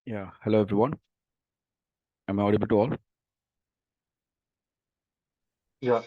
Yeah, hello everyone. Am I audible to all? Yeah,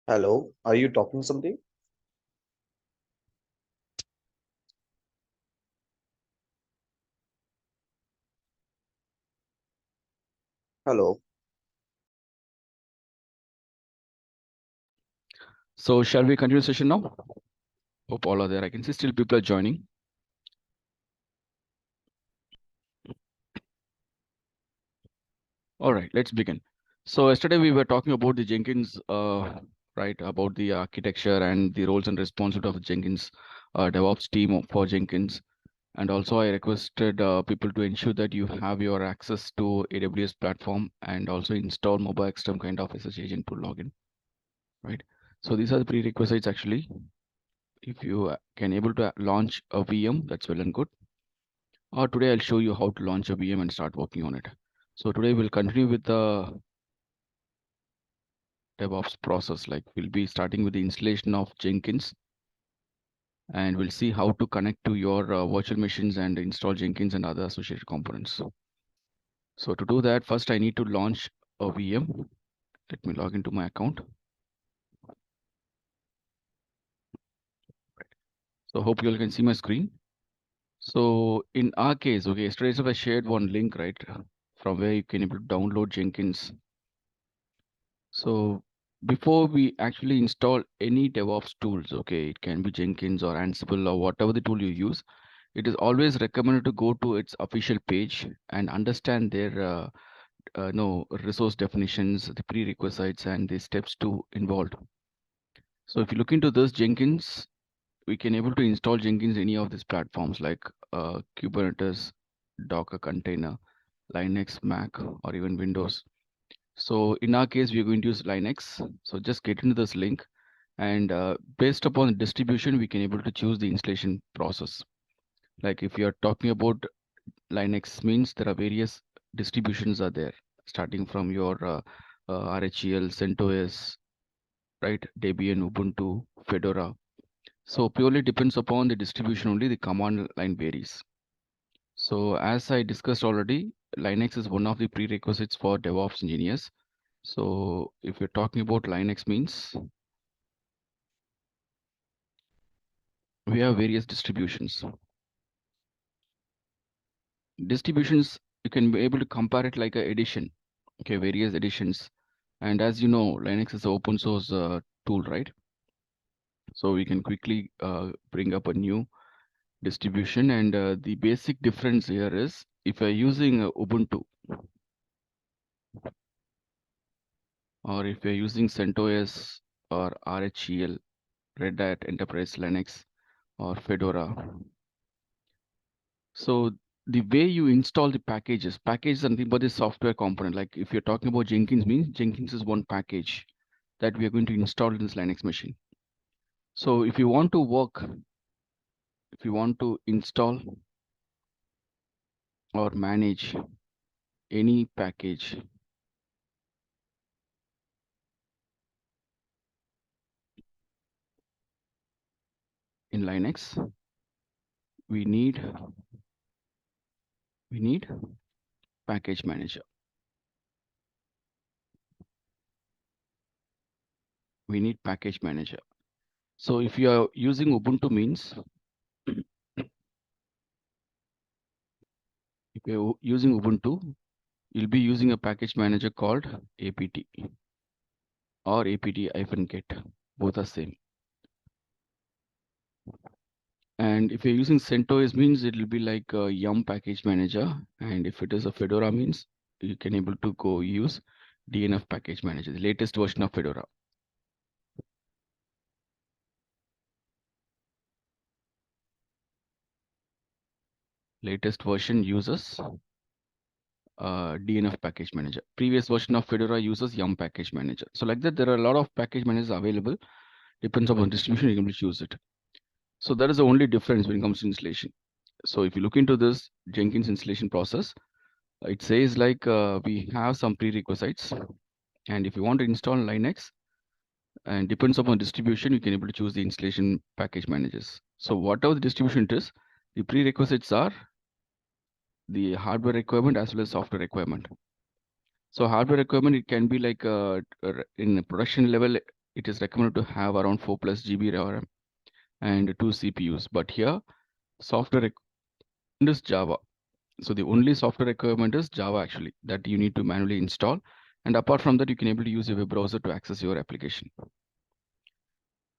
Hello, are you talking something? Hello. So shall we continue session now? Hope all are there. I can see still people are joining. All right, let's begin. So yesterday we were talking about the Jenkins, right, about the architecture and the roles and responsibility of Jenkins DevOps team for Jenkins. And also I requested people to ensure that you have your access to AWS platform and also install mobile XTM kind of SSH agent to login, right? So these are the prerequisites actually. If you can able to launch a VM, that's well and good. Or today I'll show you how to launch a VM and start working on it. So today we'll continue with the DevOps process. Like we'll be starting with the installation of Jenkins, and we'll see how to connect to your virtual machines and install Jenkins and other associated components. So to do that, first I need to launch a VM. Let me log into my account. So hope you all can see my screen. So in our case, okay, yesterday I shared one link, right, from where you can able to download Jenkins. So before we actually install any DevOps tools, okay, it can be Jenkins or Ansible or whatever the tool you use, it is always recommended to go to its official page and understand their no resource definitions, the prerequisites, and the steps to involved. So if you look into this Jenkins, we can able to install Jenkins any of these platforms like Kubernetes, Docker container, Linux, Mac, or even Windows. So in our case, we're going to use Linux. So just get into this link, and based upon the distribution, we can able to choose the installation process. Like if you're talking about Linux, means there are various distributions are there, starting from your RHEL, CentOS, right, Debian, Ubuntu, Fedora. So purely depends upon the distribution only. The command line varies. So as I discussed already, Linux is one of the prerequisites for DevOps engineers. So if you're talking about Linux means we have various distributions. Distributions, you can be able to compare it like a edition, okay, various editions. And as you know, Linux is an open source tool, right? So we can quickly bring up a new distribution. And the basic difference here is if you're using Ubuntu or if you're using CentOS or RHEL, Red Hat Enterprise Linux, or Fedora. So the way you install the packages are nothing but the software component. Like if you're talking about Jenkins, means Jenkins is one package that we are going to install in this Linux machine. So if you want to work, if you want to install or manage any package in Linux, we need we need package manager. We need package manager. So if you are using Ubuntu means if you're using Ubuntu, you'll be using a package manager called apt or apt-get. Both are same. And if you're using CentOS means it will be like a Yum package manager. And if it is a Fedora means you can able to go use DNF package manager, the latest version of Fedora. Latest version uses DNF package manager. Previous version of Fedora uses Yum package manager. So like that, there are a lot of package managers available. Depends upon distribution, you can choose it. So that is the only difference when it comes to installation. So if you look into this Jenkins installation process, it says like we have some prerequisites. And if you want to install Linux, and depends upon distribution, you can able to choose the installation package managers. So whatever the distribution it is, the prerequisites are the hardware requirement as well as software requirement. So hardware requirement, it can be like in a production level, it is recommended to have around 4 plus GB RAM and 2 CPUs. But here, software requirement is Java. So the only software requirement is Java actually that you need to manually install. And apart from that, you can able to use a web browser to access your application.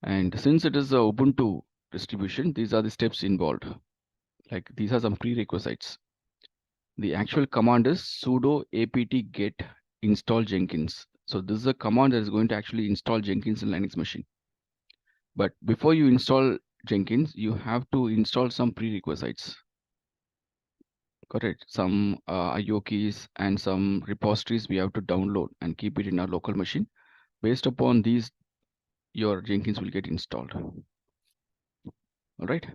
And since it is a Ubuntu distribution, these are the steps involved. Like these are some prerequisites. The actual command is sudo apt-get install Jenkins. So this is a command that is going to actually install Jenkins in Linux machine. But before you install Jenkins, you have to install some prerequisites. Correct. Some IO keys and some repositories we have to download and keep it in our local machine. Based upon these, your Jenkins will get installed. All right.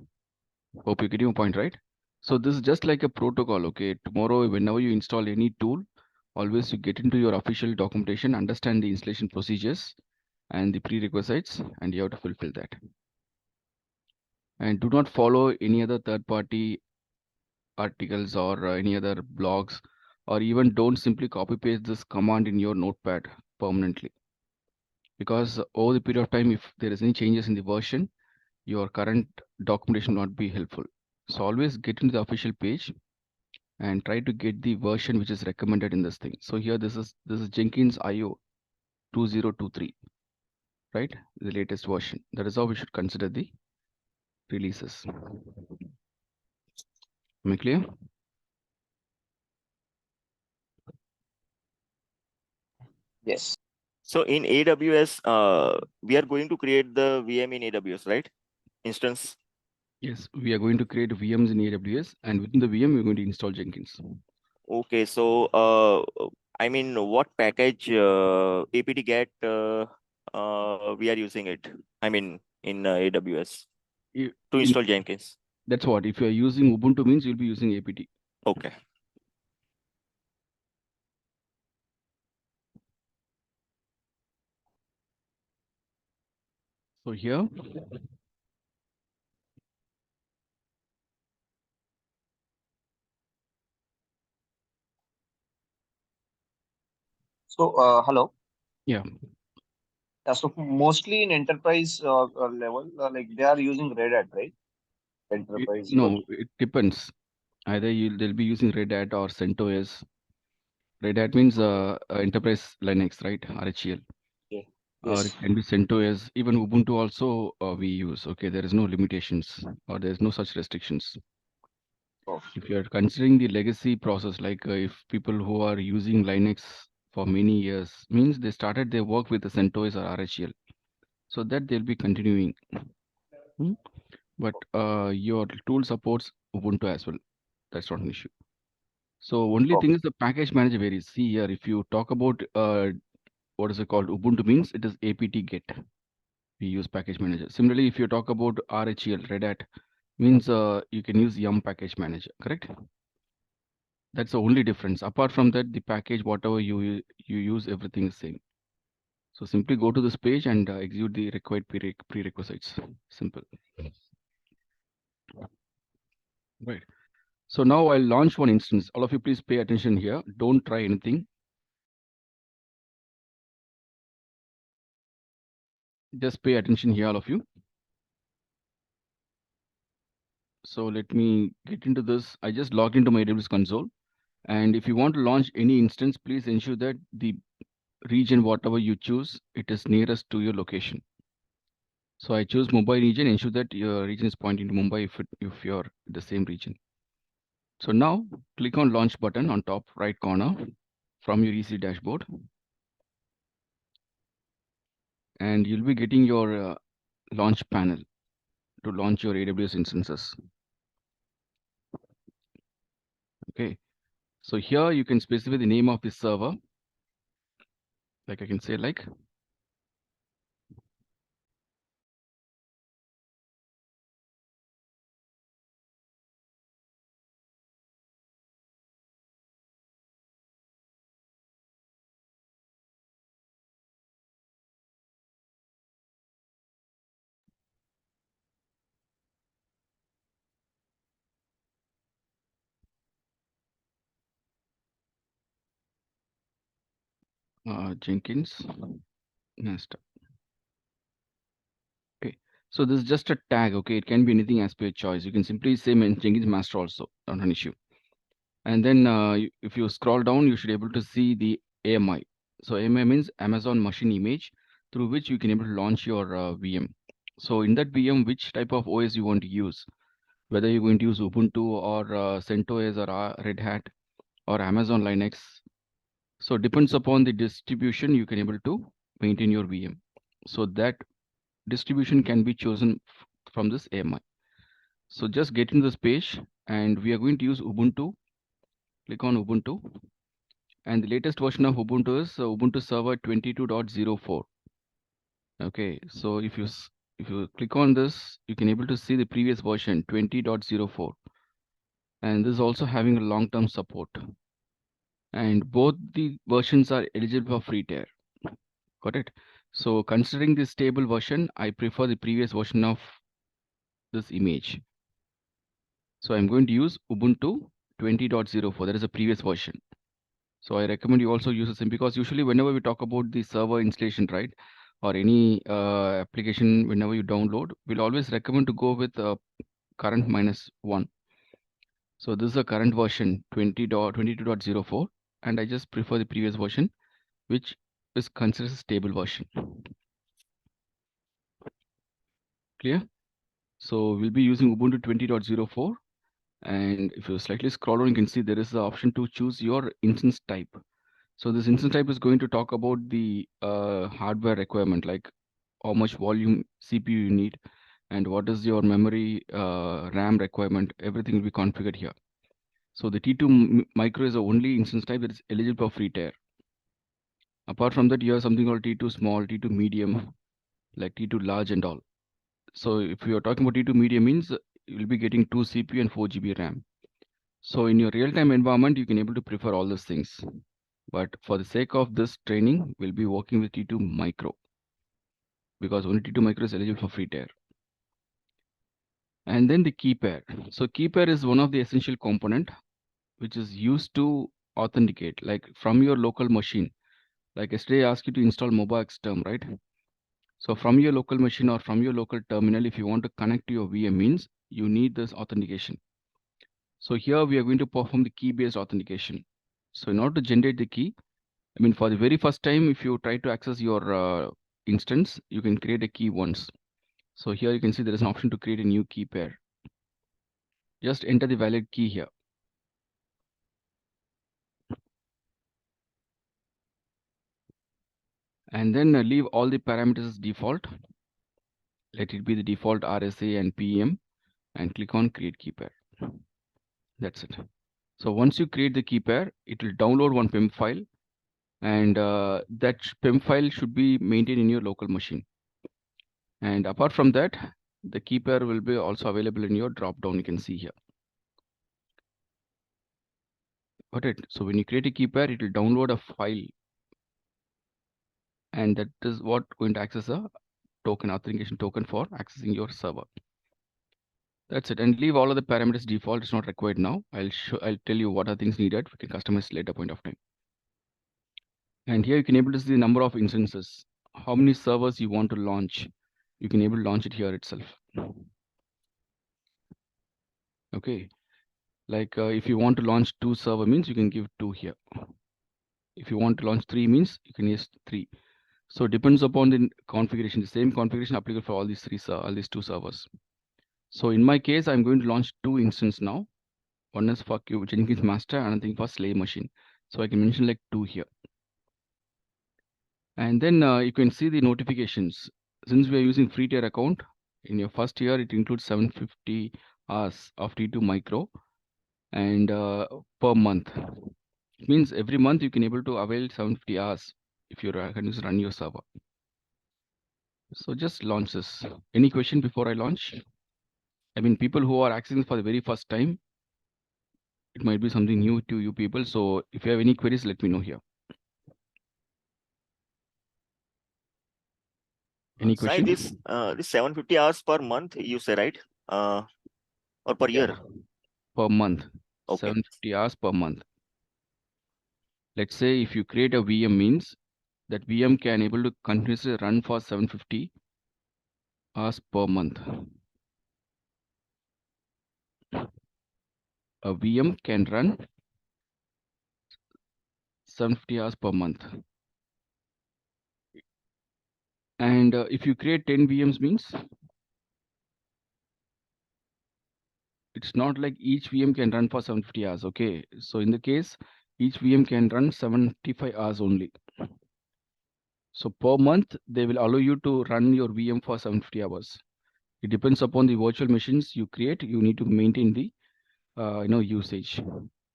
Hope you're getting a point, right? So this is just like a protocol. Okay. Tomorrow, whenever you install any tool, always you get into your official documentation, understand the installation procedures and the prerequisites, and you have to fulfill that. And do not follow any other third-party articles or any other blogs, or even don't simply copy paste this command in your notepad permanently. Because over the period of time, if there is any changes in the version, your current documentation will not be helpful. So always get into the official page and try to get the version which is recommended in this thing. So here this is Jenkins IO 2023, right? The latest version. That is how we should consider the releases. Am I clear? Yes. So in AWS, we are going to create the VM in AWS, right? Instance. Yes, we are going to create VMs in AWS, and within the VM, we're going to install Jenkins. Okay, so I mean, what package apt-get we are using it? I mean, in AWS to install Jenkins. That's what. If you are using Ubuntu means you'll be using apt. Okay. So here, So, hello. yeah, So mostly in enterprise level, like they are using Red Hat, right? Enterprise no, version. it depends. Either they'll be using Red Hat or CentOS. Red Hat means Okay. Enterprise Linux, right? RHEL. Okay. Or it Yes. can be CentOS. Even Ubuntu also we use. Okay, there is no limitations or there is no such restrictions. If Okay. you are considering the legacy process, like if people who are using Linux for many years, means they started their work with the CentOS or RHEL, so that they'll be continuing. Hmm? but your tool supports Ubuntu as well. That's not an issue. So only thing Okay. is the package manager varies. See here, if you talk about what is it called? Ubuntu means it is apt get. We use package manager. Similarly, if you talk about RHEL, Red Hat means you can use Yum package manager. Correct? That's the only difference. Apart from that, the package, whatever you use, everything is same. So simply go to this page and execute the required prerequisites. Simple. Right. So now I'll launch one instance. All of you please pay attention here. Don't try anything. Just pay attention here, all of you. So let me get into this. I just logged into my AWS console. And if you want to launch any instance, please ensure that the region, whatever you choose, it is nearest to your location. So I choose Mumbai region, ensure that your region is pointing to Mumbai if you're the same region. So now click on launch button on top right corner from your EC dashboard. And you'll be getting your launch panel to launch your AWS instances. Okay. So here you can specify the name of the server. Like I can say like Jenkins. Next. Okay. So this is just a tag. Okay. It can be anything as per your choice. You can simply say Jenkins master also, not an issue. And then if you scroll down, you should be able to see the AMI. So AMI means Amazon Machine Image, through which you can able to launch your VM. So in that VM, which type of OS you want to use, whether you're going to use Ubuntu or CentOS or Red Hat or Amazon Linux. So depends upon the distribution you can able to maintain your VM. So that distribution can be chosen from this AMI. So just get into this page and we are going to use Ubuntu. Click on Ubuntu. And the latest version of Ubuntu is Ubuntu Server 22.04. Okay, so if you click on this, you can able to see the previous version 20.04, and this is also having a long-term support. And both the versions are eligible for free tier. Got it? So considering this stable version, I prefer the previous version of this image. So I'm going to use Ubuntu 20.04. That is a previous version. So I recommend you also use the same because usually whenever we talk about the server installation, right, or any application, whenever you download, we'll always recommend to go with current -1. So this is a current version 20.22.04, and I just prefer the previous version, which is considered a stable version. Clear? So we'll be using Ubuntu 20.04, and if you slightly scroll down, you can see there is the option to choose your instance type. So this instance type is going to talk about the hardware requirement, like how much volume CPU you need, and what is your memory RAM requirement. Everything will be configured here. So the T2 micro is the only instance type that is eligible for free tier. Apart from that, you have something called T2 small, T2 medium, like T2 large and all. So if you are talking about T2 medium means you'll be getting 2 CPU and 4 GB RAM. So in your real-time environment, you can able to prefer all these things. But for the sake of this training, we'll be working with T2 micro because only T2 micro is eligible for free tier. And then the key pair. So key pair is one of the essential component which is used to authenticate, like from your local machine. Like yesterday I asked you to install MobileXterm, right? So from your local machine or from your local terminal, if you want to connect to your VM means you need this authentication. So here we are going to perform the key-based authentication. So in order to generate the key, I mean, for the very first time, if you try to access your instance, you can create a key once. So here you can see there is an option to create a new key pair. Just enter the valid key here. And then leave all the parameters as default. Let it be the default RSA and PEM. and click on create key pair. That's it. So once you create the key pair, it will download one PIM file, and that PIM file should be maintained in your local machine. And apart from that, the key pair will be also available in your drop down. You can see here. Got it. So when you create a key pair, it will download a file, and that is what going to access a token, authentication token for accessing your server. That's it. And leave all of the parameters default. It's not required now. I'll tell you what are things needed. We can customize later point of time. And here you can able to see the number of instances, how many servers you want to launch. You can able to launch it here itself. Okay. Like if you want to launch 2 server means you can give 2 here. If you want to launch 3 means you can use 3. So it depends upon the configuration. The same configuration applicable for all these 2 servers. So in my case, I'm going to launch 2 instances now. One is for Jenkins master, and another thing for slave machine. So I can mention like 2 here. And then you can see the notifications. Since we are using free tier account, in your first year, it includes 750 hours of T2 micro and per month. It means every month you can able to avail 750 hours if you can run your server. So just launch this. Any question before I launch? I mean, people who are accessing for the very first time, it might be something new to you people. So if you have any queries, let me know here. Any Sai, question? this 750 hours per month, you say, right? Or per year? Per month. Okay. 750 hours per month. Let's say if you create a VM means that VM can able to continuously run for 750 hours per month. A VM can run 750 hours per month. And if you create 10 VMs means it's not like each VM can run for 750 hours. Okay. So in the case, each VM can run 75 hours only. So per month, they will allow you to run your VM for 750 hours. It depends upon the virtual machines you create. You need to maintain the usage.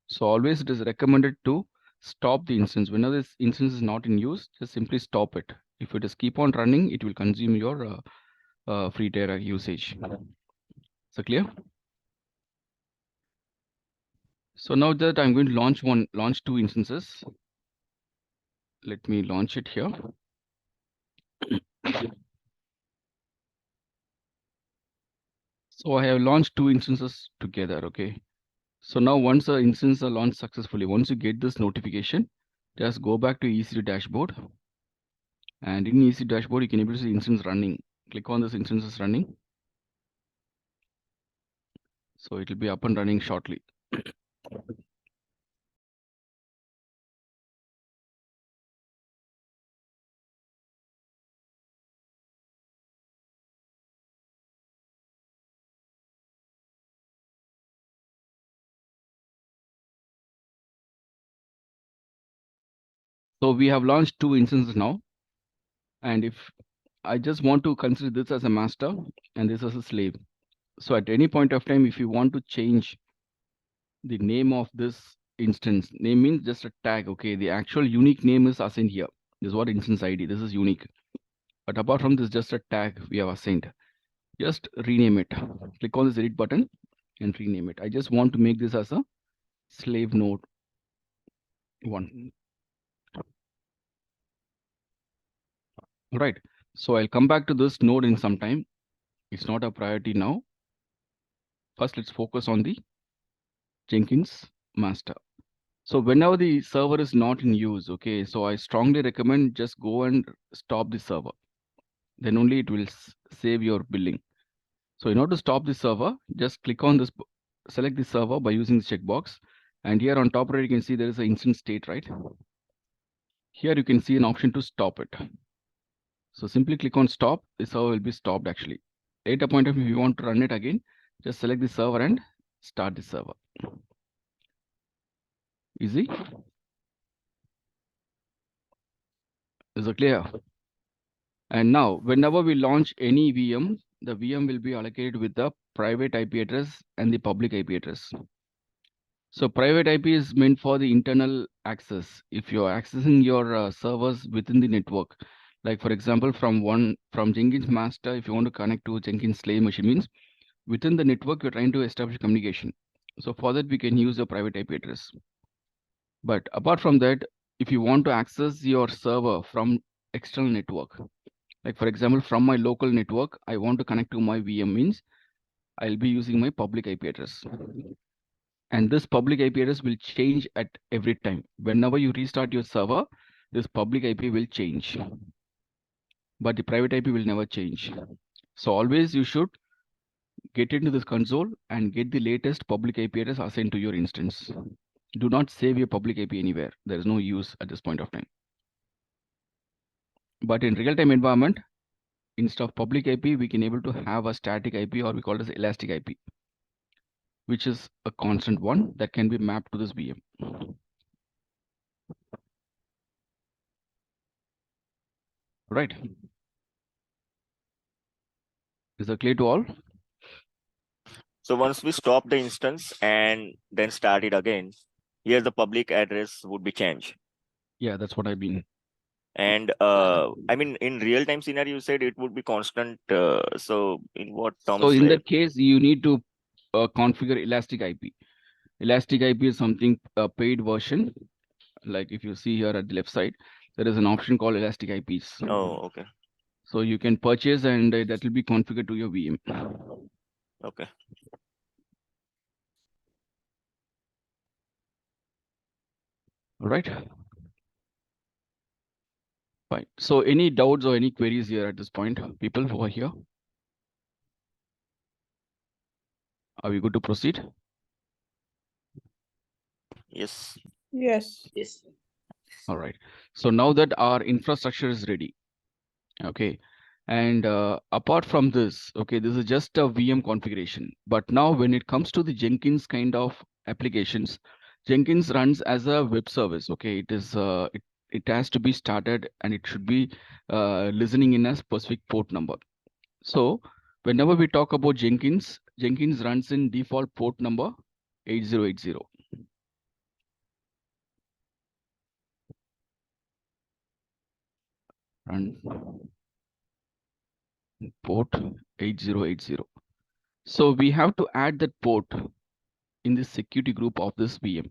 So always it is recommended to stop the instance. Whenever this instance is not in use, just simply stop it. If it is keep on running, it will consume your free tier usage. So clear? So now that I'm going to launch 2 instances. Let me launch it here. So I have launched 2 instances together. Okay. So now once the instance are launched successfully, once you get this notification, just go back to EC2 dashboard. And in EC2 dashboard, you can able to see instance running. Click on this instances running. So it will be up and running shortly. So we have launched 2 instances now. And if I just want to consider this as a master and this as a slave. So at any point of time, if you want to change the name of this instance, name means just a tag. Okay. The actual unique name is assigned here. This is what instance ID. This is unique. But apart from this, just a tag we have assigned. Just rename it. Click on this edit button and rename it. I just want to make this as a slave node 1. All right. So I'll come back to this node in some time. It's not a priority now. First, let's focus on the Jenkins master. So whenever the server is not in use, okay, so I strongly recommend just go and stop the server. Then only it will save your billing. So in order to stop the server, just click on this, select the server by using the checkbox. And here on top right, you can see there is an instance state, right? Here you can see an option to stop it. So simply click on stop. The server will be stopped actually. At a point of view, if you want to run it again, just select the server and start the server. Easy. Is it clear? And now, whenever we launch any VM, the VM will be allocated with the private IP address and the public IP address. So private IP is meant for the internal access. If you're accessing your servers within the network, like for example, from Jenkins master, if you want to connect to Jenkins slave machine, means within the network you're trying to establish communication. So for that we can use a private IP address. But apart from that, if you want to access your server from external network, like for example, from my local network, I want to connect to my VM, means I'll be using my public IP address. And this public IP address will change at every time. Whenever you restart your server, this public IP will change, but the private IP will never change. So always you should get into this console and get the latest public IP address assigned to your instance. Do not save your public IP anywhere. There is no use at this point of time. But in real-time environment, instead of public IP, we can able to have a static IP, or we call it as elastic IP, which is a constant one that can be mapped to this VM. Right. Is that clear to all? So once we stop the instance and then start it again, here the public address would be changed. Yeah, that's what I mean. And I mean, in real-time scenario, you said it would be constant. So in what terms? So in that case, you need to configure elastic IP. Elastic IP is something paid version. Like if you see here at the left side, there is an option called elastic IPs. Oh, okay. So you can purchase and that will be configured to your VM. Okay. All right. Fine. So any doubts or any queries here at this point, people over here? Are we good to proceed? Yes. Yes. Yes. All right. So now that our infrastructure is ready, okay, and apart from this, okay, this is just a VM configuration. But now when it comes to the Jenkins kind of applications, Jenkins runs as a web service. Okay, it is it has to be started and it should be listening in a specific port number. So whenever we talk about Jenkins, Jenkins runs in default port number 8080. Run port 8080. So we have to add that port in the security group of this VM.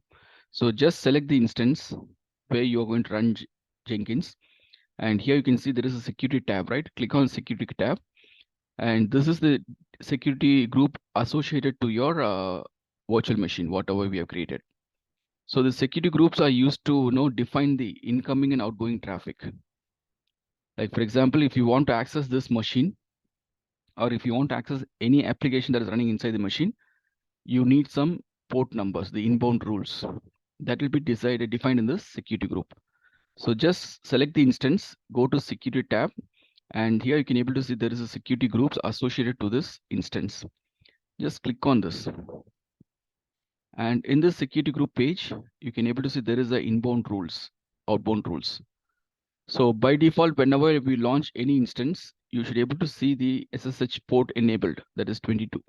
So just select the instance where you are going to run Jenkins. And here you can see there is a security tab, right? Click on security tab. And this is the security group associated to your virtual machine, whatever we have created. So the security groups are used to define the incoming and outgoing traffic. Like for example, if you want to access this machine, or if you want to access any application that is running inside the machine, you need some port numbers, the inbound rules that will be defined in this security group. So just select the instance, go to security tab, and here you can able to see there is a security groups associated to this instance. Just click on this. And in this security group page, you can able to see there is a inbound rules, outbound rules. So by default, whenever we launch any instance, you should be able to see the SSH port enabled, that is 22.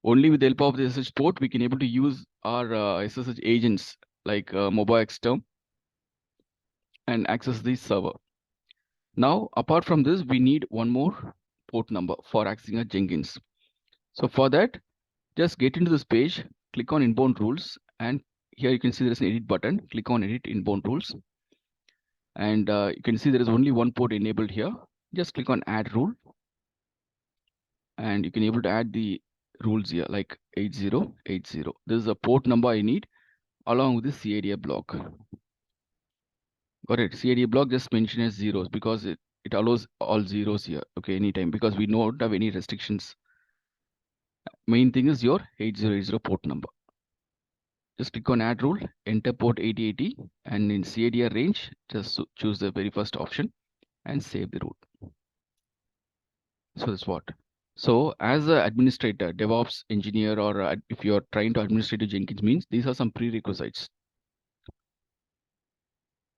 Only with the help of the SSH port, we can able to use our SSH agents like MobileXterm and access the server. Now, apart from this, we need one more port number for accessing a Jenkins. So for that, just get into this page, click on inbound rules, and here you can see there's an edit button. Click on edit inbound rules. And you can see there is only one port enabled here. Just click on add rule. And you can able to add the rules here like 8080. This is a port number I need along with the CIDA block. Got it. CIDA block just mention as zeros because it allows all zeros here. Okay, anytime, because we don't have any restrictions. Main thing is your 8080 port number. Just click on add rule, enter port 8080, and in CIDR range, just choose the very first option and save the rule. So that's what. So as an administrator, DevOps engineer, or if you're trying to administrate Jenkins, means these are some prerequisites.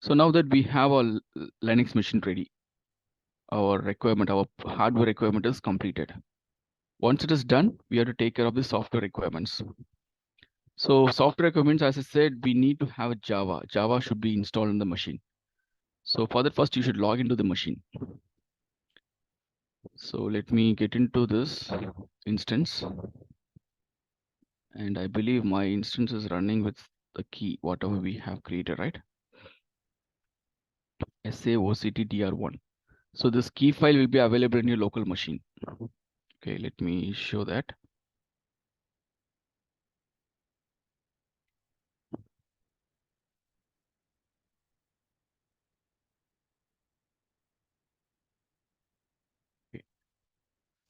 So now that we have a Linux machine ready, our requirement, our hardware requirement is completed. Once it is done, we have to take care of the software requirements. So software requirements, as I said, we need to have Java. Java should be installed in the machine. So for that, first you should log into the machine. So let me get into this instance. And I believe my instance is running with the key, whatever we have created, right? SAOCTDR1. So this key file will be available in your local machine. Okay, let me show that. Okay.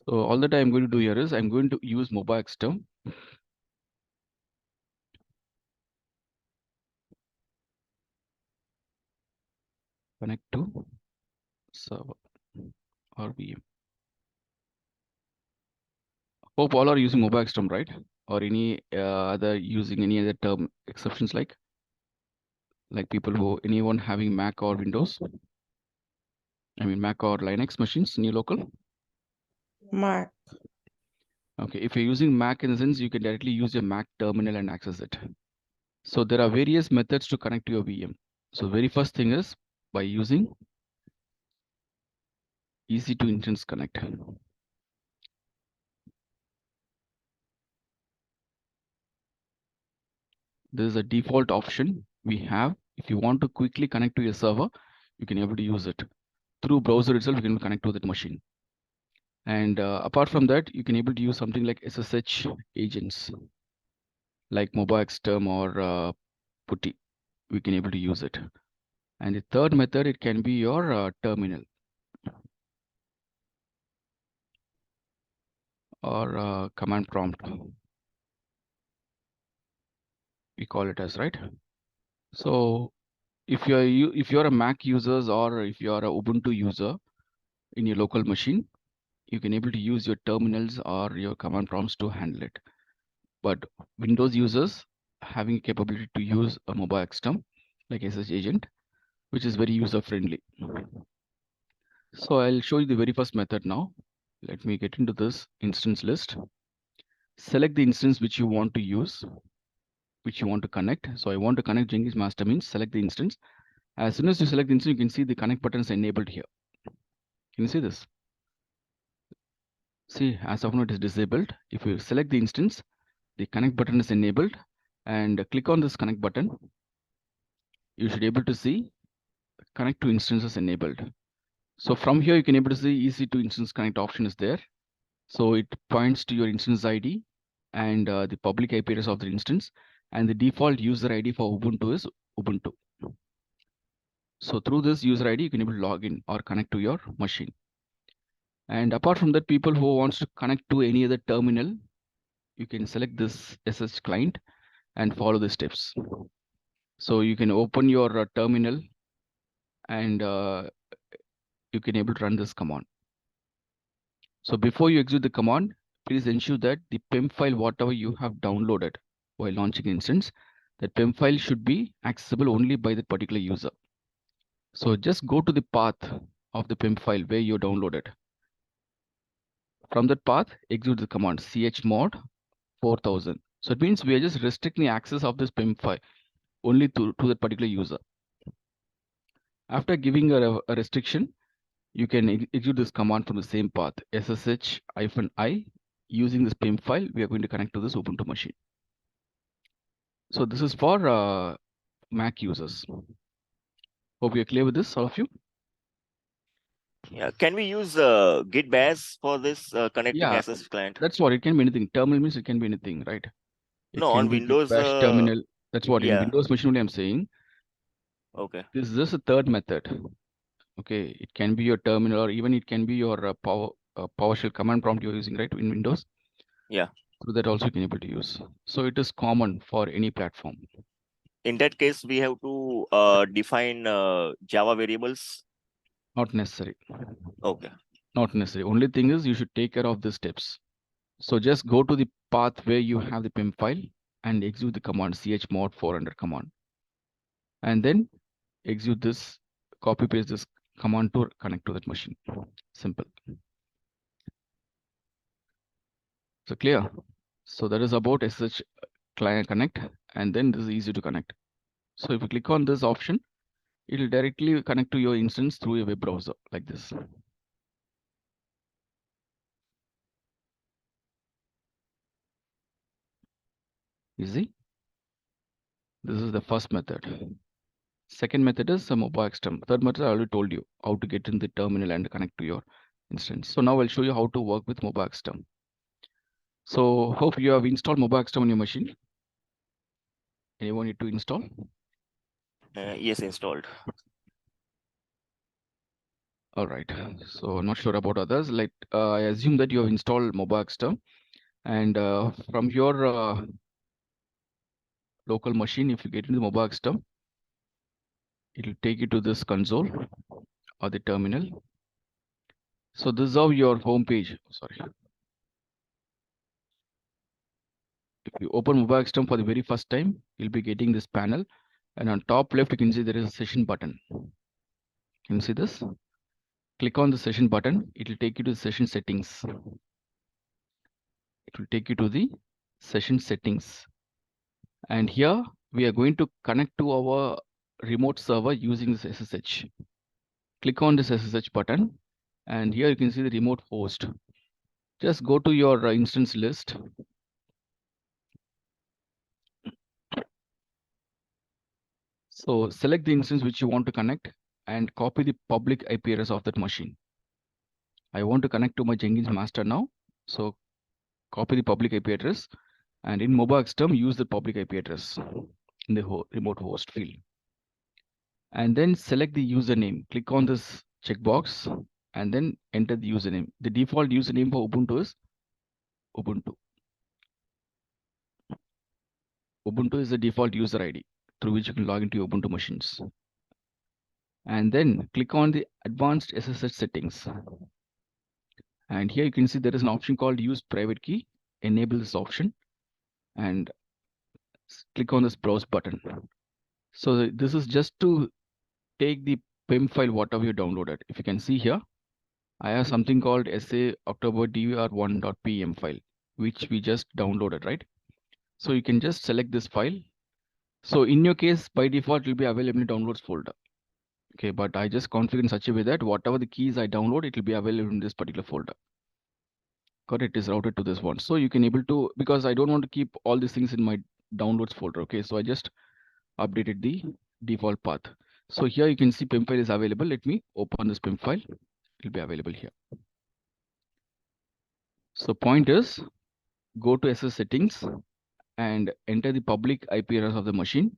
So all that I'm going to do here is I'm going to use mobile term. Connect to server or VM. Hope all are using mobile term, right? Or any other using any other term exceptions like people who anyone having Mac or Windows. I mean Mac or Linux machines in your local. Mac. Okay, if you're using Mac in the sense, you can directly use your Mac terminal and access it. So there are various methods to connect to your VM. So very first thing is by using easy to instance connect. This is a default option we have. If you want to quickly connect to your server, you can able to use it through browser itself. You can connect to that machine. And apart from that, you can able to use something like SSH agents, like MobileXterm or Putty. We can able to use it. And the third method, it can be your terminal or command prompt. We call it as, right? So if you're a Mac users or if you're a Ubuntu user in your local machine, you can able to use your terminals or your command prompts to handle it. But Windows users having capability to use a mobile XTerm like SSH agent, which is very user friendly. So I'll show you the very first method now. Let me get into this instance list. Select the instance which you want to use, which you want to connect. So I want to connect Jenkins master means select the instance. As soon as you select the instance, you can see the connect button is enabled here. Can you see this? See, as of now it is disabled. If you select the instance, the connect button is enabled and click on this connect button. You should be able to see connect to instances enabled. So from here, you can able to see easy to instance connect option is there. So it points to your instance ID and the public IP address of the instance, and the default user ID for Ubuntu is Ubuntu. So through this user ID, you can able to log in or connect to your machine. And apart from that, people who wants to connect to any other terminal, you can select this SSH client and follow the steps. So you can open your terminal and you can able to run this command. So before you execute the command, please ensure that the PEM file, whatever you have downloaded while launching instance, that PEM file should be accessible only by that particular user. So just go to the path of the PEM file where you downloaded. From that path, execute the command chmod 4000. So it means we are just restricting access of this PEM file only to that particular user. After giving a restriction, you can execute this command from the same path, ssh-i. Using this PIM file, we are going to connect to this Ubuntu machine. So this is for Mac users. Hope you're clear with this, all of you. Yeah, can we use Git bash for this connecting Yeah, SS client? that's what it can be anything. Terminal means it can be anything, right? It No, can on be Git Windows. bash terminal. That's what in Yeah. Windows machine only I'm saying. Okay. This is just a third method. Okay, it can be your terminal or even it can be your PowerShell command prompt you're using, right, in Windows. Yeah. So that also you can able to use. So it is common for any platform. In that case, we have to define Java variables. Not necessary. Okay. Not necessary. Only thing is you should take care of the steps. So just go to the path where you have the PIM file and execute the command chmod 400 command. And then execute this, copy paste this command to connect to that machine. Simple. So clear. So that is about SSH client connect, and then this is easy to connect. So if you click on this option, it will directly connect to your instance through a web browser like this. Easy. This is the first method. Second method is a mobile XTerm. Third method I already told you how to get in the terminal and connect to your instance. So now I'll show you how to work with mobile XTerm. So hope you have installed mobile XTerm on your machine. Anyone need to install? Yes, installed. All right. So not sure about others. Like I assume that you have installed mobile XTerm, and from your local machine, if you get into the mobile XTerm, it will take you to this console or the terminal. So this is how your home page. Sorry. If you open mobile XTerm for the very first time, you'll be getting this panel, and on top left you can see there is a session button. Can you see this? Click on the session button. It will take you to the session settings. It will take you to the session settings. And here we are going to connect to our remote server using this SSH. Click on this SSH button, and here you can see the remote host. Just go to your instance list. So select the instance which you want to connect and copy the public IP address of that machine. I want to connect to my Jenkins master now. So copy the public IP address, and in mobile XTerm, use the public IP address in the remote host field. And then select the username. Click on this checkbox and then enter the username. The default username for Ubuntu is Ubuntu. Ubuntu is the default user ID through which you can log into your Ubuntu machines. And then click on the advanced SSH settings. And here you can see there is an option called use private key. Enable this option and click on this browse button. So this is just to take the PIM file, whatever you downloaded. If you can see here, I have something called SA October DVR1.pem file, which we just downloaded, right? So you can just select this file. So in your case, by default, it will be available in downloads folder. Okay, but I just configure in such a way that whatever the keys I download, it will be available in this particular folder. Got it is routed to this one. So you can able to, because I don't want to keep all these things in my downloads folder. Okay, so I just updated the default path. So here you can see PIM file is available. Let me open this PIM file. It will be available here. So point is, go to SS settings and enter the public IP address of the machine.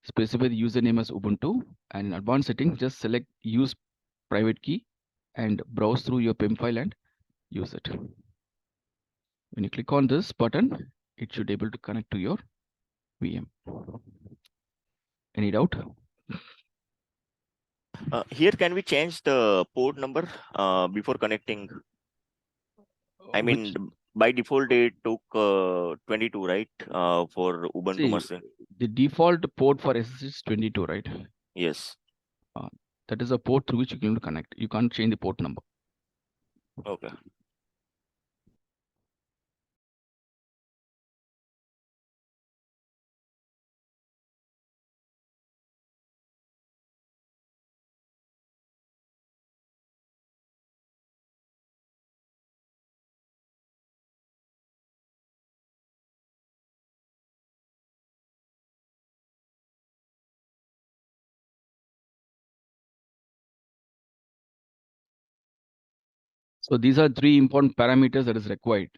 Specify the username as Ubuntu, and in advanced settings, just select use private key and browse through your PIM file and use it. When you click on this button, it should be able to connect to your VM. Any doubt? Here, can we change the port number before connecting? I mean, by default, it took 22, right? For Ubuntu machine. The default port for SSH is 22, right? Yes. That is a port through which you can connect. You can't change the port number. Okay. So these are three important parameters that is required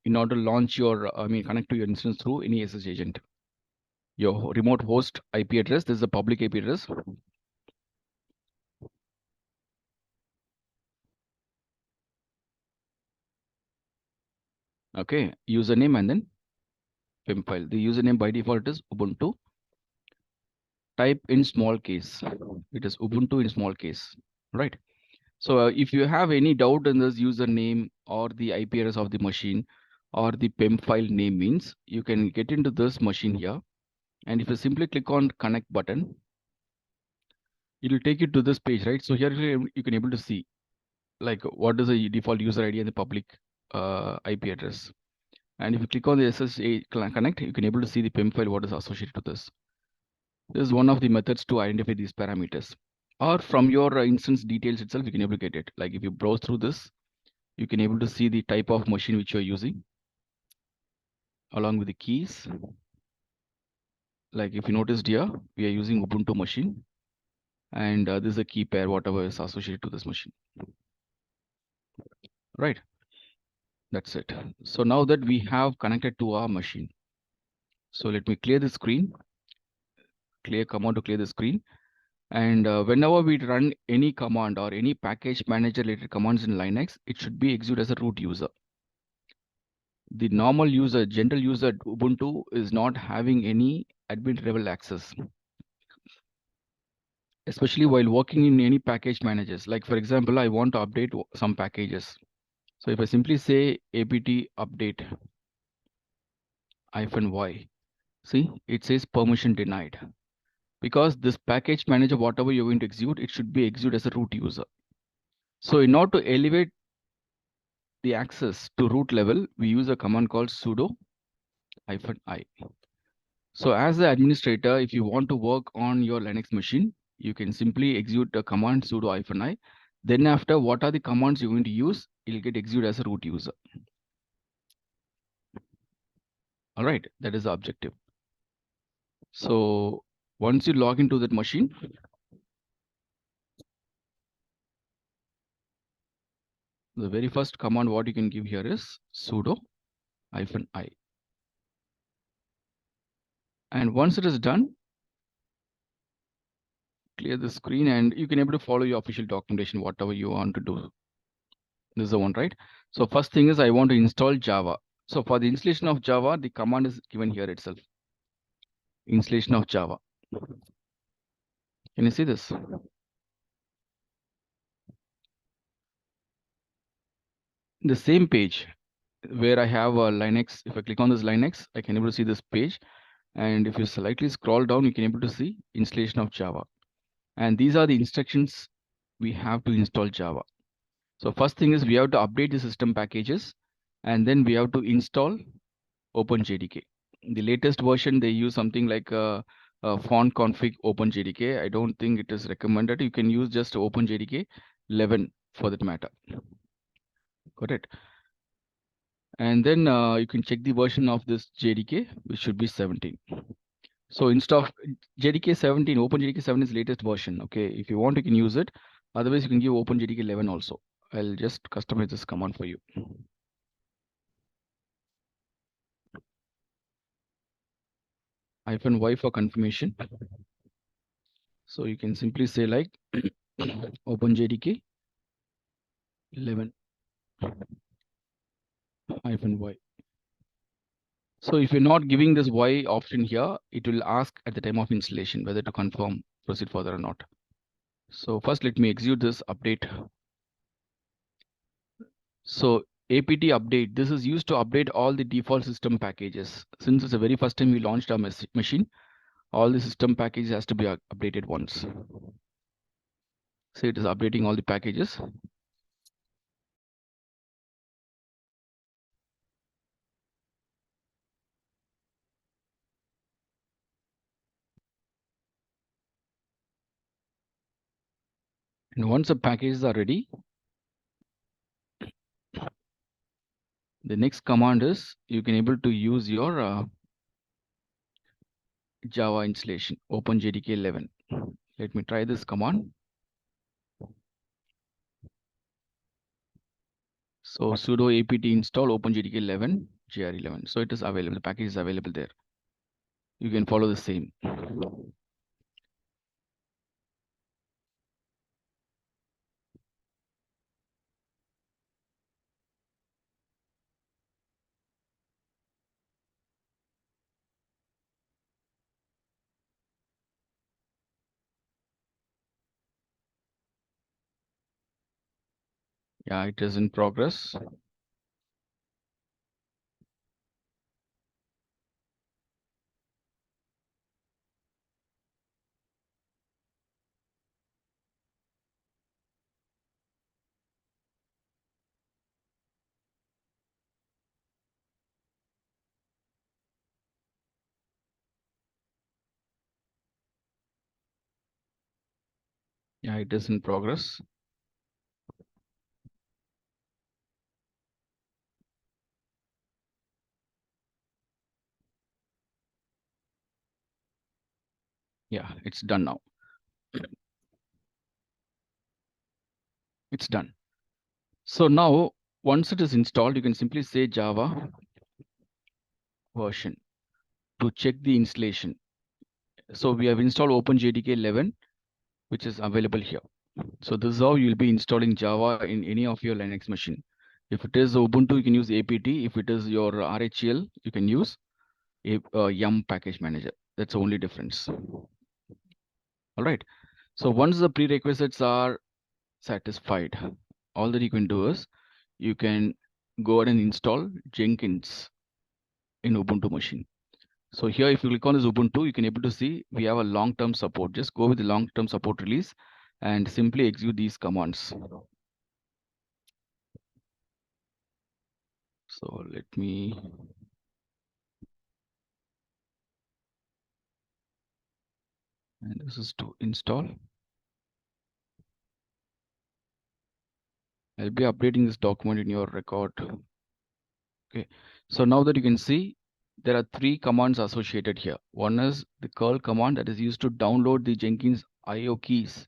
in order to launch your, connect to your instance through any SSH agent. Your remote host IP address, this is a public IP address. Okay, username and then PIM file. The username by default is Ubuntu. Type in small case. It is Ubuntu in small case, right? So if you have any doubt in this username or the IP address of the machine or the PIM file name means, you can get into this machine here. And if you simply click on connect button, it will take you to this page, right? So here you can able to see like what is the default user ID and the public IP address. And if you click on the SSH connect, you can able to see the PIM file what is associated to this. This is one of the methods to identify these parameters. Or from your instance details itself, you can able to get it. Like if you browse through this, you can able to see the type of machine which you're using along with the keys. Like if you noticed here, we are using Ubuntu machine, and this is a key pair, whatever is associated to this machine. Right. That's it. So now that we have connected to our machine, so let me clear the screen, clear command to clear the screen. And whenever we run any command or any package manager related commands in Linux, it should be executed as a root user. The normal user, general user Ubuntu is not having any admin level access, especially while working in any package managers. Like for example, I want to update some packages. So if I simply say apt update -y, see, it says permission denied. Because this package manager, whatever you're going to execute, it should be executed as a root user. So in order to elevate the access to root level, we use a command called sudo -i. So as the administrator, if you want to work on your Linux machine, you can simply execute the command sudo -i. Then after, what are the commands you're going to use, it'll get executed as a root user. All right, that is the objective. So once you log into that machine, the very first command what you can give here is sudo -i. And once it is done, clear the screen and you can able to follow your official documentation, whatever you want to do. This is the one, right? So first thing is I want to install Java. So for the installation of Java, the command is given here itself. Installation of Java. Can you see this? The same page where I have a Linux. If I click on this Linux, I can able to see this page. And if you slightly scroll down, you can able to see installation of Java. And these are the instructions we have to install Java. So first thing is we have to update the system packages, and then we have to install OpenJDK. The latest version, they use something like font config OpenJDK. I don't think it is recommended. You can use just OpenJDK 11 for that matter. Got it? And then you can check the version of this JDK, which should be 17. So instead of JDK 17, OpenJDK 7 is latest version. Okay, if you want, you can use it. Otherwise, you can give OpenJDK 11 also. I'll just customize this command for you. -y for confirmation. So you can simply say like OpenJDK 11 -y. So if you're not giving this Y option here, it will ask at the time of installation whether to confirm, proceed further or not. So first let me execute this update. So apt update, this is used to update all the default system packages. Since it's the very first time we launched our machine, all the system packages has to be updated once. So it is updating all the packages. And once the packages are ready, the next command is you can able to use your Java installation, OpenJDK 11. Let me try this command. So sudo apt install OpenJDK 11 gr11. So it is available. The package is available there. You can follow the same. Yeah, it is in progress. Yeah, it is in progress. Yeah, it's done now. It's done. So now, once it is installed, you can simply say Java version to check the installation. So we have installed OpenJDK 11, which is available here. So this is how you'll be installing Java in any of your Linux machine. If it is Ubuntu, you can use apt. If it is your RHEL, you can use yum package manager. That's the only difference. All right. So once the prerequisites are satisfied, all that you can do is you can go ahead and install Jenkins in Ubuntu machine. So here, if you click on this Ubuntu, you can able to see we have a long-term support. Just go with the long-term support release and simply execute these commands. So let me. And this is to install. I'll be updating this document in your record. Okay. So now that you can see, there are 3 commands associated here. One is the curl command that is used to download the Jenkins IO keys.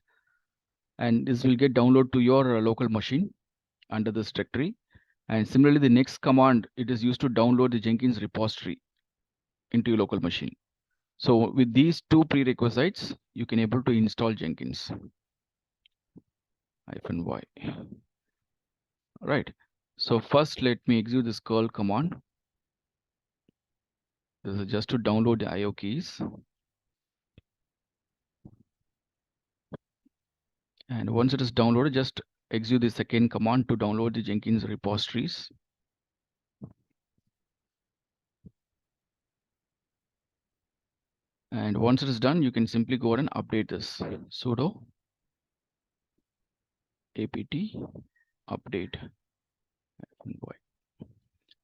And this will get downloaded to your local machine under this directory. And similarly, the next command, it is used to download the Jenkins repository into your local machine. So with these 2 prerequisites, you can able to install Jenkins -y. All right. So first, let me execute this curl command. This is just to download the IO keys. And once it is downloaded, just execute the second command to download the Jenkins repositories. And once it is done, you can simply go ahead and update this sudo apt update.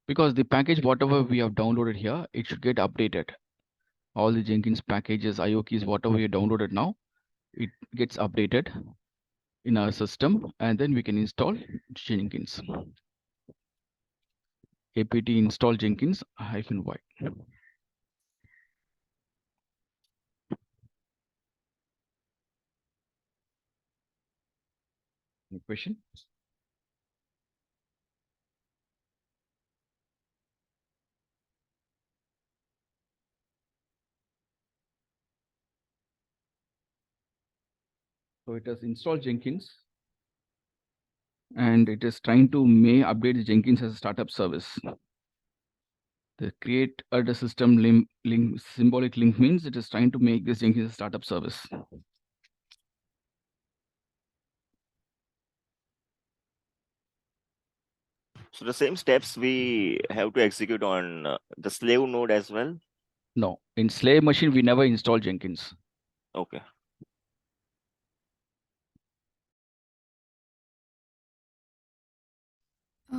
Because the package, whatever we have downloaded here, it should get updated. All the Jenkins packages, IO keys, whatever we have downloaded now, it gets updated in our system, and then we can install Jenkins. apt install Jenkins -y. Any question? So it has installed Jenkins, and it is trying to update the Jenkins as a startup service. The create the system link symbolic link means it is trying to make this Jenkins a startup service. So the same steps we have to execute on the slave node as well? No, in slave machine, we never install Jenkins. Okay.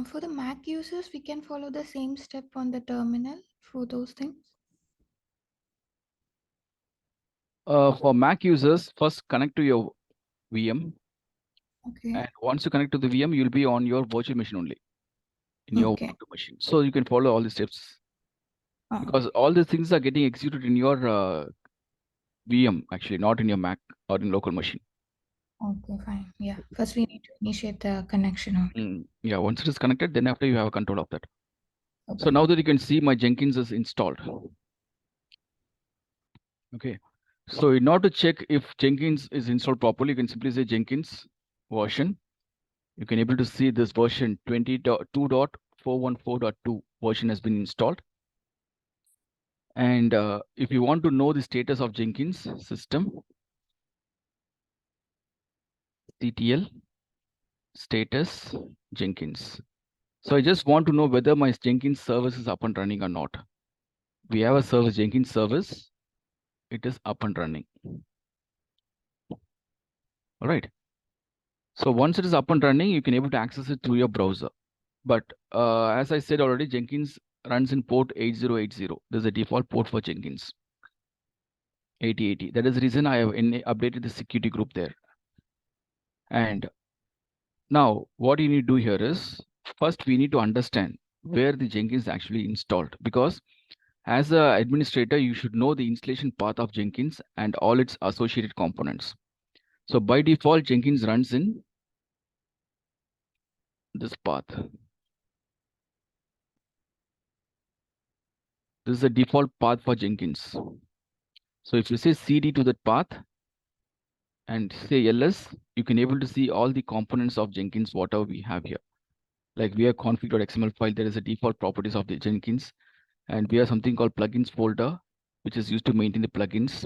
For the Mac users, we can follow the same step on the terminal for those things. For Mac users, first connect to your VM. Okay. And once you connect to the VM, you'll be on your virtual machine only in your Ubuntu machine. So you can follow all the steps because all these things are getting executed in your VM, actually, not in your Mac or in local machine. Okay, fine. Yeah. First, we need to initiate the connection. Yeah, once it is connected, then after you have a control of that. Okay. So now that you can see my Jenkins is installed. Okay. So in order to check if Jenkins is installed properly, you can simply say Jenkins version. You can able to see this version 20.2.414.2 version has been installed. And if you want to know the status of Jenkins system, CTL status Jenkins. So I just want to know whether my Jenkins service is up and running or not. We have a service, Jenkins service. It is up and running. All right. So once it is up and running, you can able to access it through your browser. But as I said already, Jenkins runs in port 8080. There's a default port for Jenkins. 8080. That is the reason I have updated the security group there. And now what you need to do here is, first we need to understand where the Jenkins is actually installed, because as an administrator, you should know the installation path of Jenkins and all its associated components. So by default, Jenkins runs in this path. This is the default path for Jenkins. So if you say cd to that path and say ls, you can able to see all the components of Jenkins, whatever we have here. Like we have config.xml file, there is a default properties of the Jenkins, and we have something called plugins folder, which is used to maintain the plugins,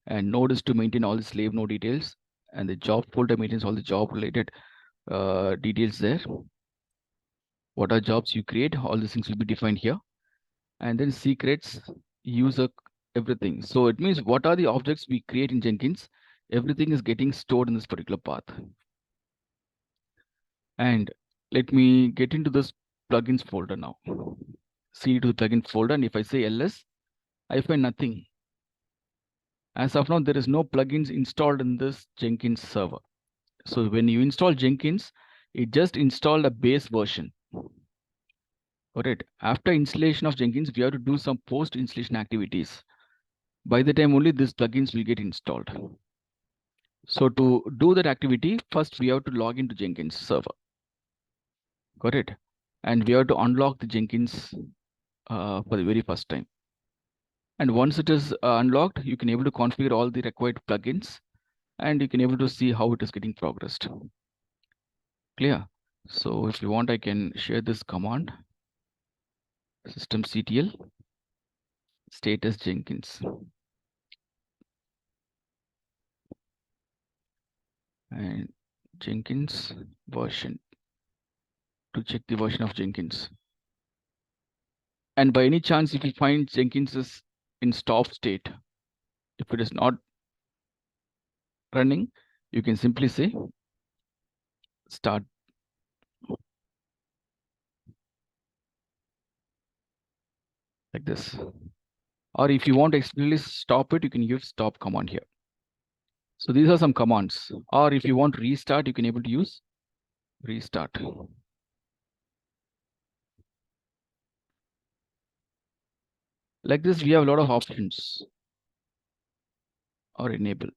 and node is to maintain all the slave node details, and the job folder maintains all the job related details there. What are jobs you create, all these things will be defined here. And then secrets, user, everything. So it means what are the objects we create in Jenkins, everything is getting stored in this particular path. And let me get into this plugins folder now. See to the plugin folder, and if I say ls, I find nothing. As of now, there is no plugins installed in this Jenkins server. So when you install Jenkins, it just installed a base version. Got it? After installation of Jenkins, we have to do some post installation activities. By the time only these plugins will get installed. So to do that activity, first we have to log into Jenkins server. Got it? And we have to unlock the Jenkins for the very first time. And once it is unlocked, you can able to configure all the required plugins, and you can able to see how it is getting progressed. Clear? So if you want, I can share this command. Systemctl status Jenkins. And Jenkins version, to check the version of Jenkins. And by any chance, if you find Jenkins is in stop state, if it is not running, you can simply say start. Like this. Or if you want to explicitly stop it, you can use stop command here. So these are some commands. Or if you want restart, you can able to use restart. Like this, we have a lot of options. Or enable,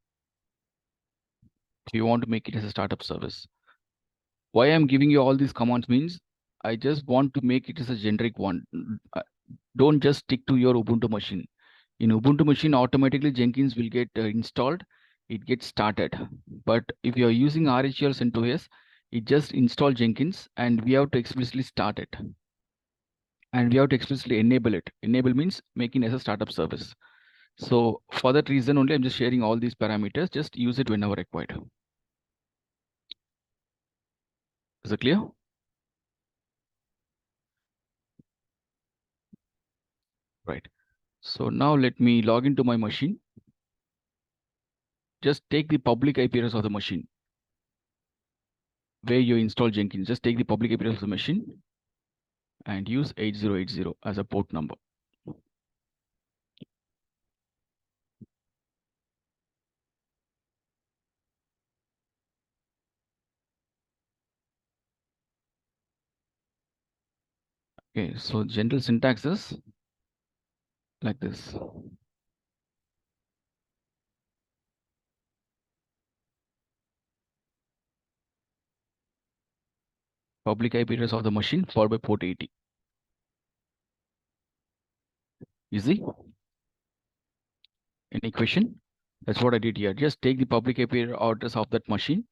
if you want to make it as a startup service. Why I'm giving you all these commands means I just want to make it as a generic one. Don't just stick to your Ubuntu machine. In Ubuntu machine, automatically Jenkins will get installed. It gets started. But if you are using RHEL CentOS, it just install Jenkins, and we have to explicitly start it. And we have to explicitly enable it. Enable means making as a startup service. So for that reason only, I'm just sharing all these parameters. Just use it whenever required. Is it clear? Right. So now let me log into my machine. Just take the public IP address of the machine where you install Jenkins. Just take the public IP address of the machine and use 8080 as a port number. Okay, so general syntax is like this. Public IP address of the machine followed by port 80. Easy? Any question? That's what I did here. Just take the public IP address of that machine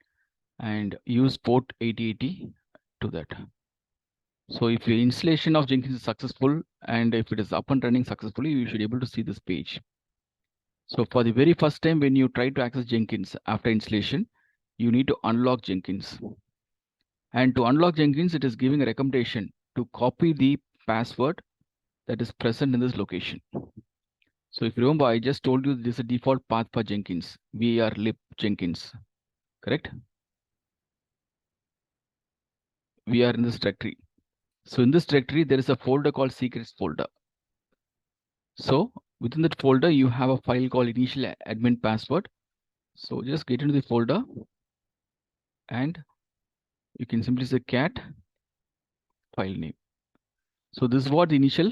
and use port 8080 to that. So if your installation of Jenkins is successful and if it is up and running successfully, you should be able to see this page. So for the very first time when you try to access Jenkins after installation, you need to unlock Jenkins. And to unlock Jenkins, it is giving a recommendation to copy the password that is present in this location. So if you remember, I just told you this is a default path for Jenkins, var_lib Jenkins, correct? We are in this directory. So in this directory, there is a folder called secrets folder. So within that folder, you have a file called initial admin password. So just get into the folder and you can simply say cat file name. So this is what the initial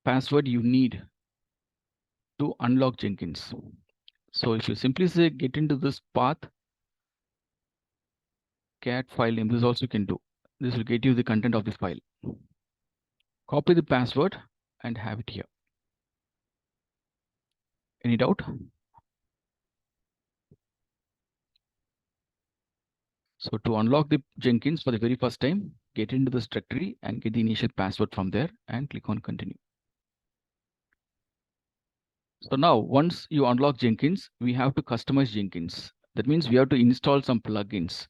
password you need to unlock Jenkins. So if you simply say get into this path, cat file name, this also you can do. This will get you the content of the file. Copy the password and have it here. Any doubt? So to unlock the Jenkins for the very first time, get into this directory and get the initial password from there and click on continue. So now once you unlock Jenkins, we have to customize Jenkins. That means we have to install some plugins.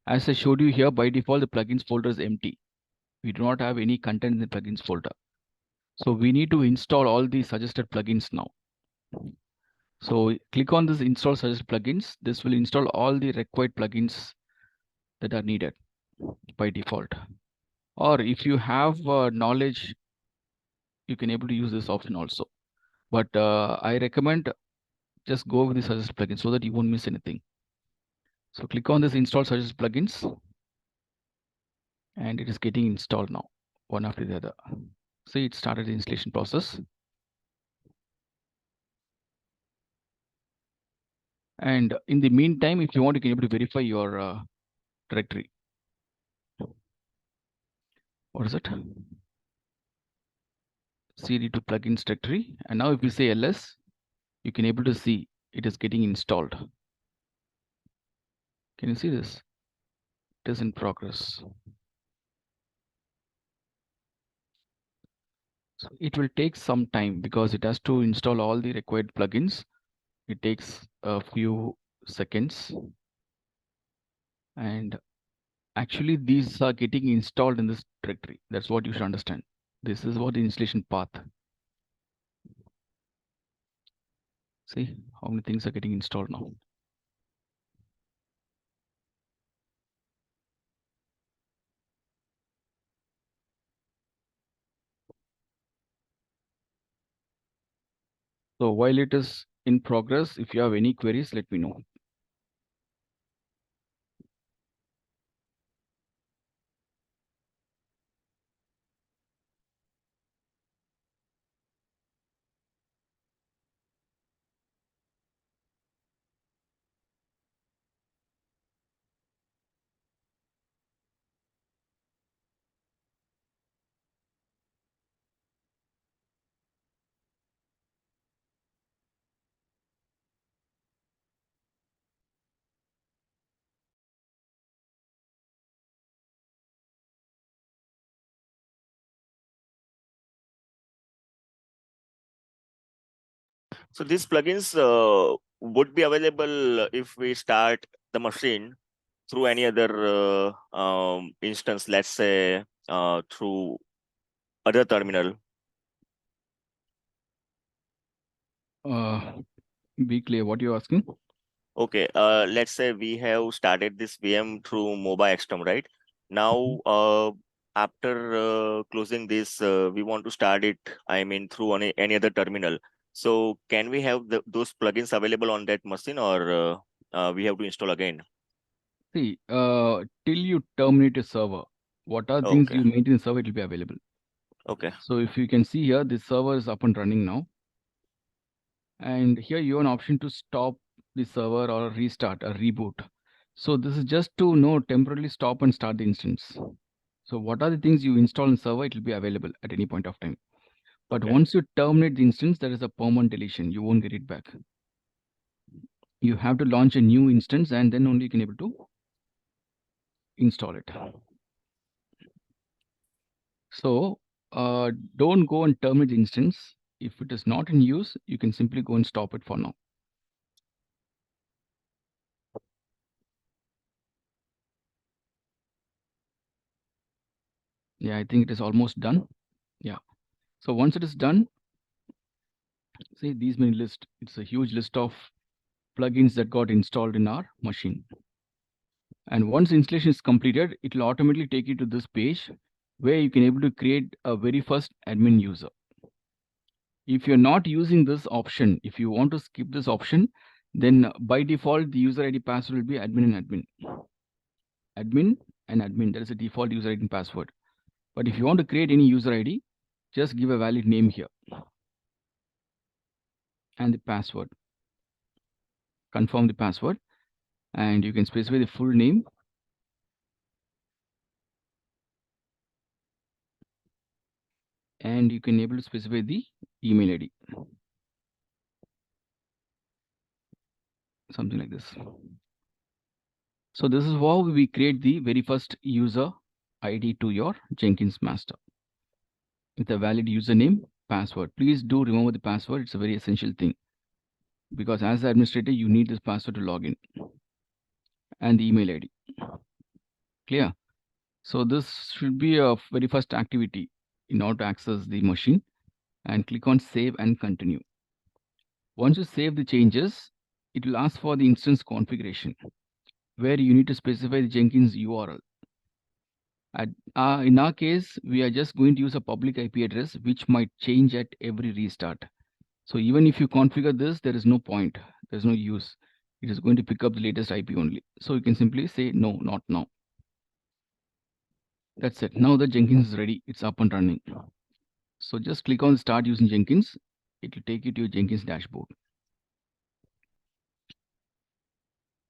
As I showed you here, by default, the plugins folder is empty. We do not have any content in the plugins folder. So we need to install all the suggested plugins now. So click on this install suggested plugins. This will install all the required plugins that are needed by default. Or if you have knowledge, you can able to use this option also. But I recommend just go with the suggested plugins so that you won't miss anything. So click on this install suggested plugins and it is getting installed now, one after the other. See, it started the installation process. And in the meantime, if you want, you can able to verify your directory. What is it? cd to plugins directory. And now if you say ls, you can able to see it is getting installed. Can you see this? It is in progress. So it will take some time because it has to install all the required plugins. It takes a few seconds. And actually these are getting installed in this directory. That's what you should understand. This is what the installation path. See how many things are getting installed now. So while it is in progress, if you have any queries, let me know. So these plugins would be available if we start the machine through any other instance, let's say through other terminal. Be clear what you're asking. Okay, let's say we have started this VM through MOBA XTOM, right? Now, after closing this, we want to start it, I mean, through any other terminal. So can we have those plugins available on that machine, or we have to install again? See, till you terminate a server, what are things Okay. you maintain the server, it will be available. Okay. So if you can see here, this server is up and running now. And here you have an option to stop the server or restart or reboot. So this is just to temporarily stop and start the instance. So what are the things you install in server, it will be available at any point of time. But Okay. once you terminate the instance, there is a permanent deletion. You won't get it back. You have to launch a new instance and then only you can able to install it. So don't go and terminate the instance. If it is not in use, you can simply go and stop it for now. Yeah, I think it is almost done. Yeah. So once it is done, see these many list. It's a huge list of plugins that got installed in our machine. And once installation is completed, it will automatically take you to this page where you can able to create a very first admin user. If you're not using this option, if you want to skip this option, Then by default, the user ID password will be admin and admin. Admin and admin, that is a default user ID and password. But if you want to create any user ID, just give a valid name here. And the password. Confirm the password. And you can specify the full name. And you can able to specify the email ID. Something like this. So this is how we create the very first user ID to your Jenkins master. With a valid username, password. Please do remember the password. It's a very essential thing. Because as the administrator, you need this password to log in. And the email ID. Clear? So this should be a very first activity in order to access the machine. And click on save and continue. Once you save the changes, it will ask for the instance configuration, where you need to specify the Jenkins URL. In our case, we are just going to use a public IP address, which might change at every restart. So even if you configure this, there is no point. There's no use. It is going to pick up the latest IP only. So you can simply say, no, not now. That's it. Now the Jenkins is ready. It's up and running. So just click on start using Jenkins. It will take you to your Jenkins dashboard.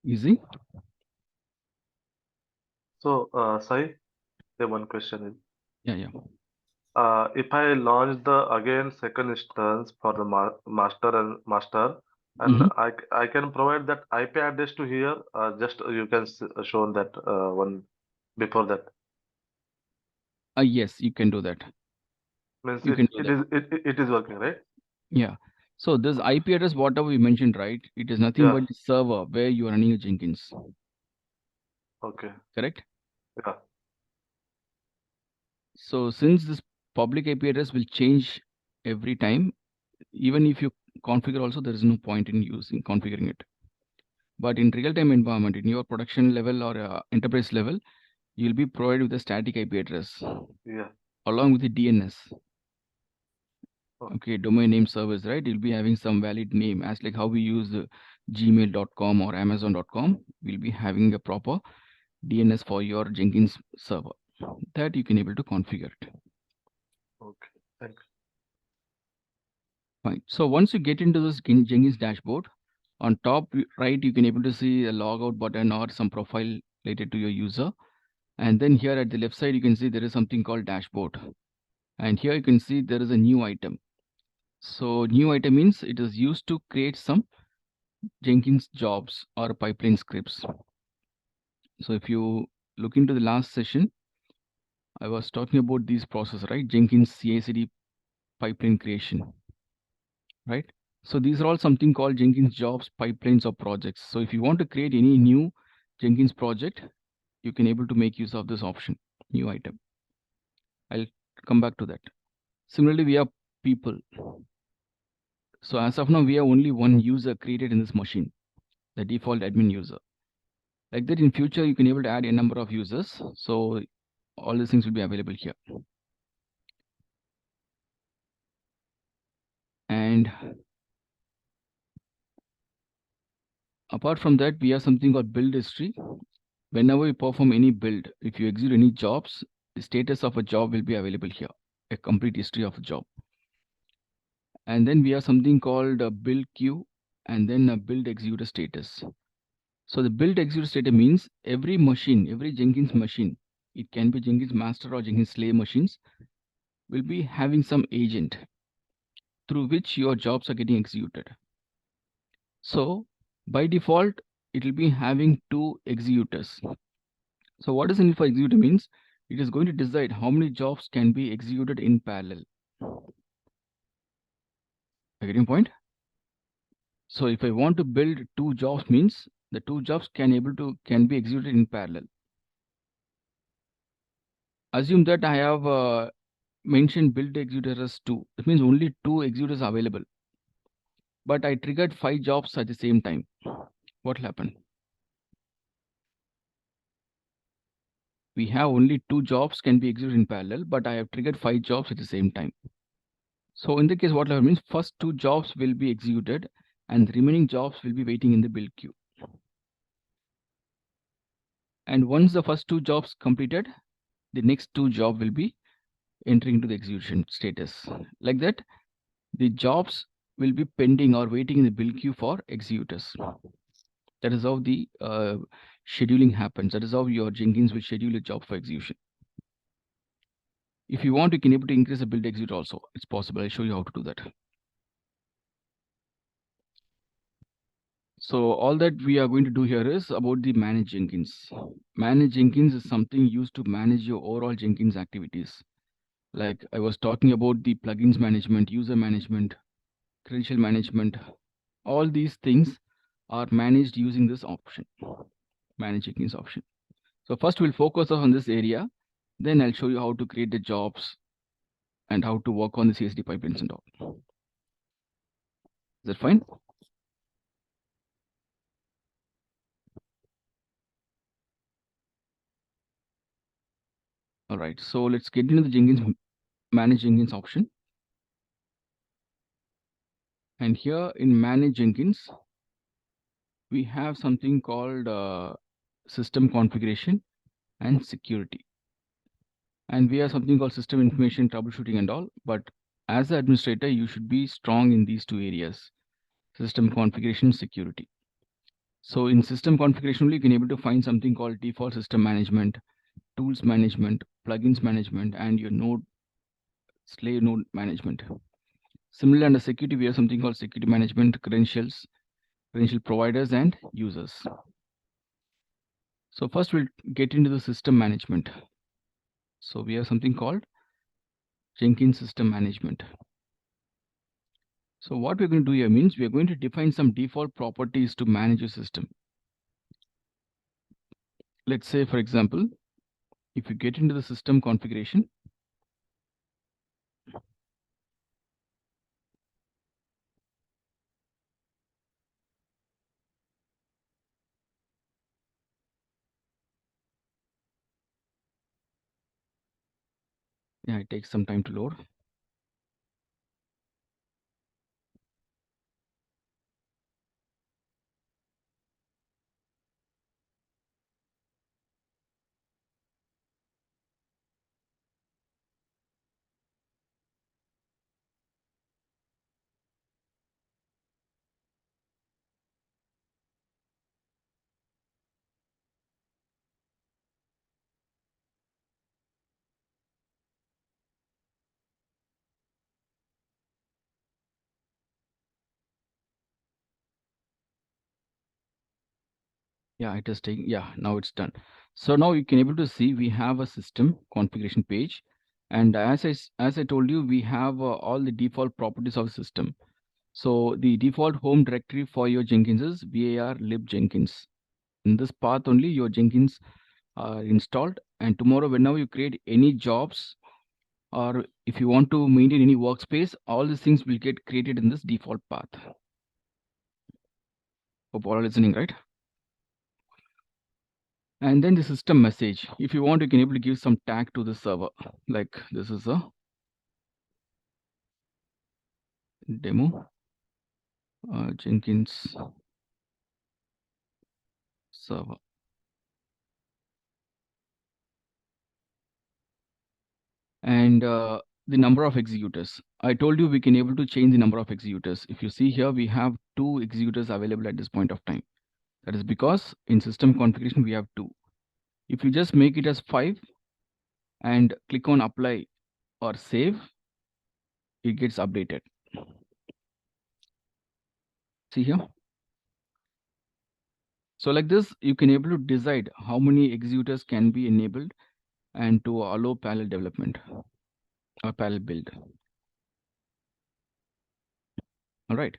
Easy. So, Sai, the one question is, Yeah. if I launch the again second instance for the master, and I can provide that IP address to here, just you can show that one before that. Yes, you can do that. Means You can do that. it is working, right? Yeah. So this IP address, whatever we mentioned, right? It is nothing but the server where you are running your Jenkins. Okay. Correct? Yeah. So since this public IP address will change every time, even if you configure also, there is no point in configuring it. But in real-time environment, in your production level or enterprise level, you'll be provided with a static IP address. Yeah. Along with the DNS. Okay, domain name service, right? You'll be having some valid name, as like how we use gmail.com or amazon.com. We'll be having a proper DNS for your Jenkins server that you can able to configure it. Okay, thanks. Fine. So once you get into this Jenkins dashboard, on top right, you can able to see a logout button or some profile related to your user. And then here at the left side, you can see there is something called dashboard. And here you can see there is a new item. So new item means it is used to create some Jenkins jobs or pipeline scripts. So if you look into the last session, I was talking about these processes, right? Jenkins CI/CD pipeline creation, right? So these are all something called Jenkins jobs, pipelines, or projects. So if you want to create any new Jenkins project, you can able to make use of this option, new item. I'll come back to that. Similarly, we have people. So as of now, we have only one user created in this machine, the default admin user. Like that in future, you can able to add a number of users. So all these things will be available here. And apart from that, we have something called build history. Whenever you perform any build, if you execute any jobs, the status of a job will be available here, a complete history of a job. And then we have something called a build queue and then a build executor status. So the build executor status means every machine, every Jenkins machine, it can be Jenkins master or Jenkins slave machines, will be having some agent through which your jobs are getting executed. So by default, it will be having two executors. So what does it mean for executor means? It is going to decide how many jobs can be executed in parallel. I get your point? So if I want to build two jobs means the two jobs can be executed in parallel. Assume that I have mentioned build executor as 2. That means only 2 executors are available. But I triggered 5 jobs at the same time. What will happen? We have only 2 jobs can be executed in parallel, but I have triggered 5 jobs at the same time. So in the case, what will happen means first 2 jobs will be executed and the remaining jobs will be waiting in the build queue. And once the first 2 jobs completed, the next 2 jobs will be entering into the execution status. Like that, the jobs will be pending or waiting in the build queue for executors. That is how the scheduling happens. That is how your Jenkins will schedule a job for execution. If you want, you can able to increase the build execute also. It's possible. I'll show you how to do that. So all that we are going to do here is about the manage Jenkins. Manage Jenkins is something used to manage your overall Jenkins activities. Like I was talking about the plugins management, user management, credential management. All these things are managed using this option, manage Jenkins option. So first we'll focus on this area. Then I'll show you how to create the jobs and how to work on the CSD pipelines and all. Is that fine? All right, so let's get into the Jenkins manage Jenkins option. And here in manage Jenkins, we have something called system configuration and security. And we have something called system information troubleshooting and all. But as an administrator, you should be strong in these 2 areas, system configuration, security. So in system configuration, you can able to find something called default system management, tools management, plugins management, and your node, slave node management. Similarly, under security, we have something called security management, credentials, credential providers, and users. So first we'll get into the system management. So we have something called Jenkins system management. So what we're going to do here means we are going to define some default properties to manage your system. Let's say, for example, if you get into the system configuration, yeah, it takes some time to load. Yeah, it is taking, yeah, now it's done. So now you can able to see we have a system configuration page. And as I told you, we have all the default properties of the system. So the default home directory for your Jenkins is var lib Jenkins. In this path only your Jenkins are installed. And tomorrow, whenever you create any jobs, or if you want to maintain any workspace, all these things will get created in this default path. Hope all are listening, right? And then the system message. If you want, you can able to give some tag to the server. Like this is a demo Jenkins server. And the number of executors. I told you we can able to change the number of executors. If you see here, we have 2 executors available at this point of time. That is because in system configuration, we have 2. If you just make it as 5 and click on apply or save, it gets updated. See here. So like this, you can able to decide how many executors can be enabled and to allow parallel development or parallel build. All right.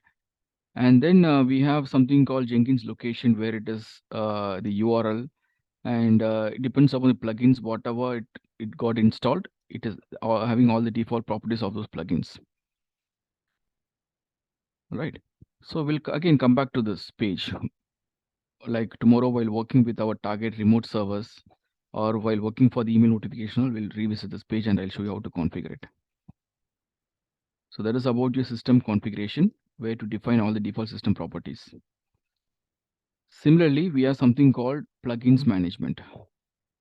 And then we have something called Jenkins location, where it is the URL, and it depends upon the plugins, whatever it got installed, it is having all the default properties of those plugins. All right. So we'll again come back to this page. Like tomorrow, while working with our target remote servers, or while working for the email notification, we'll revisit this page and I'll show you how to configure it. So that is about your system configuration. where to define all the default system properties. Similarly, we have something called plugins management.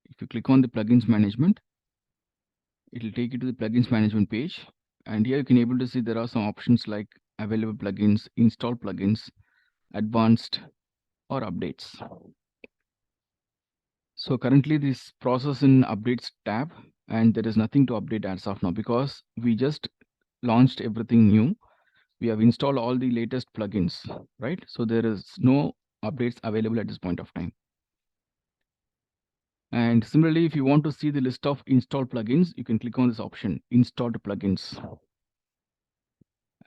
If you click on the plugins management, it will take you to the plugins management page. And here you can able to see there are some options like available plugins, install plugins, advanced, or updates. So currently this process in updates tab, and there is nothing to update as of now because we just launched everything new. We have installed all the latest plugins, right? So there is no updates available at this point of time. And similarly, if you want to see the list of installed plugins, you can click on this option, installed plugins.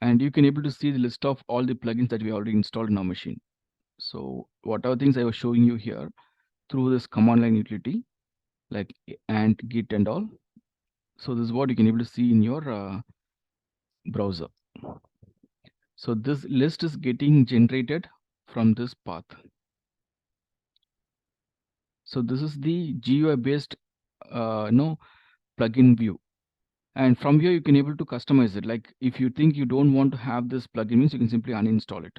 And you can able to see the list of all the plugins that we already installed in our machine. So whatever things I was showing you here through this command line utility, like and git and all. So this is what you can able to see in your browser. So this list is getting generated from this path. So this is the GUI based plugin view. And from here you can able to customize it. Like if you think you don't want to have this plugin, means you can simply uninstall it.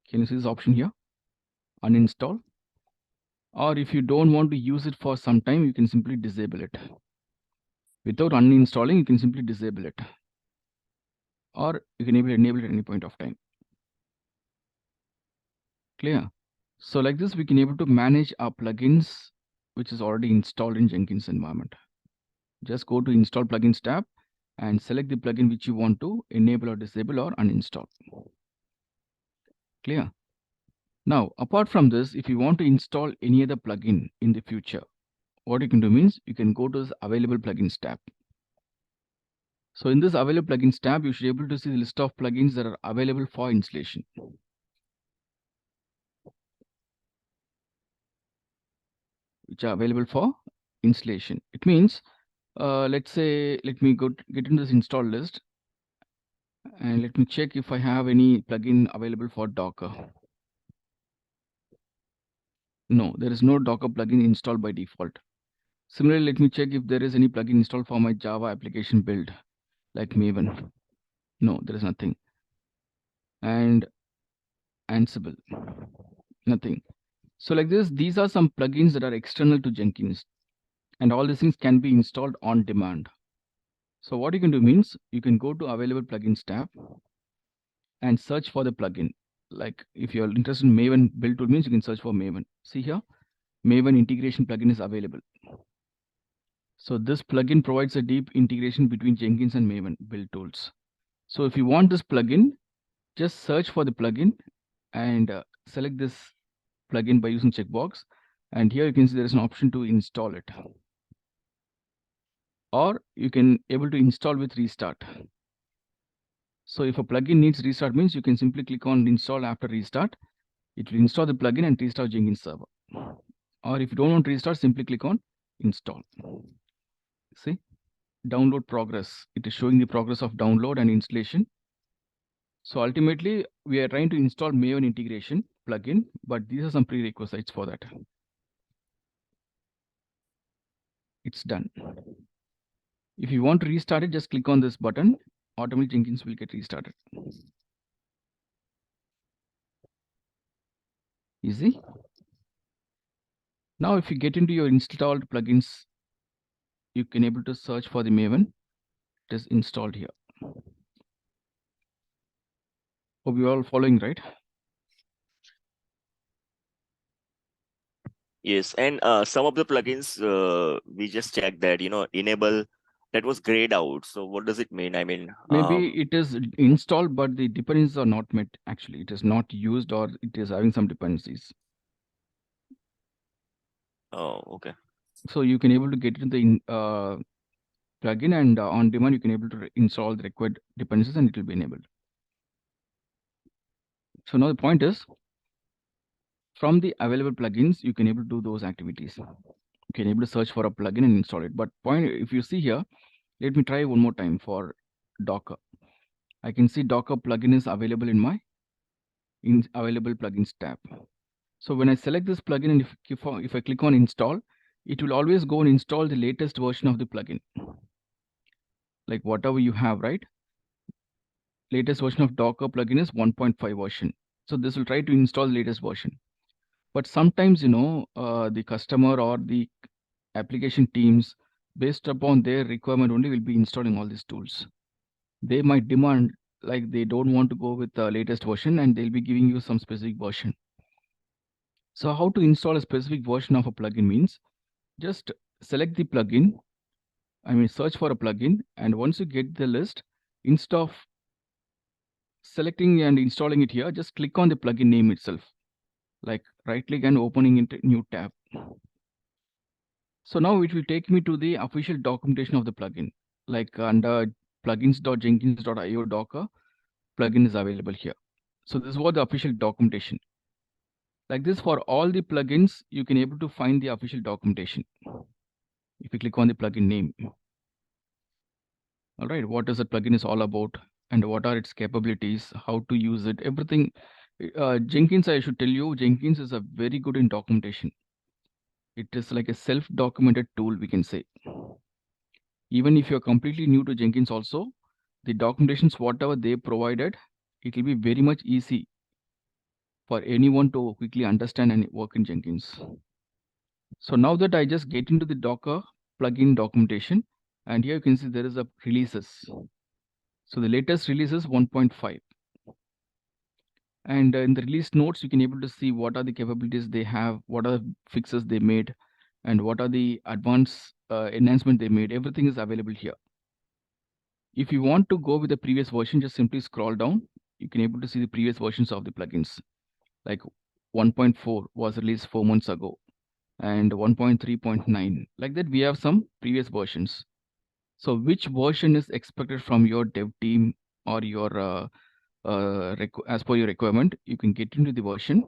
Can you see this option here? Uninstall. Or if you don't want to use it for some time, you can simply disable it. Without uninstalling, you can simply disable it. Or you can enable it at any point of time. Clear? So like this, we can able to manage our plugins, which is already installed in Jenkins environment. Just go to install plugins tab and select the plugin which you want to enable or disable or uninstall. Clear? Now, apart from this, if you want to install any other plugin in the future, what you can do means you can go to this available plugins tab. So in this available plugins tab, you should be able to see the list of plugins that are available for installation. Which are available for installation. It means, let's say, let me get into this install list and let me check if I have any plugin available for Docker. No, there is no Docker plugin installed by default. Similarly, let me check if there is any plugin installed for my Java application build, like Maven. No, there is nothing. And Ansible, nothing. So like this, these are some plugins that are external to Jenkins, and all these things can be installed on demand. So what you can do means you can go to available plugins tab and search for the plugin. Like if you're interested in Maven build tool, means you can search for Maven. See here, Maven integration plugin is available. So this plugin provides a deep integration between Jenkins and Maven build tools. So if you want this plugin, just search for the plugin and select this plugin by using checkbox. And here you can see there is an option to install it. Or you can able to install with restart. So if a plugin needs restart, means you can simply click on install after restart. It will install the plugin and restart Jenkins server. Or if you don't want to restart, simply click on install. See, download progress. It is showing the progress of download and installation. So ultimately, we are trying to install Maven integration plugin, but these are some prerequisites for that. It's done. If you want to restart it, just click on this button. Automatically Jenkins will get restarted. Easy. Now, if you get into your installed plugins, you can able to search for the Maven. It is installed here. Hope you all following, right? Yes, and some of the plugins we just checked that enable that was grayed out. So what does it mean? I mean, Maybe it is installed, but the dependencies are not met. Actually, it is not used, or it is having some dependencies. oh, okay. So you can able to get into the plugin, and on demand you can able to install the required dependencies, and it will be enabled. So now the point is, from the available plugins, you can able to do those activities. You can able to search for a plugin and install it. But point, if you see here, let me try one more time for Docker. I can see Docker plugin is available in my available plugins tab. So when I select this plugin and if I click on install, it will always go and install the latest version of the plugin. Like whatever you have, right? latest version of Docker plugin is 1.5 version. So this will try to install the latest version. But sometimes, the customer or the application teams, based upon their requirement only, will be installing all these tools. They might demand, like they don't want to go with the latest version, and they'll be giving you some specific version. So how to install a specific version of a plugin means just select the plugin. Search for a plugin, and once you get the list, instead of selecting and installing it here, just click on the plugin name itself, like right click and opening into new tab. So now it will take me to the official documentation of the plugin, like under plugins.jenkins.io Docker plugin is available here. So this is what the official documentation. Like this, for all the plugins, you can able to find the official documentation. If you click on the plugin name. All right, what is the plugin is all about, and what are its capabilities, how to use it, everything. Jenkins, I should tell you, Jenkins is a very good in documentation. It is like a self-documented tool, we can say. Even if you're completely new to Jenkins also, the documentations, whatever they provided, it will be very much easy for anyone to quickly understand and work in Jenkins. So now that I just get into the Docker plugin documentation, and here you can see there is a releases. So the latest release is 1.5. And in the release notes, you can able to see what are the capabilities they have, what are the fixes they made, and what are the advanced enhancement they made. Everything is available here. If you want to go with the previous version, just simply scroll down. You can able to see the previous versions of the plugins. Like 1.4 was released 4 months ago, and 1.3.9. Like that, we have some previous versions. So which version is expected from your dev team or your as per your requirement, you can get into the version.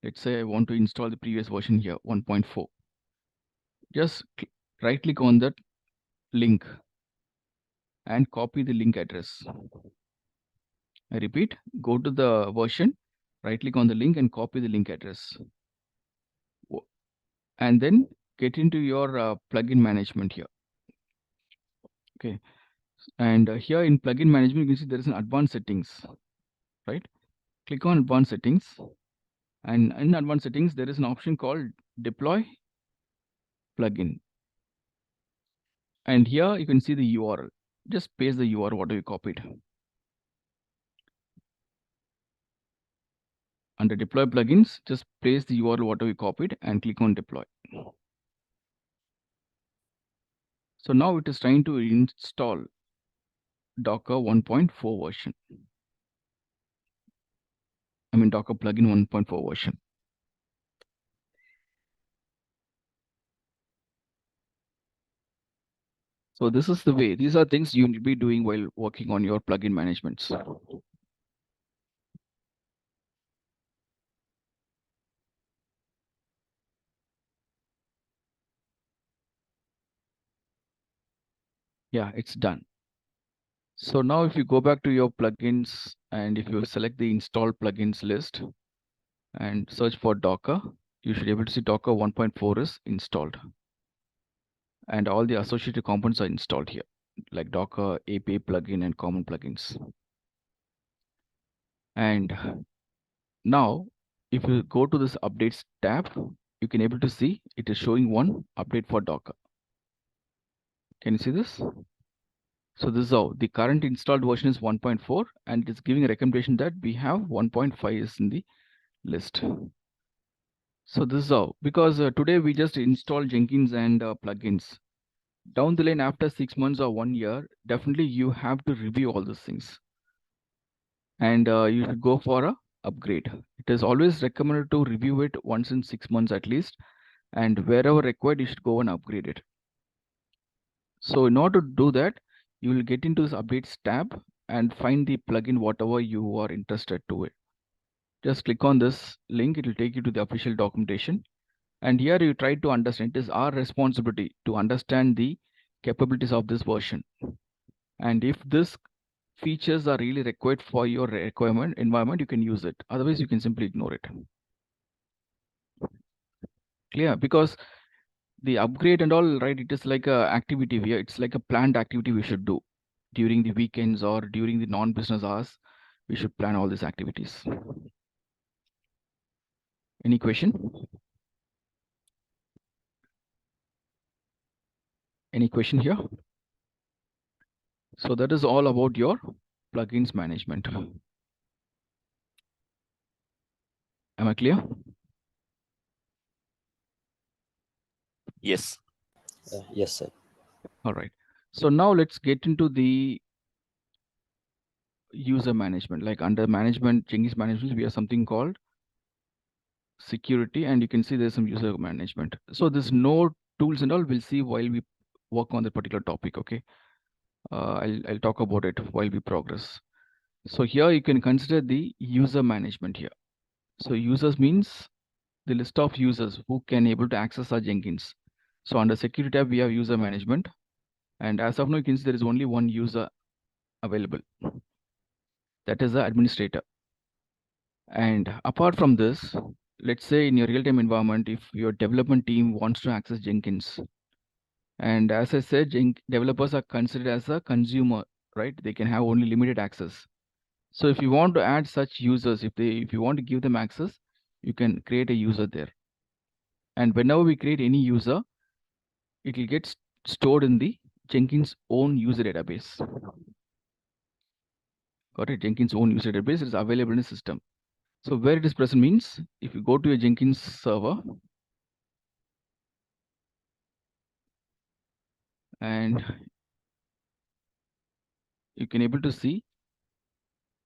Let's say I want to install the previous version here, 1.4. Just right click on that link and copy the link address. I repeat, go to the version, right click on the link and copy the link address. And then get into your plugin management here. Okay. And here in plugin management, you can see there is an advanced settings, right? Click on advanced settings. And in advanced settings, there is an option called deploy plugin. And here you can see the URL. Just paste the URL, whatever you copied. Under deploy plugins, just paste the URL, whatever you copied, and click on deploy. So now it is trying to install Docker 1.4 version. Docker plugin 1.4 version. So this is the way. These are things you will be doing while working on your plugin managements. Yeah, it's done. So now if you go back to your plugins and if you select the installed plugins list and search for Docker, you should be able to see Docker 1.4 is installed. And all the associated components are installed here, like Docker, API plugin, and common plugins. And now, if you go to this updates tab, you can able to see it is showing one update for Docker. Can you see this? So this is how the current installed version is 1.4, and it is giving a recommendation that we have 1.5 is in the list. So this is how, because today we just install Jenkins and plugins. Down the line, after 6 months or 1 year, definitely you have to review all these things. And you should go for a upgrade. It is always recommended to review it once in 6 months at least, and wherever required, you should go and upgrade it. So in order to do that, you will get into this updates tab and find the plugin whatever you are interested to it. Just click on this link, it will take you to the official documentation. And here you try to understand, it is our responsibility to understand the capabilities of this version. And if this features are really required for your requirement environment, you can use it. Otherwise, you can simply ignore it. Clear? Because the upgrade and all, right, it is like a activity here. It's like a planned activity we should do. during the weekends or during the non-business hours, we should plan all these activities. Any question? Any question here? So that is all about your plugins management. Am I clear? Yes. Yes, sir. All right. So now let's get into the user management. Like under management, Jenkins management, we have something called security, and you can see there's some user management. So there's no tools and all. We'll see while we work on that particular topic. Okay. I'll talk about it while we progress. So here you can consider the user management here. So users means the list of users who can able to access our Jenkins. So under security tab, we have user management. And as of now, you can see there is only one user available. That is the administrator. And apart from this, let's say in your real-time environment, if your development team wants to access Jenkins, and as I said, developers are considered as a consumer, right? They can have only limited access. So if you want to add such users, if you want to give them access, you can create a user there. And whenever we create any user, it will get stored in the Jenkins own user database. Got it? Jenkins own user database is available in the system. So where it is present means if you go to a Jenkins server and you can able to see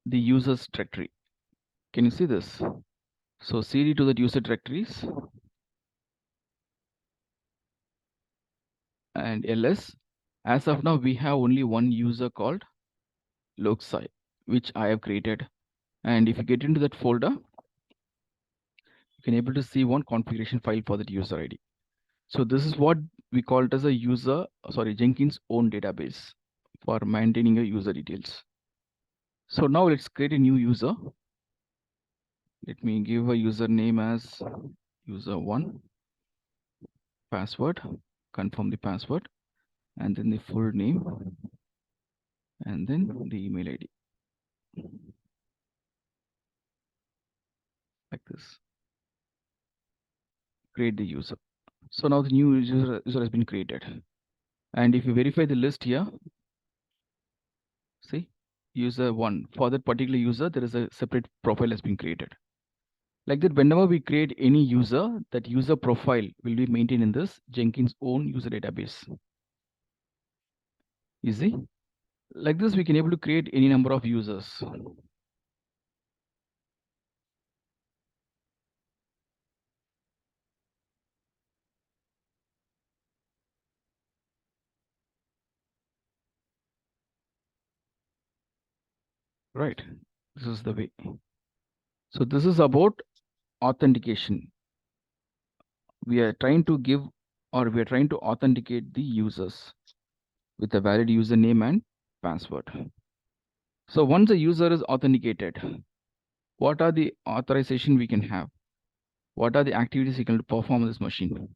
the users directory. Can you see this? So cd to the user directories and ls. As of now, we have only one user called Loksai, which I have created. And if you get into that folder, you can able to see one configuration file for that user ID. So this is what we call it as a Jenkins own database for maintaining your user details. So now let's create a new user. Let me give a username as user1, password, confirm the password, and then the full name, and then the email ID. Like this. Create the user. So now the new user has been created. And if you verify the list here, see, user 1. For that particular user, there is a separate profile has been created. Like that, whenever we create any user, that user profile will be maintained in this Jenkins own user database. Easy. Like this, we can able to create any number of users. Right. This is the way. So this is about authentication. We are trying to give, or we are trying to authenticate the users with a valid username and password. So once a user is authenticated, what are the authorization we can have? What are the activities you can perform on this machine?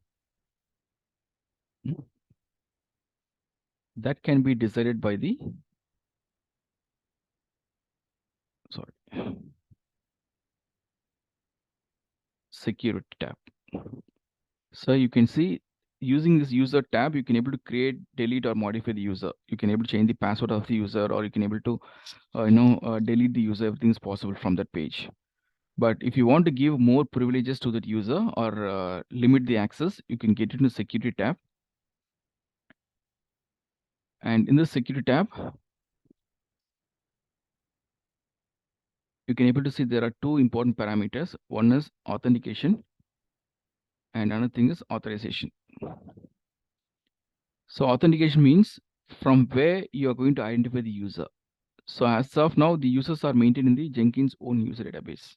That can be decided by the security tab. So you can see using this user tab, you can able to create, delete, or modify the user. You can able to change the password of the user, or you can able to delete the user. Everything is possible from that page. But if you want to give more privileges to that user or limit the access, you can get into the security tab. And in the security tab, you can able to see there are two important parameters. One is authentication and another thing is authorization. So authentication means from where you are going to identify the user. So as of now, the users are maintained in the Jenkins own user database.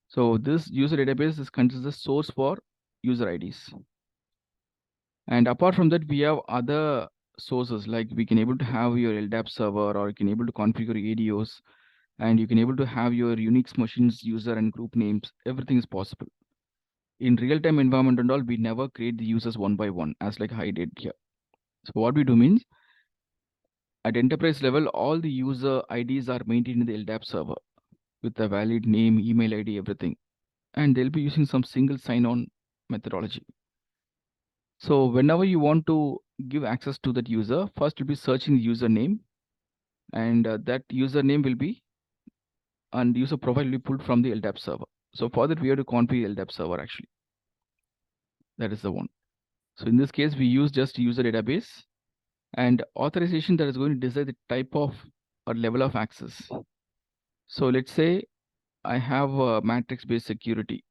So this user database is considered the source for user IDs. And apart from that, we have other sources, like we can able to have your LDAP server, or you can able to configure ADOs, and you can able to have your Unix machines user and group names. Everything is possible. In real-time environment and all, we never create the users one by one, as like I did here. So what we do means, At enterprise level, all the user IDs are maintained in the LDAP server with a valid name, email ID, everything. And they'll be using some single sign-on methodology. So whenever you want to give access to that user, first you'll be searching the username, and that username will be, and user profile will be pulled from the LDAP server. So for that, we have to configure LDAP server actually. That is the one. So in this case, we use just user database and authorization that is going to decide the type of or level of access. So let's say I have a matrix-based security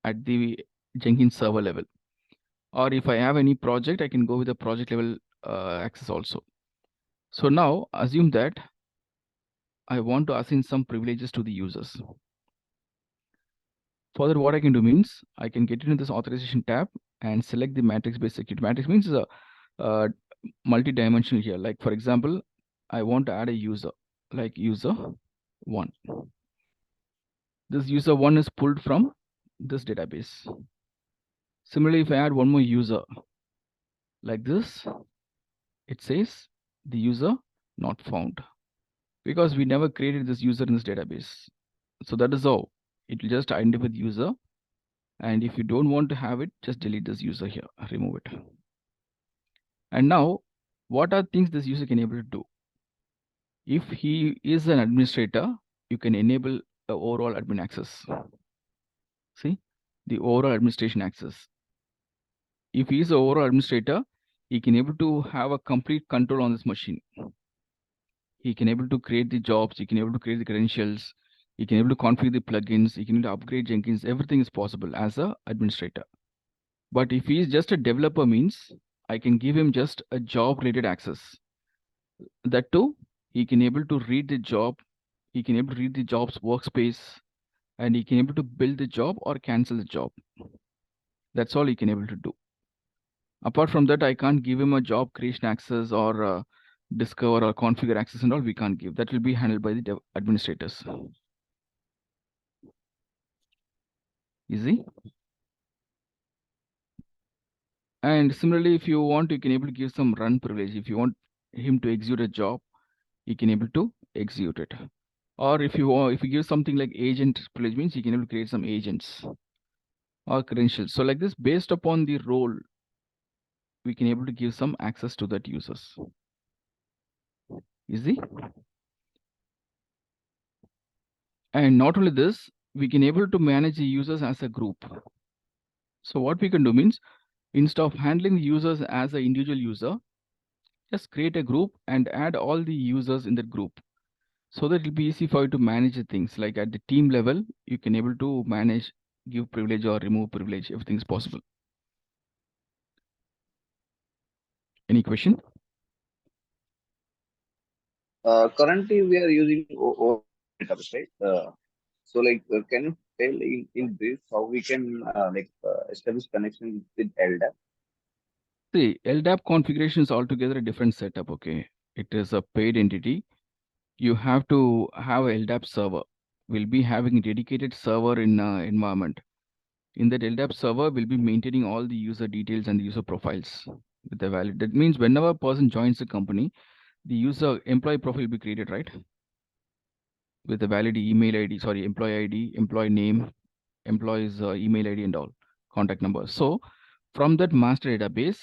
at the Jenkins server level. Or if I have any project, I can go with the project level access also. So now assume that I want to assign some privileges to the users. For that, what I can do means I can get into this authorization tab and select the matrix-based security. Matrix means is a multi-dimensional here. Like for example, I want to add a user, like user 1. This user 1 is pulled from this database. Similarly, if I add one more user like this, it says the user not found because we never created this user in this database. So that is how it will just identify the user. And if you don't want to have it, just delete this user here, remove it. And now, what are things this user can able to do? If he is an administrator, you can enable the overall admin access. See, the overall administration access. If he is an overall administrator, he can able to have a complete control on this machine. He can able to create the jobs, he can able to create the credentials, he can able to configure the plugins, he can able to upgrade Jenkins, everything is possible as a administrator. But if he is just a developer means, I can give him just a job related access. That too, he can able to read the job, he can able to read the job's workspace, and he can able to build the job or cancel the job. That's all he can able to do. Apart from that, I can't give him a job creation access or discover or configure access and all. We can't give. That will be handled by the administrators. Easy. And similarly, if you want, you can able to give some run privilege. If you want him to execute a job, you can able to execute it. Or if you give something like agent privilege means you can able to create some agents or credentials. So like this, based upon the role, we can able to give some access to that users. Easy. And not only this, we can able to manage the users as a group. So what we can do means, instead of handling the users as an individual user, just create a group and add all the users in that group. So that it will be easy for you to manage the things. Like at the team level, you can able to manage, give privilege or remove privilege. Everything is possible. Any question? Currently, we are using database, right? So, like, can you tell in brief how we can establish connection with LDAP? See, LDAP configuration is altogether a different setup. Okay, it is a paid entity. You have to have a LDAP server. We'll be having a dedicated server in environment. In that LDAP server, we'll be maintaining all the user details and the user profiles with the valid. That means whenever a person joins the company, the user employee profile will be created, right? With a valid email ID, sorry, employee ID, employee name, employee's email ID and all, contact number. So from that master database,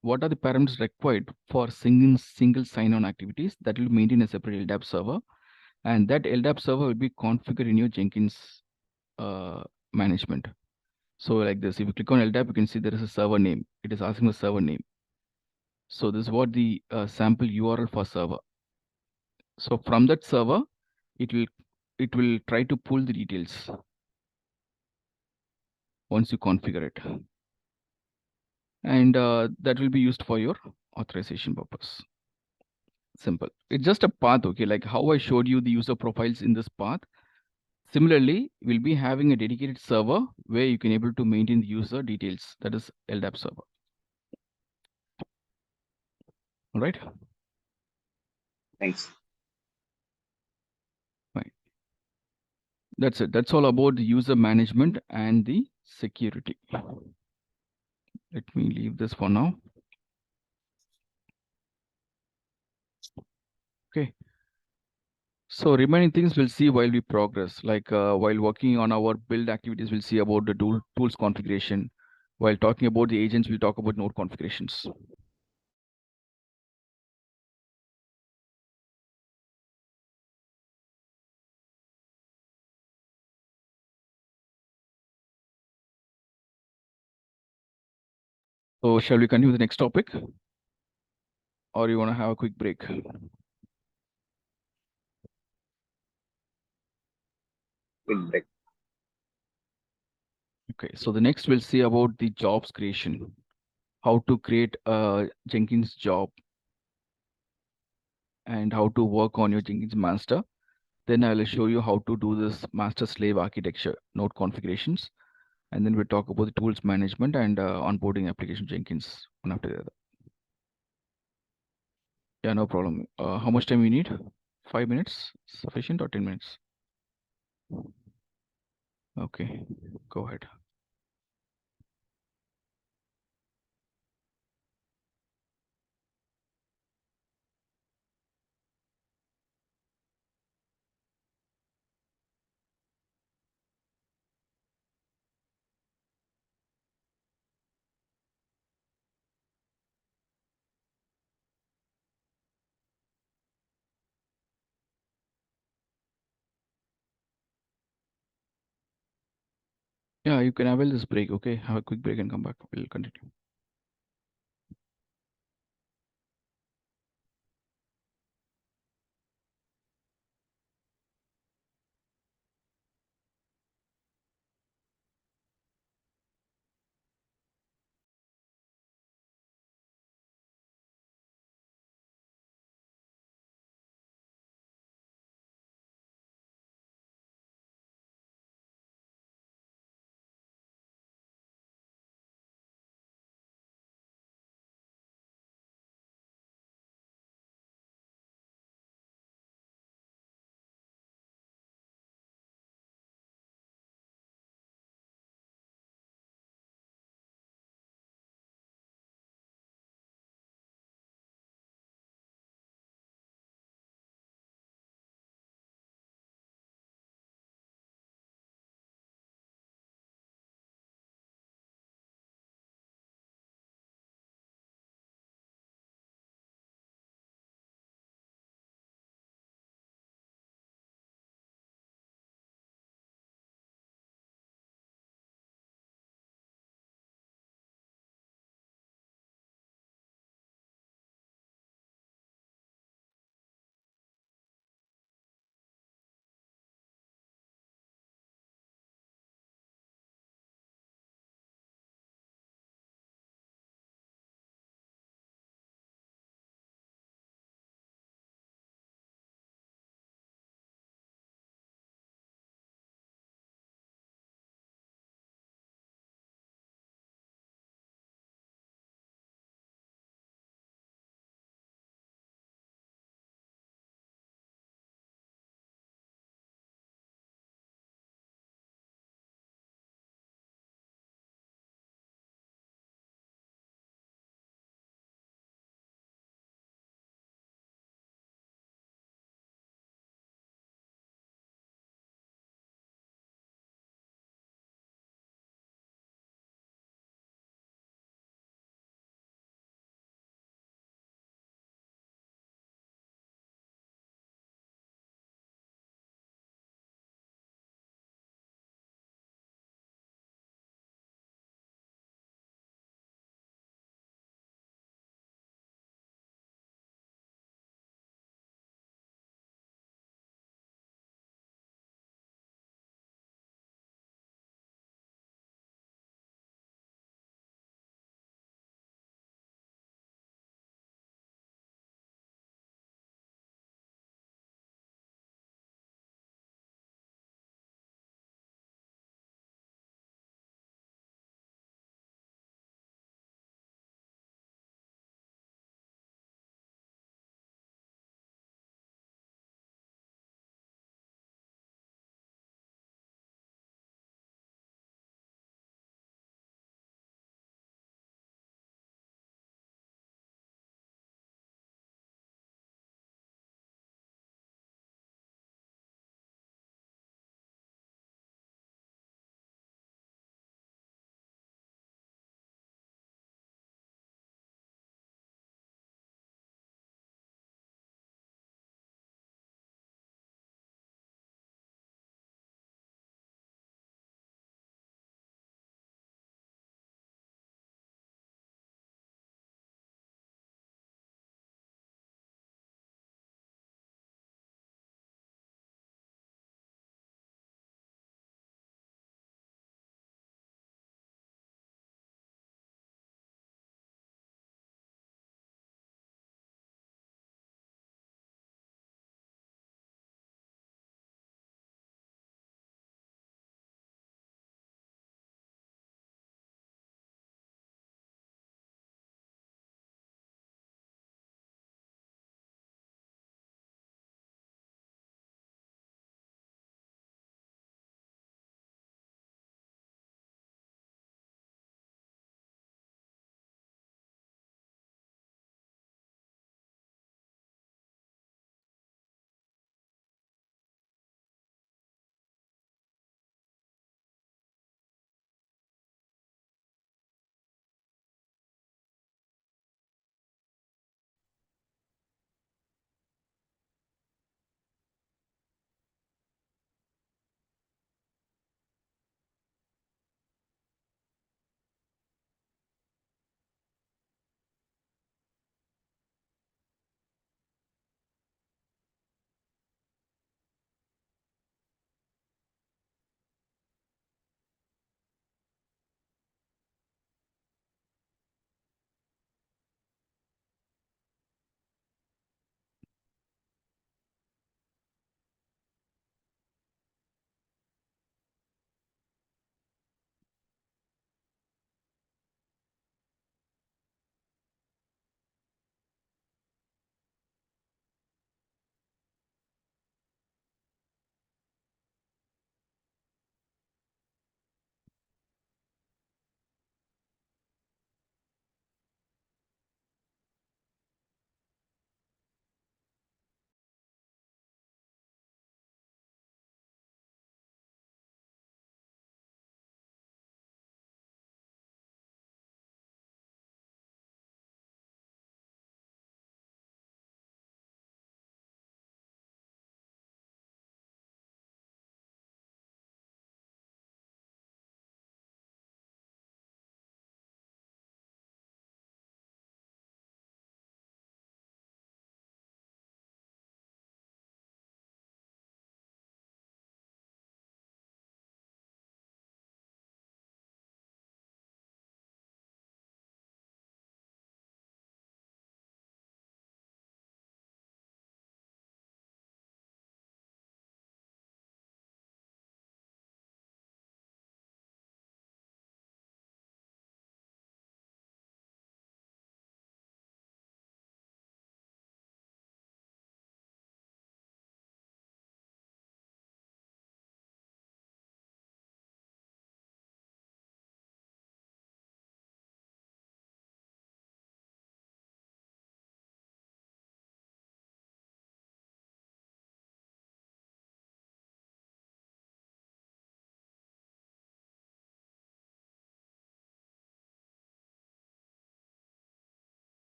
what are the parameters required for single sign-on activities that will maintain a separate LDAP server, and that LDAP server will be configured in your Jenkins management. So like this, if you click on LDAP, you can see there is a server name. It is asking the server name. So this is what the sample URL for server. So from that server, it will try to pull the details once you configure it, and that will be used for your authorization purpose. Simple. It's just a path, okay? Like how I showed you the user profiles in this path. Similarly, we'll be having a dedicated server where you can able to maintain the user details. That is LDAP server. All right. Thanks. Right. That's it. That's all about the user management and the security. Let me leave this for now. Okay. So remaining things we'll see while we progress, like while working on our build activities, we'll see about the tools configuration. While talking about the agents, we'll talk about node configurations. So shall we continue with the next topic? Or you want to have a quick break? Quick break. Okay, so the next we'll see about the jobs creation, how to create a Jenkins job and how to work on your Jenkins master. Then I'll show you how to do this master slave architecture node configurations. And then we'll talk about the tools management and onboarding application Jenkins one after the other. Yeah, no problem. How much time you need? 5 minutes sufficient or 10 minutes? Okay, go ahead. Yeah, you can avail this break. Okay, have a quick break and come back. We'll continue.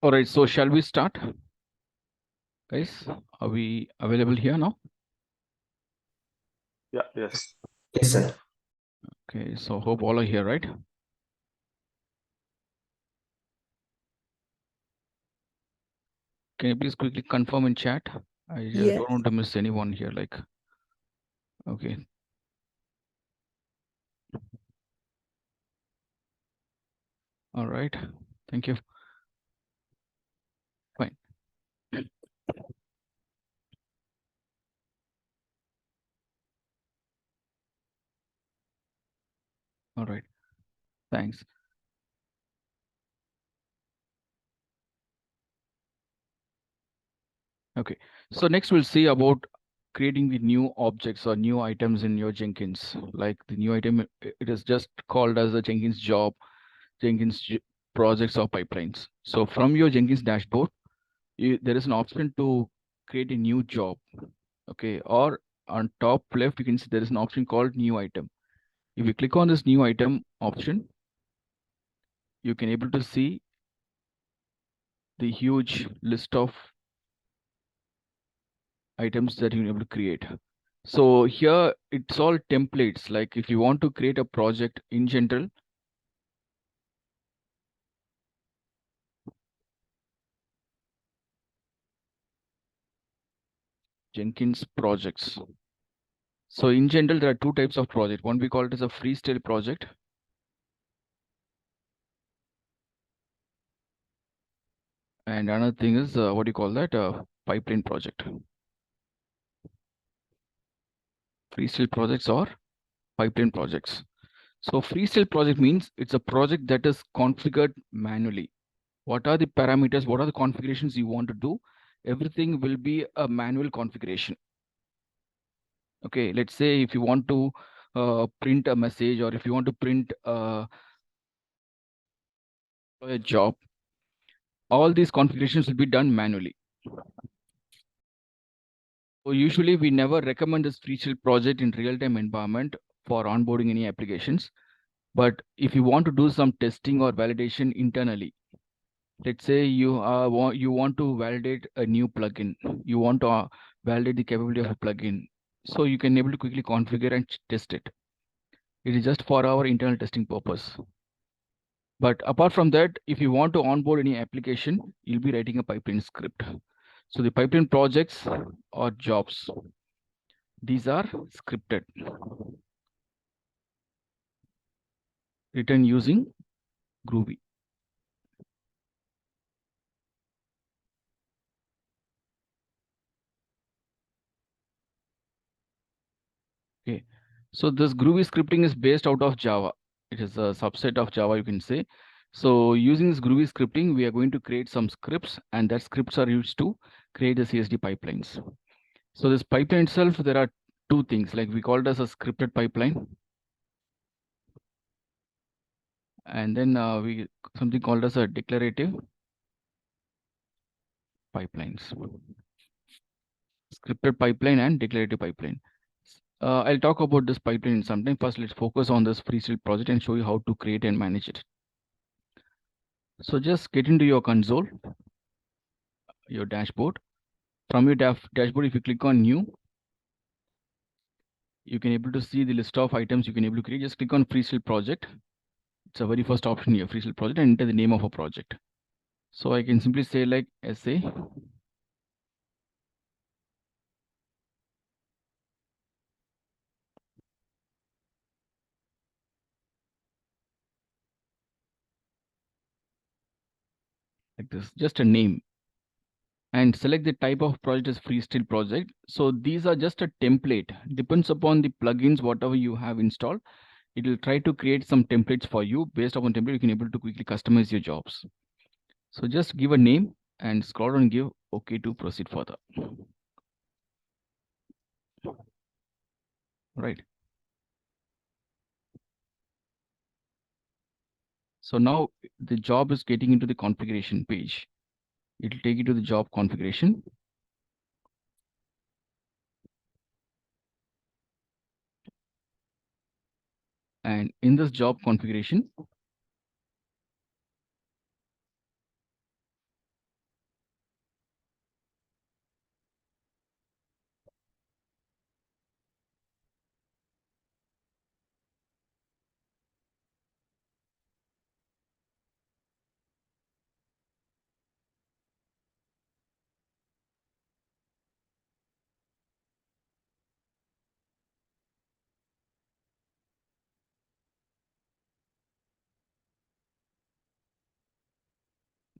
All right, so shall we start? Guys, are we available here now? Yeah, yes. Yes, sir. Okay, so hope all are here, right? Can you please quickly confirm in chat? I Yes. don't want to miss anyone here. Like, okay. All right. Thank you. Fine. All right. Thanks. Okay. So next we'll see about creating the new objects or new items in your Jenkins. Like the new item, it is just called as a Jenkins job, Jenkins projects or pipelines. So from your Jenkins dashboard, there is an option to create a new job. Okay. Or on top left, you can see there is an option called new item. If you click on this new item option, you can able to see the huge list of items that you're able to create. So here it's all templates. Like if you want to create a project in general, Jenkins projects. So in general, there are two types of project. One we call it as a freestyle project. And another thing is what do you call that? Pipeline project. Freestyle projects or pipeline projects. So freestyle project means it's a project that is configured manually. What are the parameters? What are the configurations you want to do? Everything will be a manual configuration. Okay, let's say if you want to print a message or if you want to print a job, all these configurations will be done manually. So usually we never recommend this freestyle project in real-time environment for onboarding any applications. But if you want to do some testing or validation internally, let's say you want to validate a new plugin, you want to validate the capability of a plugin, so you can able to quickly configure and test it. It is just for our internal testing purpose. But apart from that, if you want to onboard any application, you'll be writing a pipeline script. So the pipeline projects or jobs, these are scripted, written using Groovy. Okay, so this Groovy scripting is based out of Java. It is a subset of Java, you can say. So using this Groovy scripting, we are going to create some scripts, and that scripts are used to create the CSD pipelines. So this pipeline itself, there are two things, like we call it as a scripted pipeline. And then we something called as a declarative pipelines. Scripted pipeline and declarative pipeline. I'll talk about this pipeline sometime. First, let's focus on this freestyle project and show you how to create and manage it. So just get into your console, your dashboard. From your dashboard, if you click on new, you can able to see the list of items you can able to create. Just click on freestyle project. It's a very first option here, freestyle project, and enter the name of a project. So I can simply say like SA. Like this, just a name. And select the type of project as freestyle project. So these are just a template. Depends upon the plugins, whatever you have installed. It will try to create some templates for you. Based upon template, you can able to quickly customize your jobs. So just give a name and scroll down and give OK to proceed further. Right. So now the job is getting into the configuration page. It will take you to the job configuration. And in this job configuration,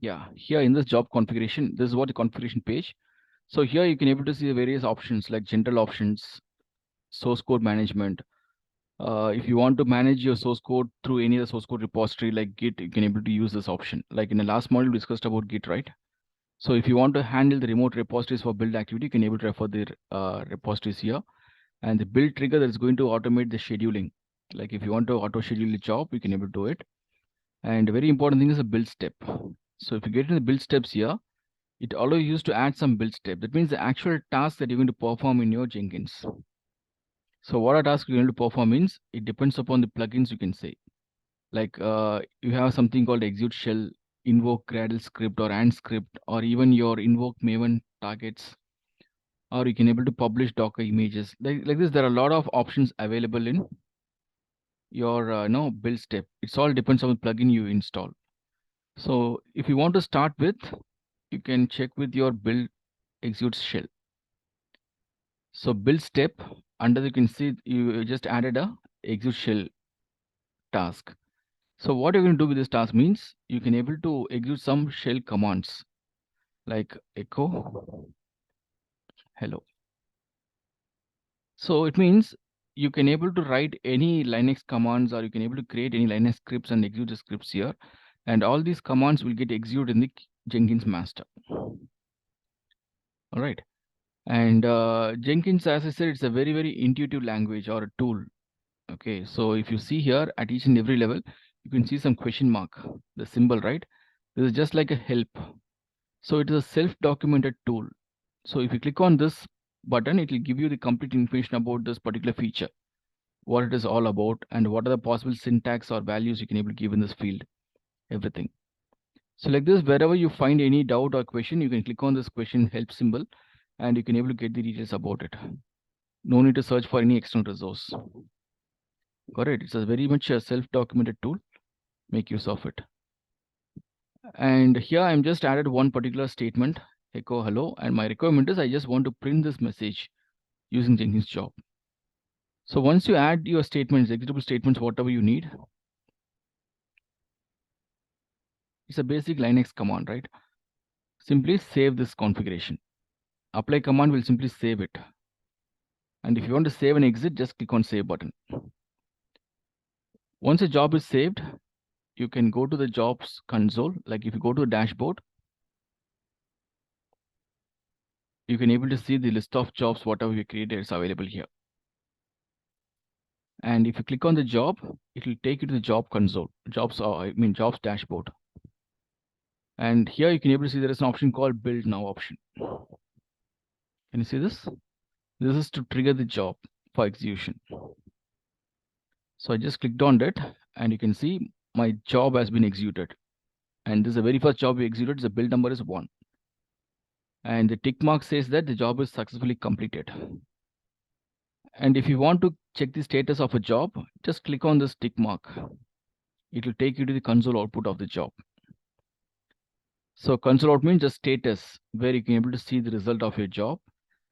Yeah, here in this job configuration, this is what the configuration page. So here you can able to see the various options like general options, source code management. If you want to manage your source code through any of the source code repository like Git, you can able to use this option. Like in the last module we discussed about Git, right? So if you want to handle the remote repositories for build activity, you can able to refer the repositories here. And the build trigger that is going to automate the scheduling. Like if you want to auto schedule the job, you can able to do it. And a very important thing is a build step. So if you get in the build steps here, it allows you to add some build step. That means the actual task that you're going to perform in your Jenkins. So what a task you're going to perform means it depends upon the plugins you can say. Like you have something called execute shell, invoke Gradle script or ant script, or even your invoke Maven targets, or you can able to publish Docker images. Like this, there are a lot of options available in your no build step. It's all depends on the plugin you install. So if you want to start with, you can check with your build execute shell. So build step under you can see you just added a execute shell task. So what you're going to do with this task means you can able to execute some shell commands like echo hello. So it means you can able to write any Linux commands or you can able to create any Linux scripts and execute the scripts here. And all these commands will get executed in the Jenkins master. All right. And Jenkins, as I said, it's a very, very intuitive language or a tool. Okay, so if you see here at each and every level, you can see some question mark, the symbol, right? This is just like a help. So it is a self-documented tool. So if you click on this button, it will give you the complete information about this particular feature, what it is all about, and what are the possible syntax or values you can able to give in this field, everything. So like this, wherever you find any doubt or question, you can click on this question help symbol and you can able to get the details about it. No need to search for any external resource. Got it? It's a very much a self-documented tool. Make use of it. And here I'm just added one particular statement, echo hello, and my requirement is I just want to print this message using Jenkins job. So once you add your statements, executable statements, whatever you need, it's a basic Linux command, right? Simply save this configuration. Apply command will simply save it. And if you want to save and exit, just click on save button. Once a job is saved, you can go to the jobs console. Like if you go to the dashboard, you can able to see the list of jobs, whatever you created is available here. And if you click on the job, it will take you to the job console, jobs dashboard. And here you can able to see there is an option called build now option. Can you see this? This is to trigger the job for execution. So I just clicked on that and you can see my job has been executed. And this is the very first job we executed. The build number is 1. And the tick mark says that the job is successfully completed. And if you want to check the status of a job, just click on this tick mark. It will take you to the console output of the job. So console out means the status where you can able to see the result of your job.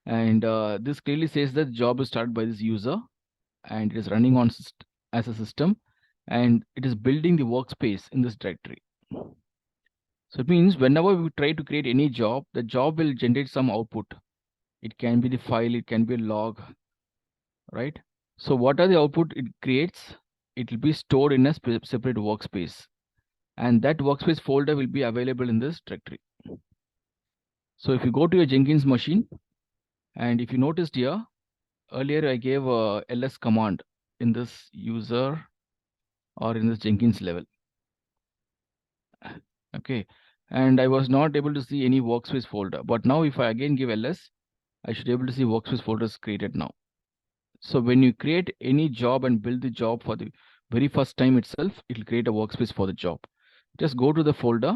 And this clearly says that the job is started by this user and it is running on as a system and it is building the workspace in this directory. So it means whenever we try to create any job, the job will generate some output. It can be the file, it can be a log, right? So what are the output it creates? It will be stored in a separate workspace. And that workspace folder will be available in this directory. So if you go to your Jenkins machine, and if you noticed here, earlier I gave a ls command in this user or in this Jenkins level. Okay, and I was not able to see any workspace folder. But now if I again give ls, I should be able to see workspace folders created now. So when you create any job and build the job for the very first time itself, it will create a workspace for the job. Just go to the folder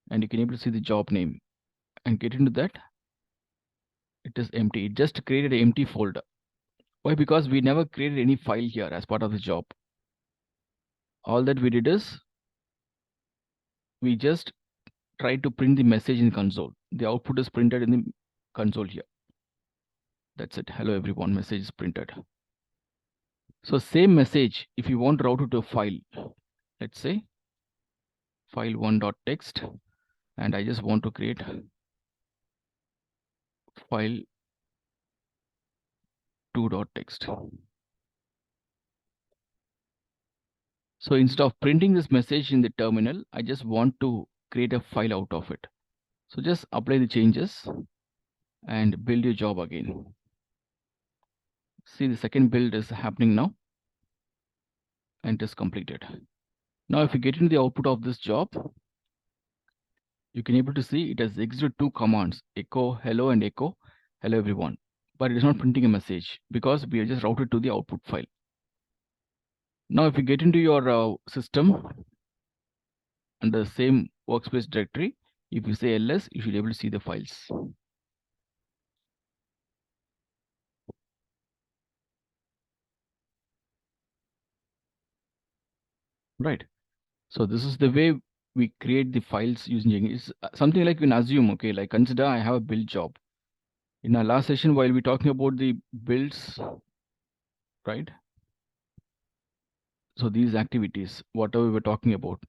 and you can able to see the job name and get into that. It is empty. It just created an empty folder. Why? Because we never created any file here as part of the job. All that we did is we just tried to print the message in console. The output is printed in the console here. That's it. Hello everyone, message is printed. So same message, if you want to route it to a file, let's say file1.txt, and I just want to create file 2.txt. So instead of printing this message in the terminal, I just want to create a file out of it. So just apply the changes and build your job again. See, the second build is happening now and it is completed. Now, if you get into the output of this job, you can able to see it has executed two commands, echo hello and echo hello everyone, but it is not printing a message because we are just routed to the output file. Now, if you get into your system under the same workspace directory, if you say ls, you should be able to see the files. Right. So this is the way we create the files using Jenkins. It's something like you can assume, okay, like consider I have a build job. In our last session, while we talking about the builds, right? So these activities, whatever we were talking about,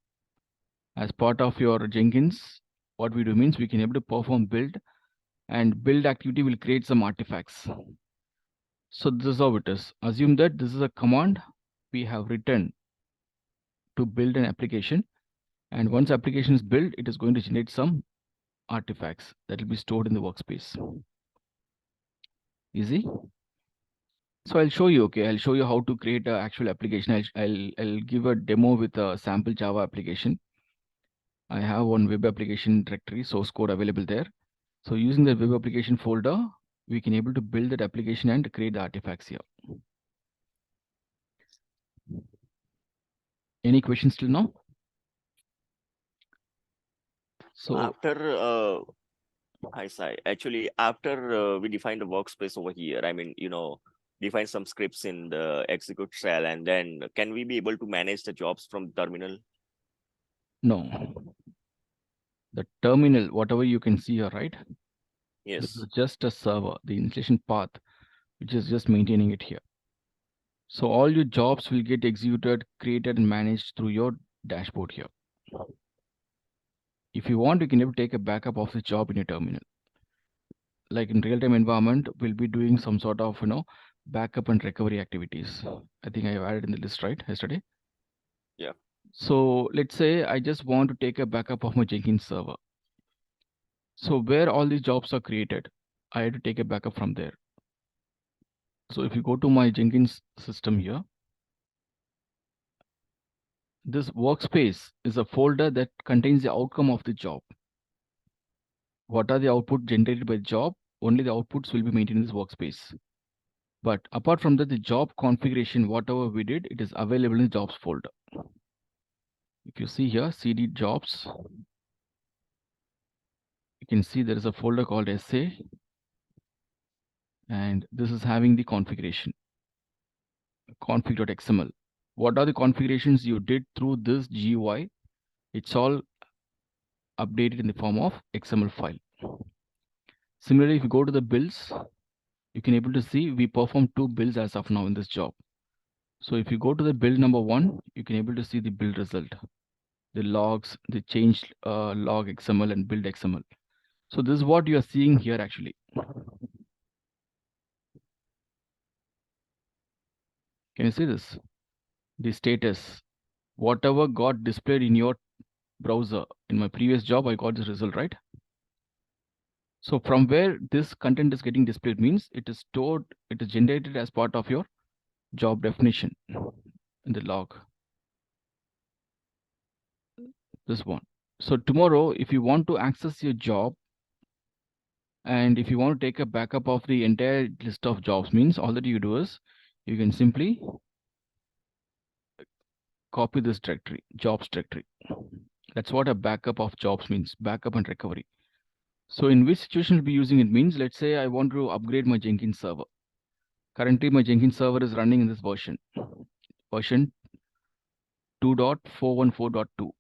as part of your Jenkins, what we do means we can able to perform build, and build activity will create some artifacts. So this is how it is. Assume that this is a command we have written to build an application, and once application is built, it is going to generate some artifacts that will be stored in the workspace. Easy. So I'll show you. Okay, I'll show you how to create an actual application. I'll give a demo with a sample Java application. I have one web application directory source code available there. So using the web application folder, we can able to build that application and create the artifacts here. Any questions till now? So after hi Sai, actually after we define the workspace over here, I mean, define some scripts in the execute shell, and then can we be able to manage the jobs from terminal? no, the terminal, whatever you can see here, right? Yes. This is just a server, the installation path, which is just maintaining it here. So all your jobs will get executed, created, and managed through your dashboard here. If you want, you can able to take a backup of the job in your terminal. Like in real-time environment, we'll be doing some sort of backup and recovery activities. I think I added in the list right yesterday. Yeah. So let's say I just want to take a backup of my Jenkins server. So where all these jobs are created, I had to take a backup from there. So if you go to my Jenkins system here, this workspace is a folder that contains the outcome of the job. What are the output generated by the job? Only the outputs will be maintained in this workspace. But apart from that, the job configuration, whatever we did, it is available in the jobs folder. If you see here, cd jobs, you can see there is a folder called SA, and this is having the configuration, config.xml. What are the configurations you did through this GUI? It's all updated in the form of XML file. Similarly, if you go to the builds, you can able to see we performed 2 builds as of now in this job. So if you go to the build number 1, you can able to see the build result, the logs, the changed log XML and build XML. So this is what you are seeing here actually. Can you see this? The status, whatever got displayed in your browser. In my previous job, I got this result, right? So from where this content is getting displayed means it is stored, it is generated as part of your job definition in the log. This one. So tomorrow, if you want to access your job, and if you want to take a backup of the entire list of jobs, means all that you do is you can simply copy this directory, jobs directory. That's what a backup of jobs means, backup and recovery. So in which situation will be using it means, let's say I want to upgrade my Jenkins server. Currently, my Jenkins server is running in this version 2.414.2.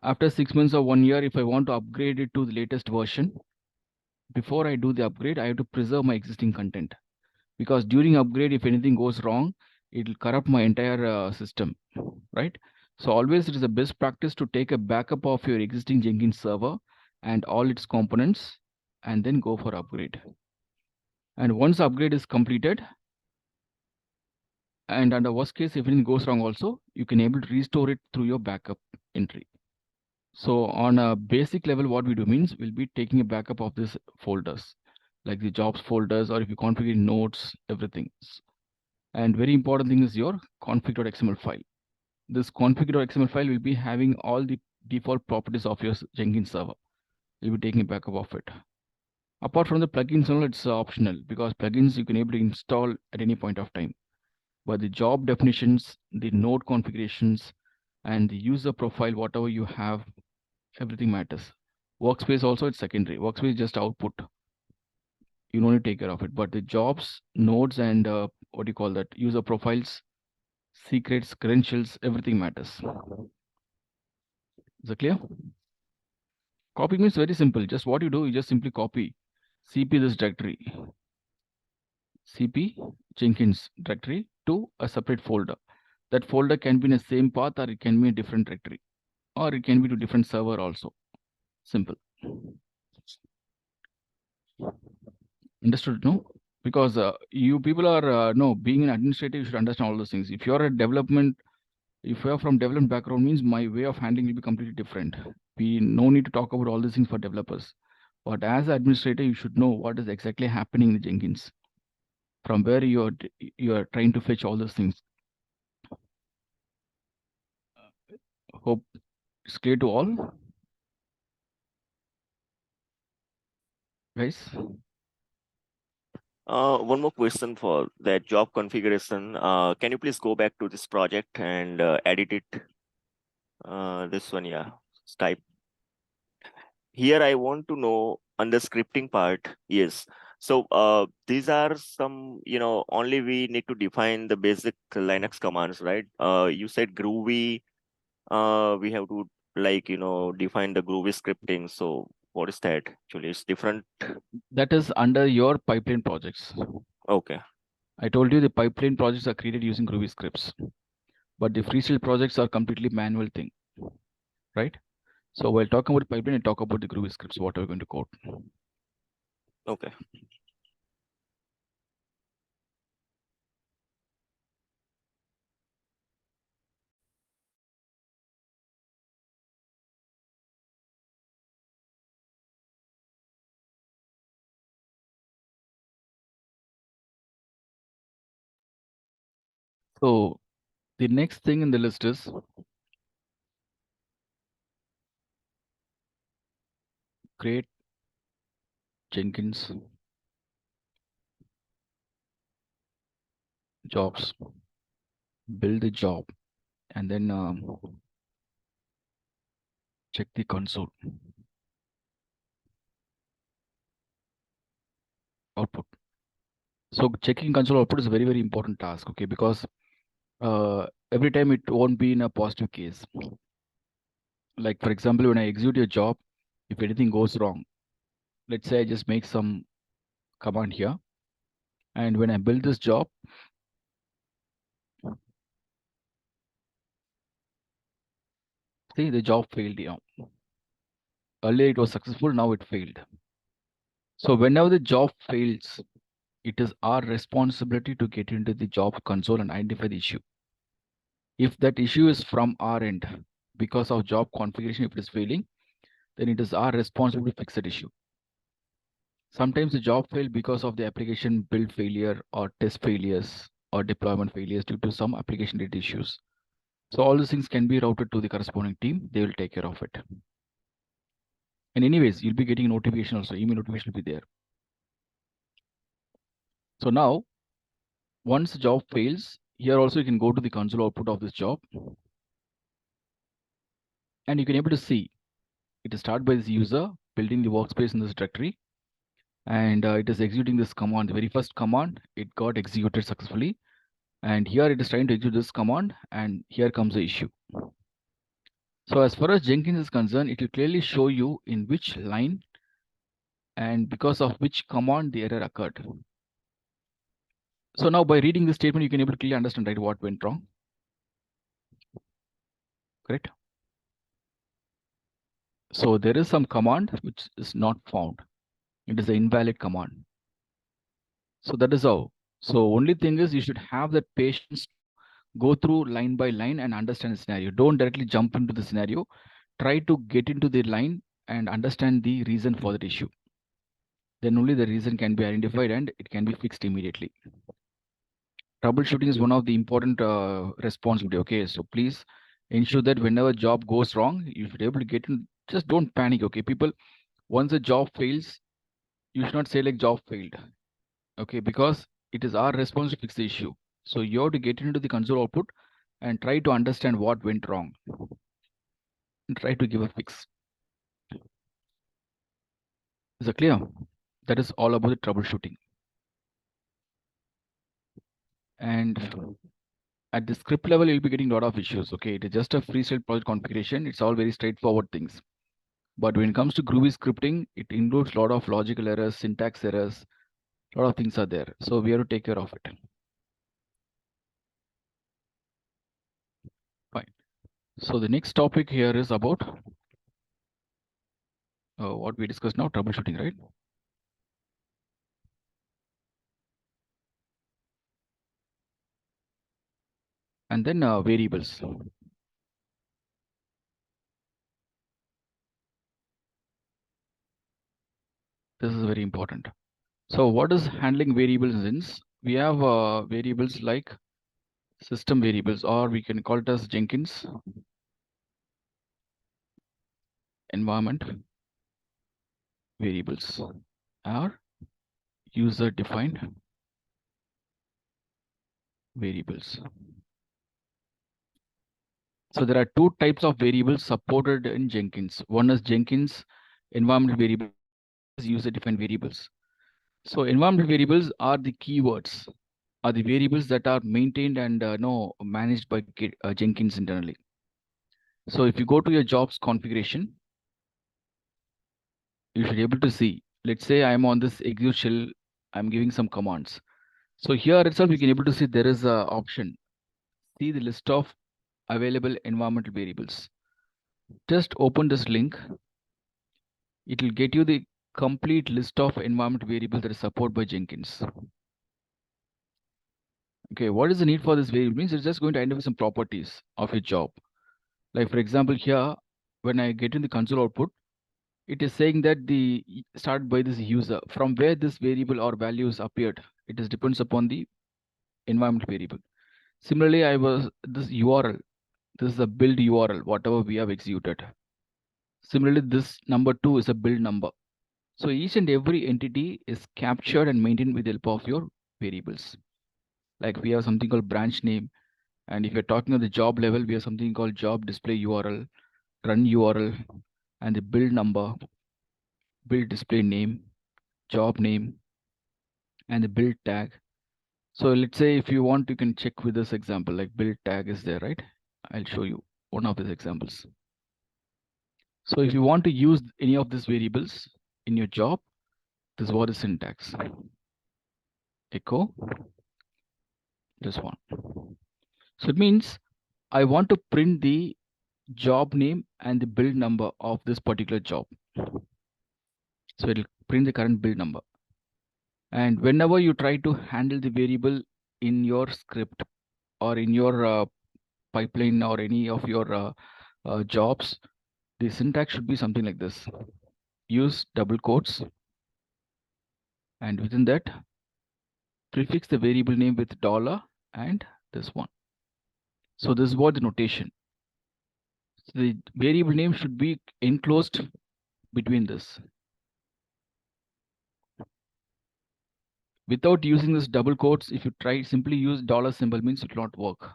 After 6 months or 1 year, if I want to upgrade it to the latest version, before I do the upgrade, I have to preserve my existing content. Because during upgrade, if anything goes wrong, it will corrupt my entire system, right? So always it is a best practice to take a backup of your existing Jenkins server and all its components and then go for upgrade. And once upgrade is completed, and under worst case, if anything goes wrong also, you can able to restore it through your backup entry. So on a basic level, what we do means we'll be taking a backup of these folders, like the jobs folders, or if you configure nodes, everything. And very important thing is your config.xml file. This config.xml file will be having all the default properties of your Jenkins server. You'll be taking a backup of it. Apart from the plugins, it's optional because plugins you can able to install at any point of time. But the job definitions, the node configurations, and the user profile, whatever you have, everything matters. Workspace also it's secondary. Workspace is just output. You don't need to take care of it. But the jobs, nodes, and what do you call that? User profiles, secrets, credentials, everything matters. Is that clear? Copy means very simple. Just what you do, you just simply copy CP this directory, CP Jenkins directory to a separate folder. That folder can be in the same path or it can be a different directory or it can be to different server also. Simple. Understood? No? Because you people are, no, being an administrator, you should understand all those things. If you're a development, if you're from development background means my way of handling will be completely different. We no need to talk about all these things for developers. But as an administrator, you should know what is exactly happening in Jenkins. From where you're trying to fetch all those things. Hope it's clear to all. Guys? One more question for that job configuration. Can you please go back to this project and edit it? This one, yeah, type. Here I want to know on the scripting part. Yes. So these are some, only we need to define the basic Linux commands, right? You said Groovy. We have to define the Groovy scripting. So what is that? Actually, it's different. That is under your pipeline projects. Okay. I told you the pipeline projects are created using Groovy scripts, but the freestyle projects are completely manual thing, right? So while talking about pipeline, I talk about the Groovy scripts, what are we going to code. Okay. So the next thing in the list is create Jenkins jobs, build the job, and then check the console output. So checking console output is a very, very important task, okay? Because every time it won't be in a positive case. Like for example, when I execute your job, if anything goes wrong, let's say I just make some command here, and when I build this job, see the job failed here. Earlier it was successful, now it failed. So whenever the job fails, it is our responsibility to get into the job console and identify the issue. If that issue is from our end, because of job configuration, if it is failing, then it is our responsibility to fix that issue. Sometimes the job failed because of the application build failure or test failures or deployment failures due to some application related issues. So all these things can be routed to the corresponding team. They will take care of it. And anyways, you'll be getting notification also. Email notification will be there. So now, once the job fails, here also you can go to the console output of this job. And you can able to see it is start by this user building the workspace in this directory. And it is executing this command. The very first command, it got executed successfully. And here it is trying to execute this command. And here comes the issue. So as far as Jenkins is concerned, it will clearly show you in which line and because of which command the error occurred. So now by reading this statement, you can able to clearly understand, right, what went wrong. correct? So there is some command which is not found. It is an invalid command. So that is how. So only thing is you should have that patience to go through line by line and understand the scenario. Don't directly jump into the scenario. Try to get into the line and understand the reason for that issue. Then only the reason can be identified and it can be fixed immediately. Troubleshooting is one of the important responsibility. Okay, so please ensure that whenever job goes wrong, you should be able to get in. Just don't panic. Okay, people, once a job fails, you should not say like job failed. Okay, because it is our responsibility to fix the issue. So you have to get into the console output and try to understand what went wrong and try to give a fix. Is it clear? That is all about the troubleshooting. And at the script level, you'll be getting a lot of issues. Okay, it is just a freestyle project configuration. It's all very straightforward things. But when it comes to Groovy scripting, it includes a lot of logical errors, syntax errors, a lot of things are there. So we have to take care of it. Fine. So the next topic here is about what we discussed now, troubleshooting, right? And then variables. This is very important. So what is handling variables is we have variables like system variables, or we can call it as Jenkins environment variables, or user defined variables. So there are two types of variables supported in Jenkins. One is Jenkins environment variable, user defined variables. So environment variables are the keywords, are the variables that are maintained and managed by Jenkins internally. So if you go to your jobs configuration, you should be able to see, let's say I'm on this execute shell, I'm giving some commands. So here itself, you can able to see there is a option, see the list of available environmental variables. Just open this link. It will get you the complete list of environment variables that is supported by Jenkins. Okay, what is the need for this variable? Means it's just going to identify some properties of your job. Like for example, here, when I get in the console output, it is saying that the start by this user, from where this variable or values appeared. It is depends upon the environment variable. Similarly, I was this URL. This is a build URL, whatever we have executed. Similarly, this number 2 is a build number. So each and every entity is captured and maintained with the help of your variables. Like we have something called branch name. And if you're talking at the job level, we have something called job display URL, run URL, and the build number, build display name, job name, and the build tag. So let's say if you want, you can check with this example, like build tag is there, right? I'll show you one of these examples. So if you want to use any of these variables in your job, this is what is syntax. Echo this one. So it means I want to print the job name and the build number of this particular job. So it'll print the current build number. And whenever you try to handle the variable in your script or in your pipeline or any of your jobs, the syntax should be something like this. Use double quotes, and within that, prefix the variable name with dollar and this one. So this is what the notation. So the variable name should be enclosed between this. Without using this double quotes, if you try simply use dollar symbol, means it will not work.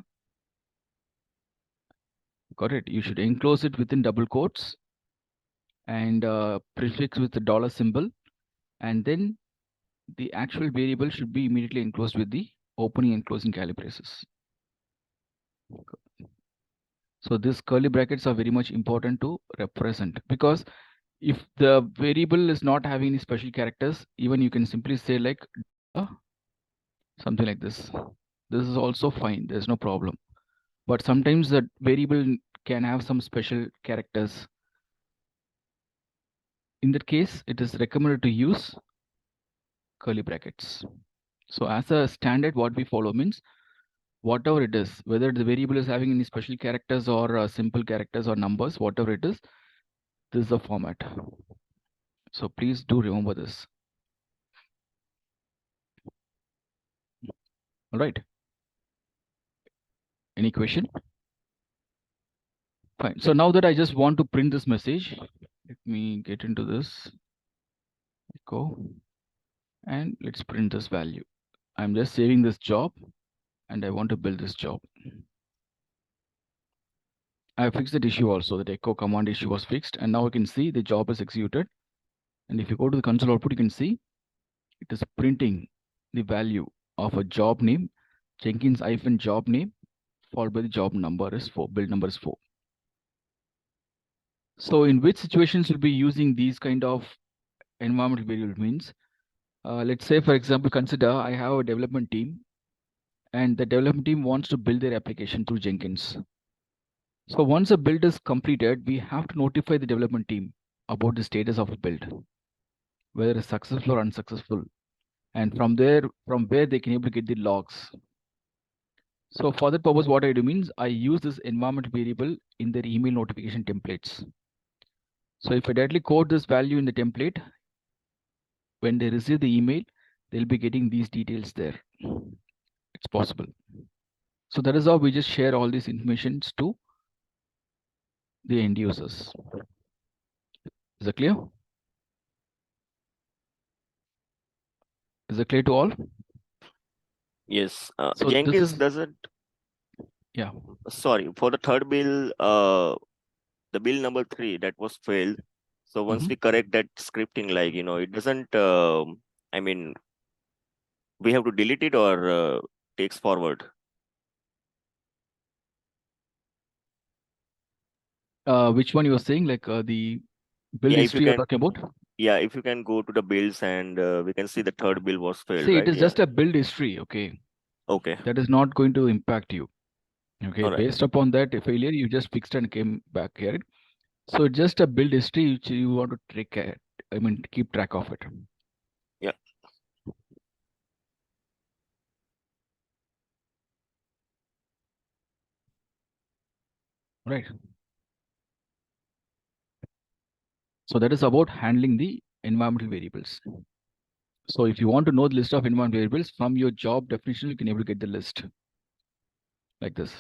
Got it? You should enclose it within double quotes and prefix with the dollar symbol, and then the actual variable should be immediately enclosed with the opening and closing curly braces. So these curly brackets are very much important to represent, because if the variable is not having any special characters, even you can simply say like something like this. This is also fine. There's no problem. But sometimes the variable can have some special characters. In that case, it is recommended to use curly brackets. So as a standard, what we follow means whatever it is, whether the variable is having any special characters or simple characters or numbers, whatever it is, this is the format. So please do remember this. All right. Any question? Fine. So now that I just want to print this message, let me get into this. Go. And let's print this value. I'm just saving this job and I want to build this job. I fixed that issue also. The echo command issue was fixed, and now you can see the job is executed. And if you go to the console output, you can see it is printing the value of a job name, Jenkins -job name, followed by the job number is 4, build number is 4. So in which situations will be using these kind of environmental variable means, let's say, for example, consider I have a development team and the development team wants to build their application through Jenkins. So once a build is completed, we have to notify the development team about the status of a build, whether it's successful or unsuccessful. And from there, from where they can able to get the logs. So for that purpose, what I do means I use this environment variable in their email notification templates. So if I directly code this value in the template, when they receive the email, they'll be getting these details there. It's possible. So that is how we just share all these informations to the end users. Is that clear? Is it clear to all? Yes. So Jenkins this is, doesn't. yeah. Sorry, for the third bill, the bill number 3 that was failed. So once we correct that scripting, like, it doesn't. I mean, we have to delete it or takes forward. Which one you were saying, like the build Yeah, if you history you're can. talking about? Yeah, if you can go to the bills and we can see the third bill was failed, See, right? it is just a build history, okay? Okay. That is not going to impact you. Okay, All right. based upon that failure, you just fixed and came back here. So just a build history which you want to track, I mean, keep track of it. Yeah. Right. So that is about handling the environmental variables. So if you want to know the list of environmental variables from your job definition, you can able to get the list like this.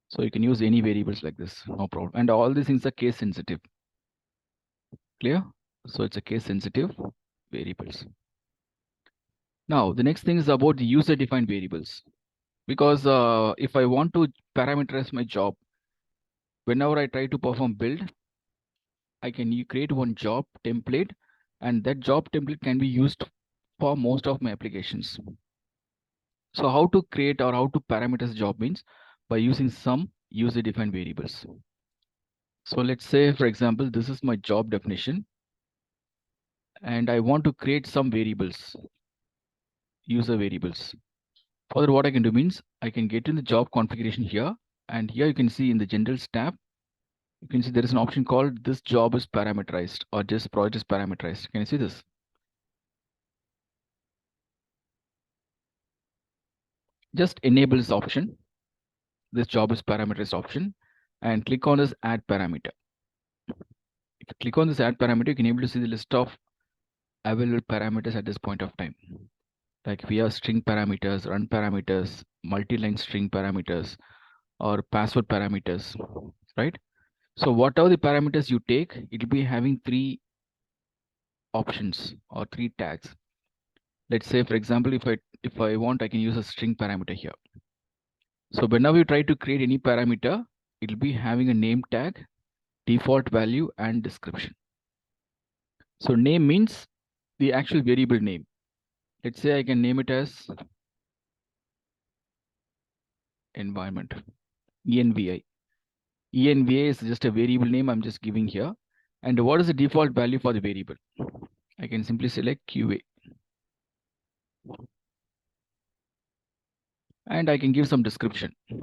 So you can use any variables like this, no problem. And all these things are case sensitive. Clear? So it's a case sensitive variables. Now, the next thing is about the user defined variables. Because if I want to parameterize my job, whenever I try to perform build, I can create one job template, and that job template can be used for most of my applications. So how to create or how to parameterize job means by using some user defined variables. So let's say, for example, this is my job definition, and I want to create some variables, user variables. Further, what I can do means I can get in the job configuration here, and here you can see in the generals tab, you can see there is an option called this job is parameterized or this project is parameterized. Can you see this? Just enable this option, this job is parameterized option, and click on this add parameter. If you click on this add parameter, you can able to see the list of available parameters at this point of time. Like we have string parameters, run parameters, multi-line string parameters, or password parameters, right? So whatever the parameters you take, it will be having 3 options or 3 tags. Let's say, for example, if I want, I can use a string parameter here. So whenever you try to create any parameter, it will be having a name tag, default value, and description. So name means the actual variable name. Let's say I can name it as environment, envi. Enva is just a variable name I'm just giving here. And what is the default value for the variable? I can simply select QA. And I can give some description. If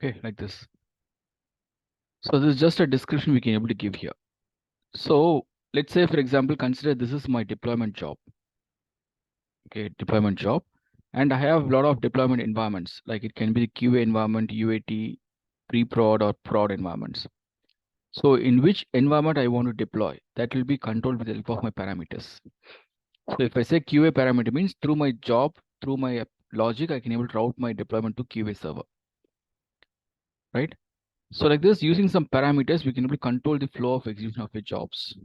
Okay, like this. So this is just a description we can able to give here. So let's say, for example, consider this is my deployment job. Okay, deployment job. And I have a lot of deployment environments, like it can be the QA environment, UAT, pre-prod or prod environments. So in which environment I want to deploy, that will be controlled with the help of my parameters. So if I say QA parameter means through my job, through my logic, I can able to route my deployment to QA server, right? So like this, using some parameters, we can able to control the flow of execution of your jobs.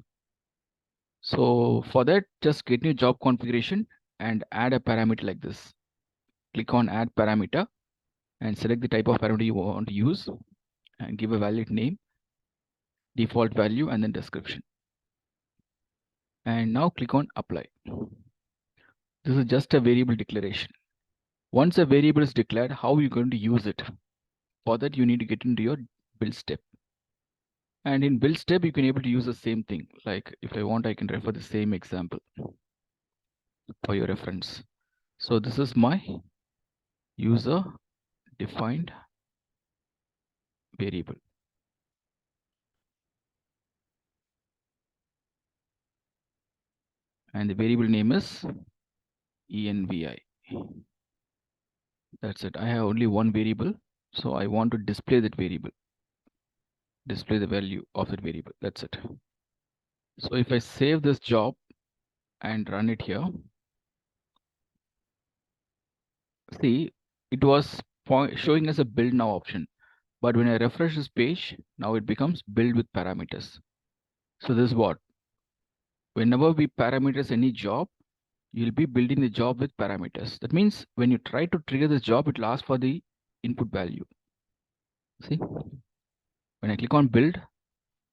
So for that, just get new job configuration and add a parameter like this. Click on add parameter and select the type of parameter you want to use and give a valid name, default value, and then description. And now click on apply. This is just a variable declaration. Once a variable is declared, how are you going to use it? For that, you need to get into your build step. And in build step, you can able to use the same thing. Like if I want, I can refer the same example for your reference. So this is my user defined variable. And the variable name is envi. That's it. I have only one variable. So I want to display that variable, display the value of that variable. That's it. So if I save this job and run it here, see, it was showing us a build now option. But when I refresh this page, now it becomes build with parameters. So this is what? Whenever we parameters any job, you'll be building the job with parameters. That means when you try to trigger this job, it will ask for the input value. See, when I click on build,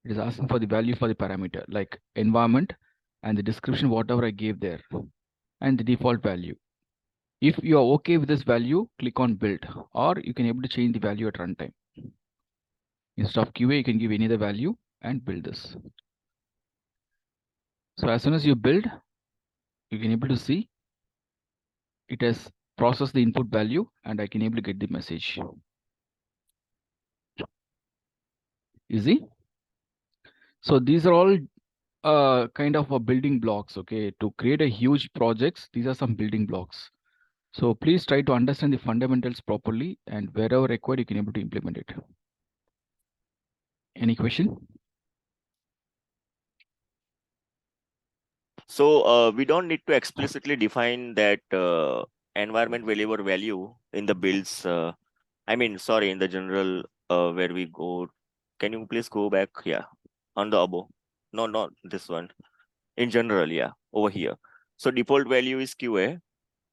it is asking for the value for the parameter like environment and the description, whatever I gave there, and the default value. If you are okay with this value, click on build, or you can able to change the value at runtime. Instead of QA, you can give any other value and build this. So as soon as you build, you can able to see it has processed the input value and I can able to get the message. Easy. So these are all kind of a building blocks. Okay, to create a huge projects, these are some building blocks. So please try to understand the fundamentals properly, and wherever required, you can able to implement it. Any question? So we don't need to explicitly define that environment variable value in the builds. I mean, sorry, in the general where we go. Can you please go back? Yeah, on the above. No, not this one. In general, yeah, over here. So default value is QA.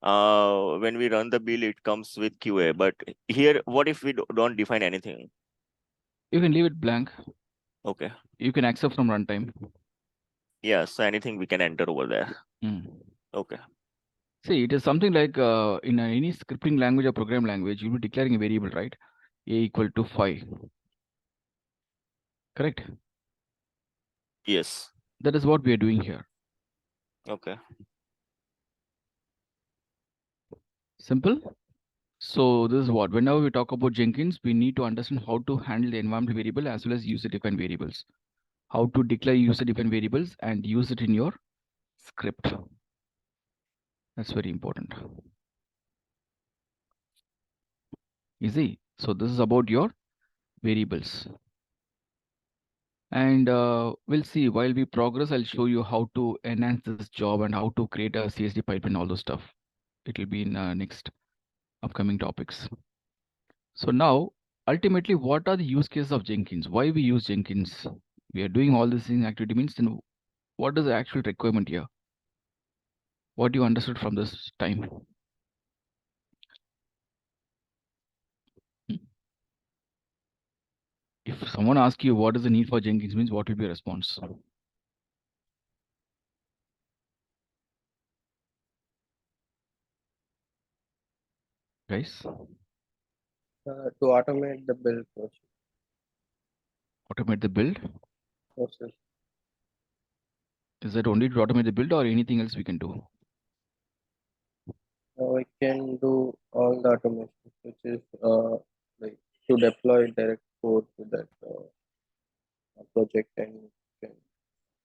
When we run the build, it comes with QA. But here, what if we don't define anything? You can leave it blank. Okay. You can accept from runtime. Yeah, so anything we can enter over there. Okay. See, it is something like in any scripting language or program language, you'll be declaring a variable, right? A equal to 5. Correct? Yes. That is what we are doing here. Okay. Simple. So this is what, whenever we talk about Jenkins, we need to understand how to handle the environment variable as well as user-defined variables. How to declare user-defined variables and use it in your script. That's very important. Easy. So this is about your variables. And we'll see while we progress, I'll show you how to enhance this job and how to create a CSD pipeline, all those stuff. It will be in next upcoming topics. So now, ultimately, what are the use cases of Jenkins? Why we use Jenkins? We are doing all this in activity means, then what is the actual requirement here? What you understood from this time? If someone asks you what is the need for Jenkins means, what will be your response? Guys? To automate the build Automate the build? process. Is that only to automate the build or anything else we can do? We can do all the automation, which is like to deploy direct code to that project, and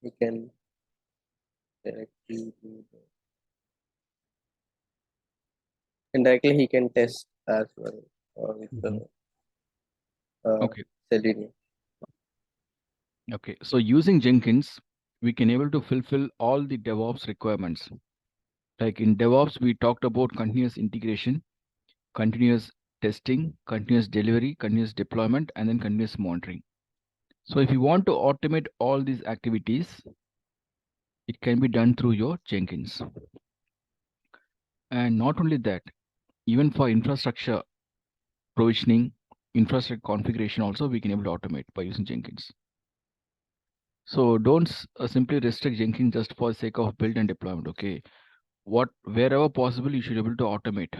we can directly do the, and directly he can test as well with the Okay. Selenium. Okay. So using Jenkins, we can able to fulfill all the DevOps requirements. Like in DevOps, we talked about continuous integration, continuous testing, continuous delivery, continuous deployment, and then continuous monitoring. So if you want to automate all these activities, it can be done through your Jenkins. And not only that, even for infrastructure provisioning, infrastructure configuration also, we can able to automate by using Jenkins. So don't simply restrict Jenkins just for the sake of build and deployment. Okay, wherever possible, you should be able to automate,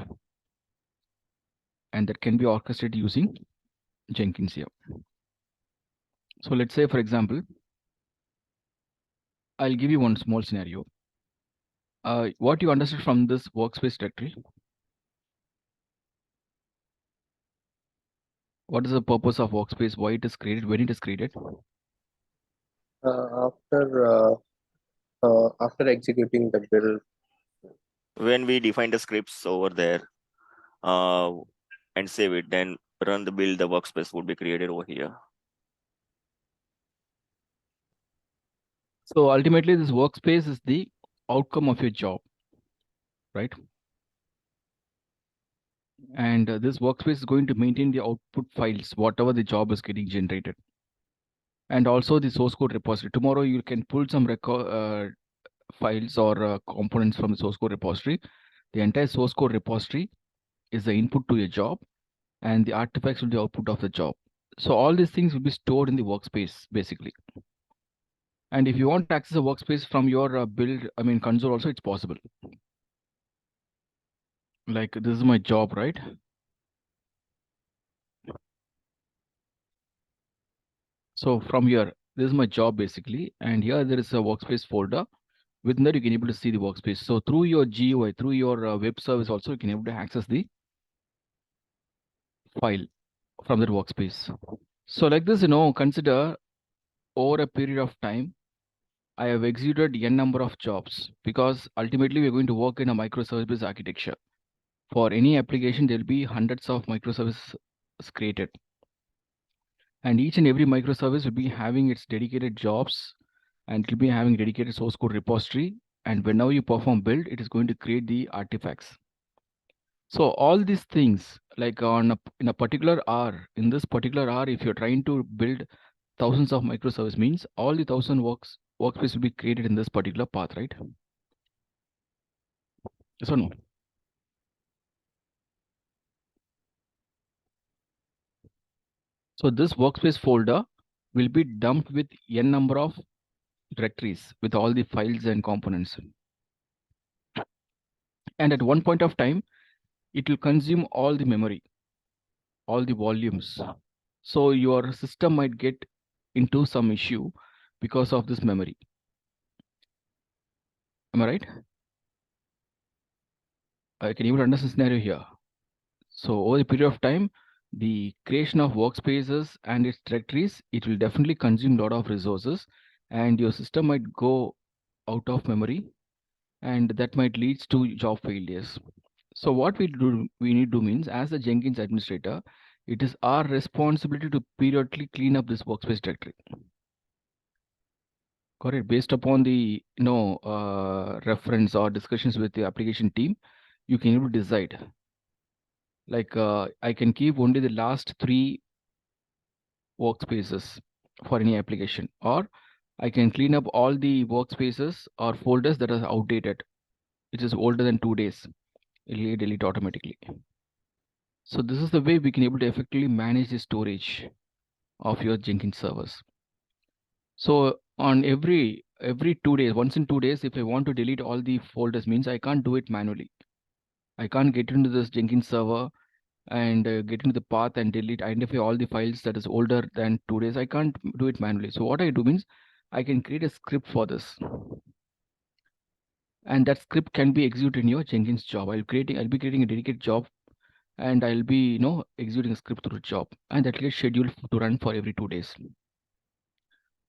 and that can be orchestrated using Jenkins here. So let's say, for example, I'll give you one small scenario. What you understood from this workspace directory? What is the purpose of workspace? Why it is created? When it is created? After executing the build, When we define the scripts over there and save it, then run the build, the workspace would be created over here. So ultimately, this workspace is the outcome of your job, right? And this workspace is going to maintain the output files, whatever the job is getting generated. And also the source code repository. Tomorrow you can pull some files or components from the source code repository. The entire source code repository is the input to your job, and the artifacts will be the output of the job. So all these things will be stored in the workspace, basically. And if you want to access a workspace from your console also, it's possible. Like this is my job, right? So from here, this is my job basically. And here there is a workspace folder. Within that, you can able to see the workspace. So through your GUI, through your web service also, you can able to access the file from that workspace. So like this, consider over a period of time, I have executed n number of jobs, because ultimately we're going to work in a microservice architecture. For any application, there'll be hundreds of microservices created. And each and every microservice will be having its dedicated jobs, and it will be having dedicated source code repository. And whenever you perform build, it is going to create the artifacts. So all these things, like in a particular hour, in this particular hour, if you're trying to build thousands of microservice, means all the 1,000 workspace will be created in this particular path, right? Yes or no? So this workspace folder will be dumped with n number of directories with all the files and components. And at one point of time, it will consume all the memory, all the volumes. So your system might get into some issue because of this memory. Am I right? I can even understand the scenario here. So over the period of time, the creation of workspaces and its directories, it will definitely consume a lot of resources, and your system might go out of memory, and that might lead to job failures. So what we need to do means, as a Jenkins administrator, it is our responsibility to periodically clean up this workspace directory. Correct. Based upon the reference or discussions with the application team, you can able to decide. Like I can keep only the last 3 workspaces for any application, or I can clean up all the workspaces or folders that are outdated, which is older than 2 days. It will delete automatically. So this is the way we can able to effectively manage the storage of your Jenkins servers. So on every 2 days, once in 2 days, if I want to delete all the folders, means I can't do it manually. I can't get into this Jenkins server and get into the path and identify all the files that is older than 2 days. I can't do it manually. So what I do means, I can create a script for this, and that script can be executed in your Jenkins job. I'll be creating a dedicated job and I'll be executing a script through the job, and that will get scheduled to run for every 2 days.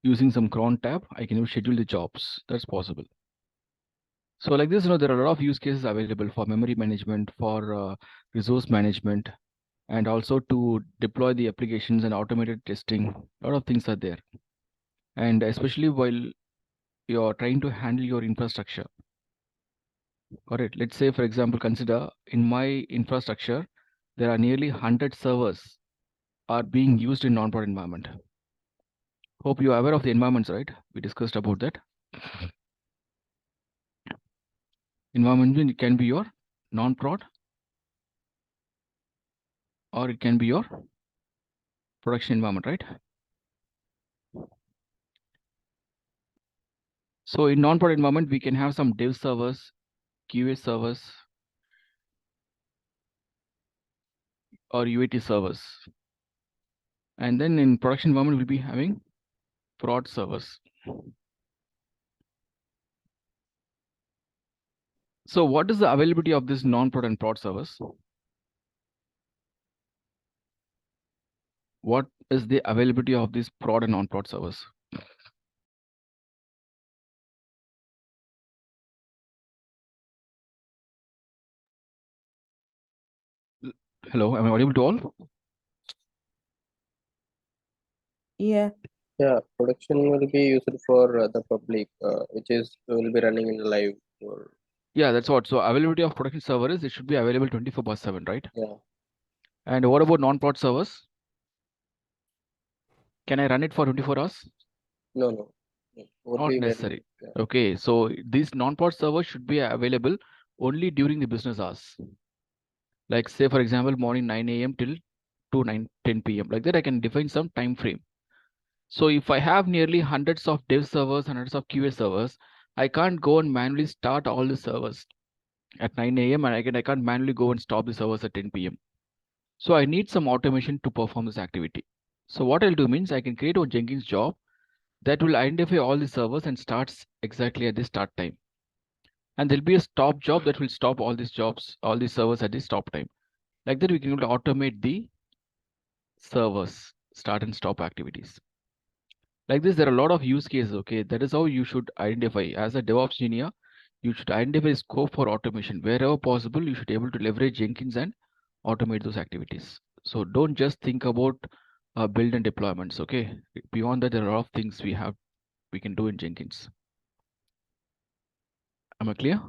Using some cron tab, I can even schedule the jobs. That's possible. So like this, there are a lot of use cases available for memory management, for resource management, and also to deploy the applications and automated testing. A lot of things are there. And especially while you're trying to handle your infrastructure. Correct. Let's say, for example, consider in my infrastructure, there are nearly 100 servers are being used in non-prod environment. Hope you are aware of the environments, right? We discussed about that. Environment can be your non-prod, or it can be your production environment, right? So in non-prod environment, we can have some dev servers, QA servers, or UAT servers. And then in production environment, we'll be having prod servers. So what is the availability of this non-prod and prod servers? What is the availability of these prod and non-prod servers? Hello, am I audible to all? Yeah. Yeah, production will be used for the public, which is will be running in live. Or, Yeah, that's what. So availability of production servers, it should be available 24/7, right? yeah. And what about non-prod servers? Can I run it for 24 hours? No, no. Would Not be very, necessary. yeah. Okay, so these non-prod servers should be available only during the business hours. Like say, for example, morning 9 a.m. till to 10 p.m. Like that, I can define some time frame. So if I have nearly hundreds of dev servers, hundreds of QA servers, I can't go and manually start all the servers at 9 a.m. and I can't manually go and stop the servers at 10 p.m. So I need some automation to perform this activity. So what I'll do means I can create a Jenkins job that will identify all the servers and starts exactly at the start time. And there'll be a stop job that will stop all these jobs, all these servers at the stop time. Like that, we can able to automate the servers start and stop activities. Like this, there are a lot of use cases. Okay, that is how you should identify as a DevOps engineer. You should identify scope for automation wherever possible. You should be able to leverage Jenkins and automate those activities. So don't just think about build and deployments. Okay, beyond that, there are a lot of things we can do in Jenkins. Am I clear?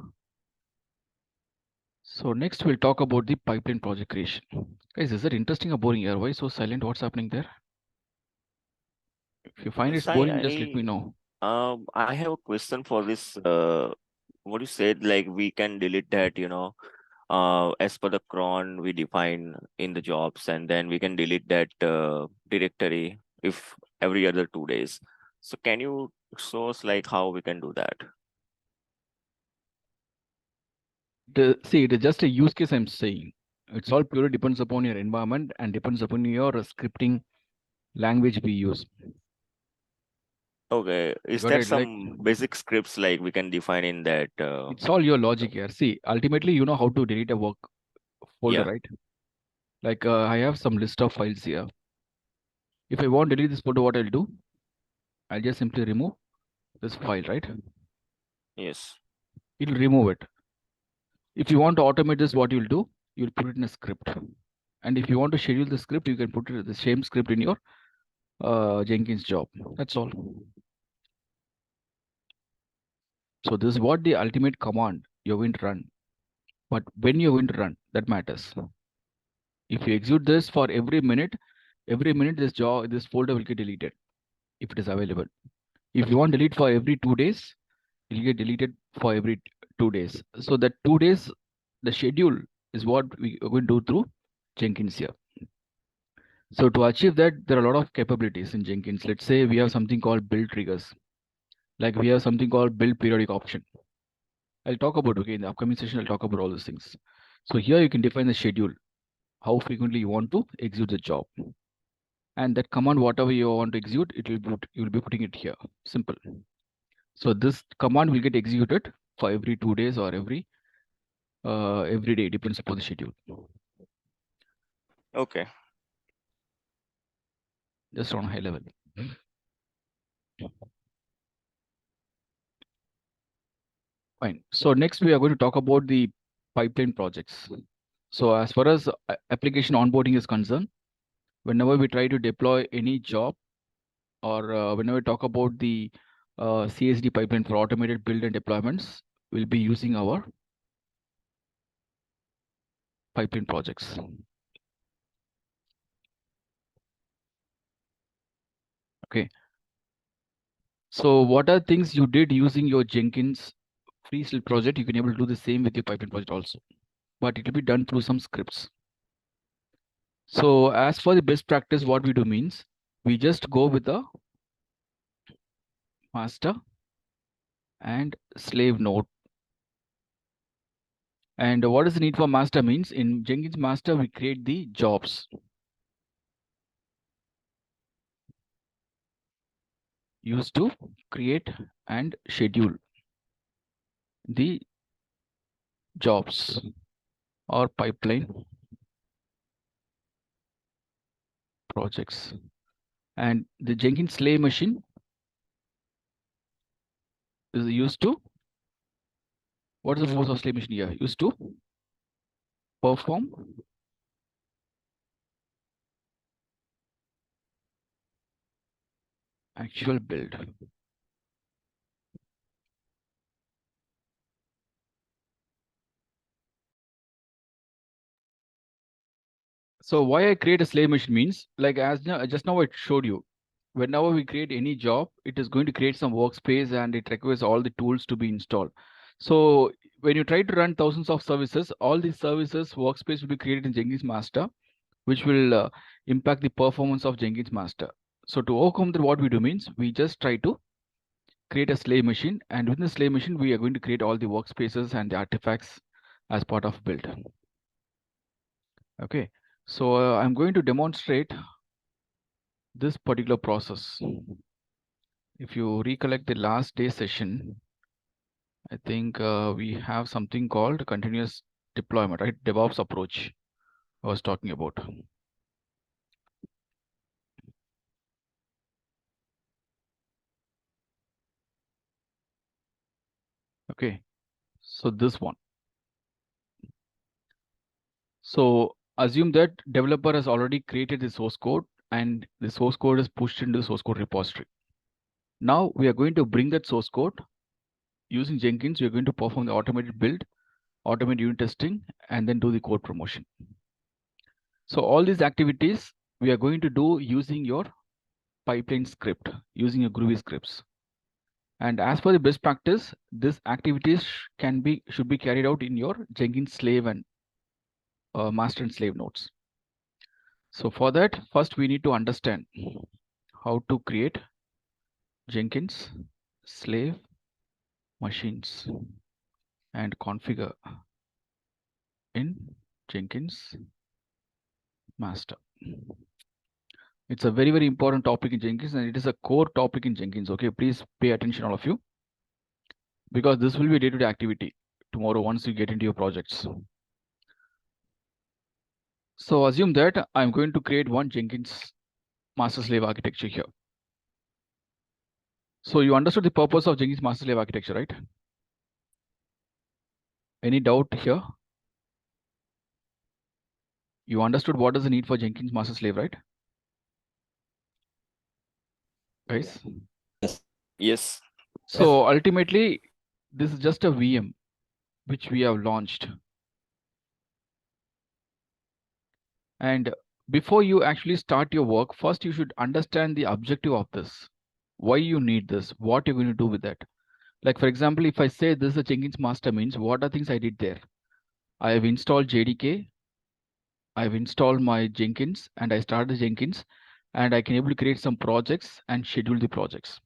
So next we'll talk about the pipeline project creation. Guys, is that interesting or boring here? Why so silent? What's happening there? If you find it's boring, just let me know. I have a question for this. What you said, like we can delete that, as per the cron we define in the jobs, and then we can delete that directory if every other 2 days. So can you show us like how we can do that? See, it is just a use case I'm saying. It's all purely depends upon your environment and depends upon your scripting language we use. Okay, is Got there it? Like some basic scripts like we can define in that? it's all your logic here. See, ultimately, you know how to delete a work folder, Yeah. right? Like I have some list of files here. If I want to delete this folder, what I'll do? I'll just simply remove this file, right? Yes. It'll remove it. If you want to automate this, what you'll do? You'll put it in a script. And if you want to schedule the script, you can put it the same script in your Jenkins job. That's all. So this is what the ultimate command you're going to run. But when you're going to run, that matters. If you execute this for every minute this folder will get deleted if it is available. If you want to delete for every 2 days, it will get deleted for every 2 days. So that 2 days, the schedule is what we are going to do through Jenkins here. So to achieve that, there are a lot of capabilities in Jenkins. Let's say we have something called build triggers. Like we have something called build periodic option. I'll talk about, okay, in the upcoming session, I'll talk about all those things. So here you can define the schedule, how frequently you want to execute the job. And that command, whatever you want to execute, you'll be putting it here. Simple. So this command will get executed for every 2 days or every day, depends upon the schedule. Okay. Just on a high level. Fine. So next we are going to talk about the pipeline projects. So as far as application onboarding is concerned, whenever we try to deploy any job, or whenever we talk about the CSD pipeline for automated build and deployments, we'll be using our pipeline projects. Okay. So what are things you did using your Jenkins freestyle project? You can able to do the same with your pipeline project also, but it will be done through some scripts. So as for the best practice, what we do means we just go with the master and slave node. And what is the need for master means in Jenkins master, we create the jobs used to create and schedule the jobs or pipeline projects. And the Jenkins slave machine is used to, what is the purpose of slave machine here? Used to perform actual build. So why I create a slave machine means, like as just now I showed you, whenever we create any job, it is going to create some workspace and it requires all the tools to be installed. So when you try to run thousands of services, all these services workspace will be created in Jenkins master, which will impact the performance of Jenkins master. So to overcome that, what we do means we just try to create a slave machine, and within the slave machine, we are going to create all the workspaces and the artifacts as part of build. Okay, so I'm going to demonstrate this particular process. If you recollect the last day session, I think we have something called continuous deployment, right? DevOps approach I was talking about. Okay, so this one. So assume that developer has already created the source code and the source code is pushed into the source code repository. Now we are going to bring that source code using Jenkins. We are going to perform the automated build, automate unit testing, and then do the code promotion. So all these activities we are going to do using your pipeline script, using your Groovy scripts. And as per the best practice, these activities should be carried out in your Jenkins slave and master and slave nodes. So for that, first we need to understand how to create Jenkins slave machines and configure in Jenkins master. It's a very, very important topic in Jenkins, and it is a core topic in Jenkins. Okay, please pay attention, all of you, because this will be a day-to-day activity tomorrow once you get into your projects. So assume that I'm going to create one Jenkins master slave architecture here. So you understood the purpose of Jenkins master slave architecture, right? Any doubt here? You understood what is the need for Jenkins master slave, right? Guys? Yes. So ultimately, this is just a VM which we have launched. And before you actually start your work, first you should understand the objective of this. Why you need this, what you're going to do with that. Like for example, if I say this is a Jenkins master means, what are things I did there? I have installed JDK, I've installed my Jenkins, and I started Jenkins, and I can able to create some projects and schedule the projects.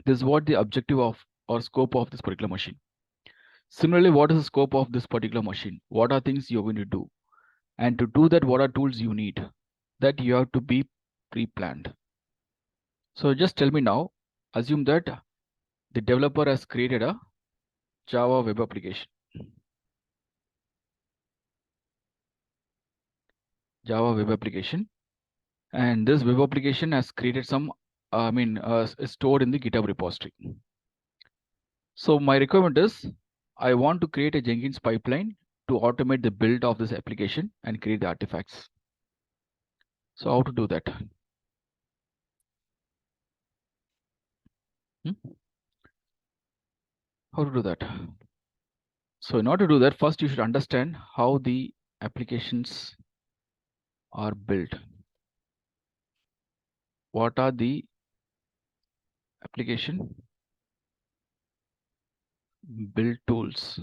This is what the objective of or scope of this particular machine. Similarly, what is the scope of this particular machine? What are things you're going to do? And to do that, what are tools you need? That you have to be pre-planned. So just tell me now, assume that the developer has created a Java web application. Java web application, and this web application has created some, is stored in the GitHub repository. So my requirement is, I want to create a Jenkins pipeline to automate the build of this application and create the artifacts. So how to do that? How to do that? So in order to do that, first you should understand how the applications are built. What are the application build tools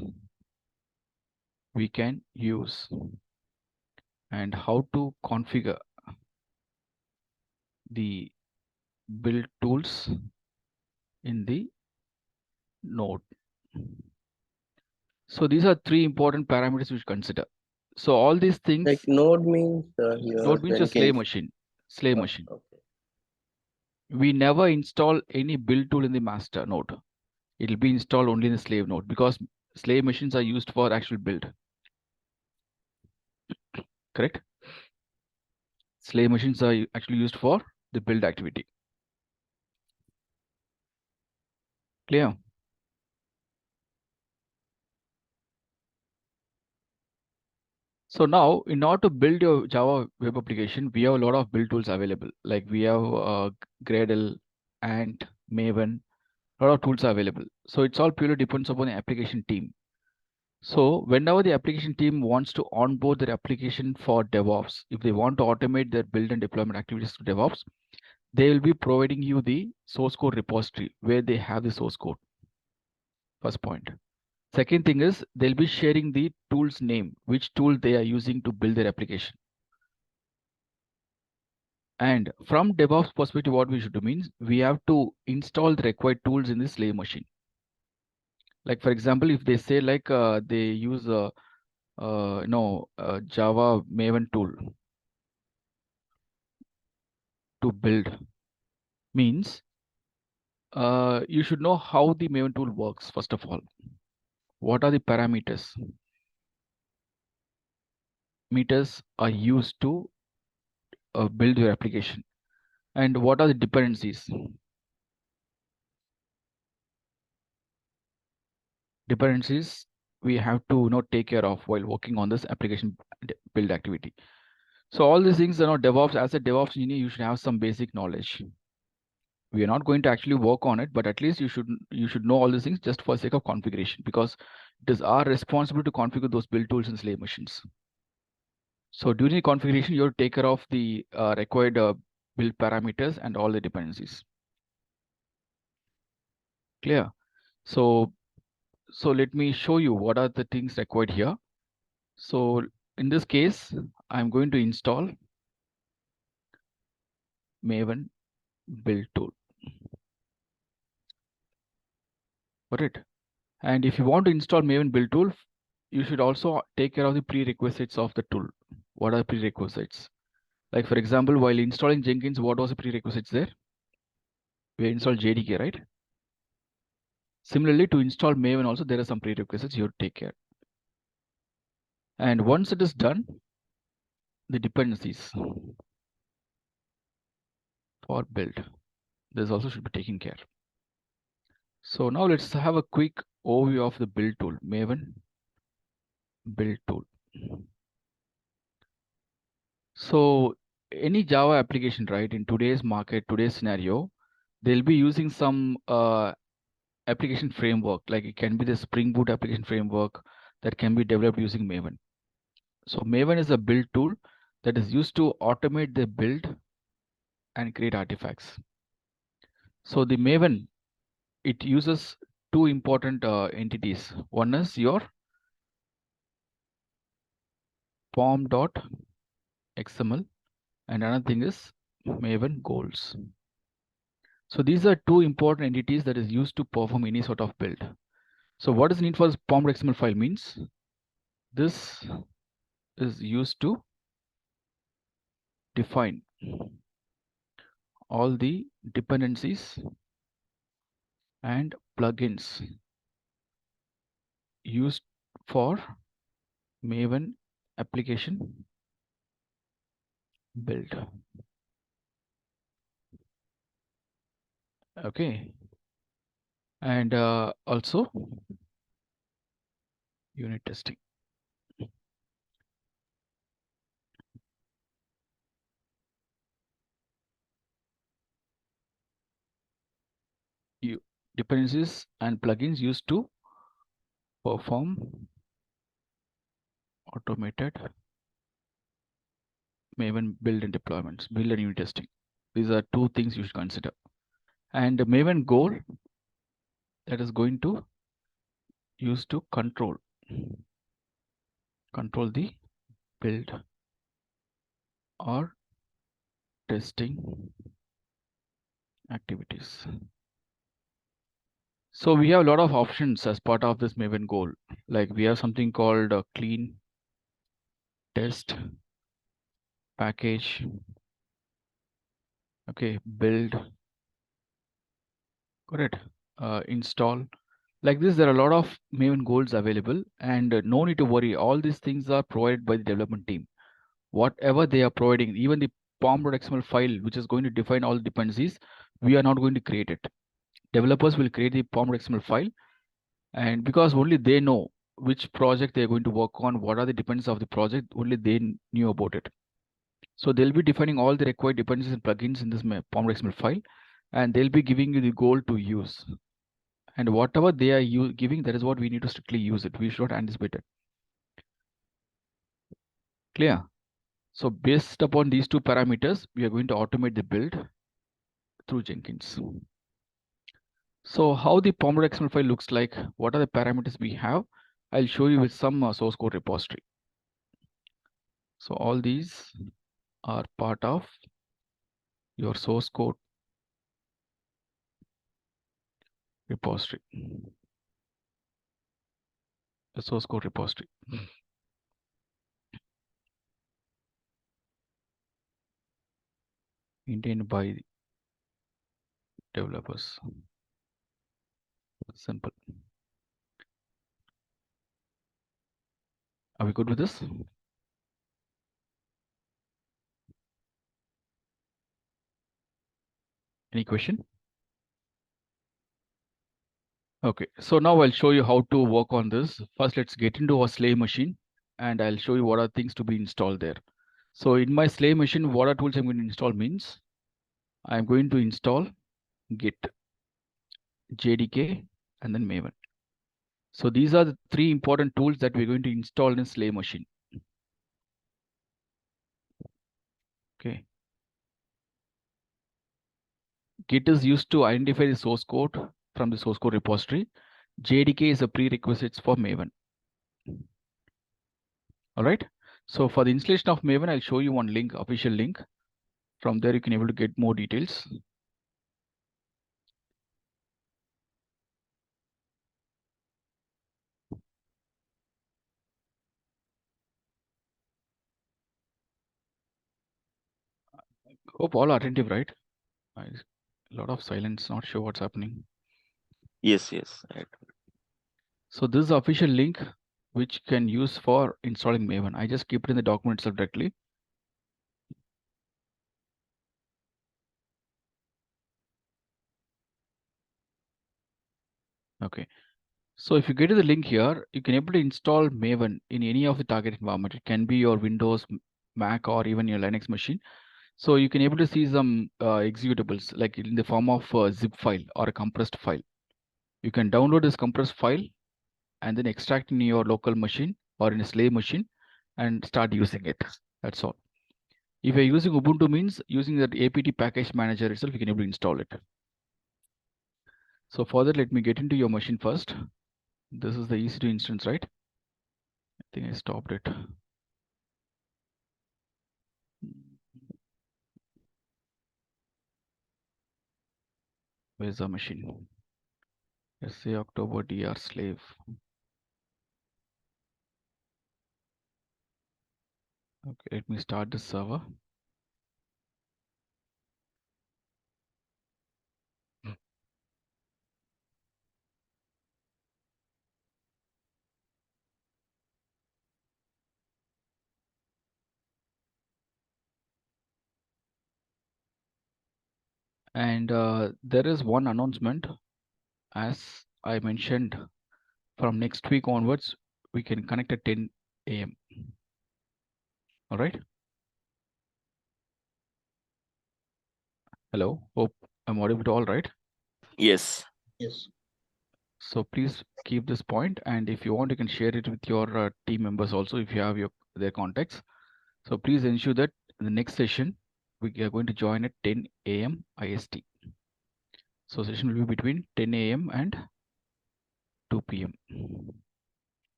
we can use, and how to configure the build tools in the node. So these are three important parameters we should consider. So all these things. Like node means here Node means a slave Jenkins. machine. Slave machine. Okay. We never install any build tool in the master node. It will be installed only in the slave node, because slave machines are used for actual build. Correct? Slave machines are actually used for the build activity. Clear? So now, in order to build your Java web application, we have a lot of build tools available. Like we have Gradle, Ant, Maven, a lot of tools are available. So it's all purely depends upon the application team. So whenever the application team wants to onboard their application for DevOps, if they want to automate their build and deployment activities to DevOps, they will be providing you the source code repository where they have the source code. First point. Second thing is, they'll be sharing the tool's name, which tool they are using to build their application. And from DevOps perspective, what we should do means we have to install the required tools in the slave machine. Like for example, if they say like they use Java Maven tool to build, means you should know how the Maven tool works. First of all, what are the parameters? Meters are used to build your application, and what are the dependencies? Dependencies we have to take care of while working on this application build activity. So all these things, DevOps, as a DevOps engineer, you should have some basic knowledge. We are not going to actually work on it, but at least you should know all these things just for the sake of configuration, because it is our responsibility to configure those build tools and slave machines. So during the configuration, you have to take care of the required build parameters and all the dependencies. Clear? So let me show you what are the things required here. So in this case, I'm going to install Maven build tool. Got it? And if you want to install Maven build tool, you should also take care of the prerequisites of the tool. What are the prerequisites? Like for example, while installing Jenkins, what was the prerequisites there? We installed JDK, right? Similarly, to install Maven also, there are some prerequisites you have to take care. And once it is done, the dependencies for build, this also should be taken care. So now let's have a quick overview of the build tool, Maven build tool. So any Java application, right, in today's market, today's scenario, they'll be using some application framework, like it can be the Spring Boot application framework that can be developed using Maven. So Maven is a build tool that is used to automate the build and create artifacts. So the Maven, it uses two important entities. One is your pom.xml, and another thing is Maven goals. So these are two important entities that is used to perform any sort of build. So what is the need for this pom.xml file means? This is used to define all the dependencies and plugins used for Maven application build. Okay, and also unit testing. You dependencies and plugins used to perform automated Maven build and deployments, build and unit testing. These are two things you should consider. And the Maven goal that is going to use to control the build or testing activities. So we have a lot of options as part of this Maven goal. Like we have something called a clean test package. Okay, build, correct. Install. Like this, there are a lot of Maven goals available, and no need to worry. All these things are provided by the development team. Whatever they are providing, even the pom.xml file, which is going to define all the dependencies, we are not going to create it. Developers will create the pom.xml file, and because only they know which project they are going to work on, what are the dependencies of the project, only they knew about it. So they'll be defining all the required dependencies and plugins in this pom.xml file, and they'll be giving you the goal to use. And whatever they are giving, that is what we need to strictly use it. We should not anticipate it. Clear? So based upon these two parameters, we are going to automate the build through Jenkins. So how the pom.xml file looks like, what are the parameters we have? I'll show you with some source code repository. So all these are part of your source code repository. The source code repository. Maintained by developers. Simple. Are we good with this? Any question? Okay, so now I'll show you how to work on this. First, let's get into our slave machine, and I'll show you what are things to be installed there. So in my slave machine, what are tools I'm going to install means I'm going to install Git, JDK, and then Maven. So these are the three important tools that we're going to install in slave machine. Okay. Git is used to identify the source code from the source code repository. JDK is a prerequisite for Maven. All right. So for the installation of Maven, I'll show you one link, official link. From there, you can able to get more details. Hope all are attentive, right? A lot of silence, not sure what's happening. Yes, yes. Right. So this is the official link which can use for installing Maven. I just keep it in the document itself directly. Okay. So if you get to the link here, you can able to install Maven in any of the target environment. It can be your Windows, Mac, or even your Linux machine. So you can able to see some executables like in the form of a zip file or a compressed file. You can download this compressed file and then extract in your local machine or in a slave machine and start using it. That's all. If you're using Ubuntu means using that apt package manager itself, you can able to install it. So for that, let me get into your machine first. This is the EC2 instance, right? I think I stopped it. Where's the machine? SA October DR slave. Okay, let me start the server. And there is one announcement, as I mentioned, from next week onwards, we can connect at 10 a.m. All right. Hello. Hope I'm audible to all, right? Yes. Yes. So please keep this point, and if you want, you can share it with your team members also if you have their contacts. So please ensure that in the next session we are going to join at 10 a.m. IST. So session will be between 10 a.m. and 2 p.m.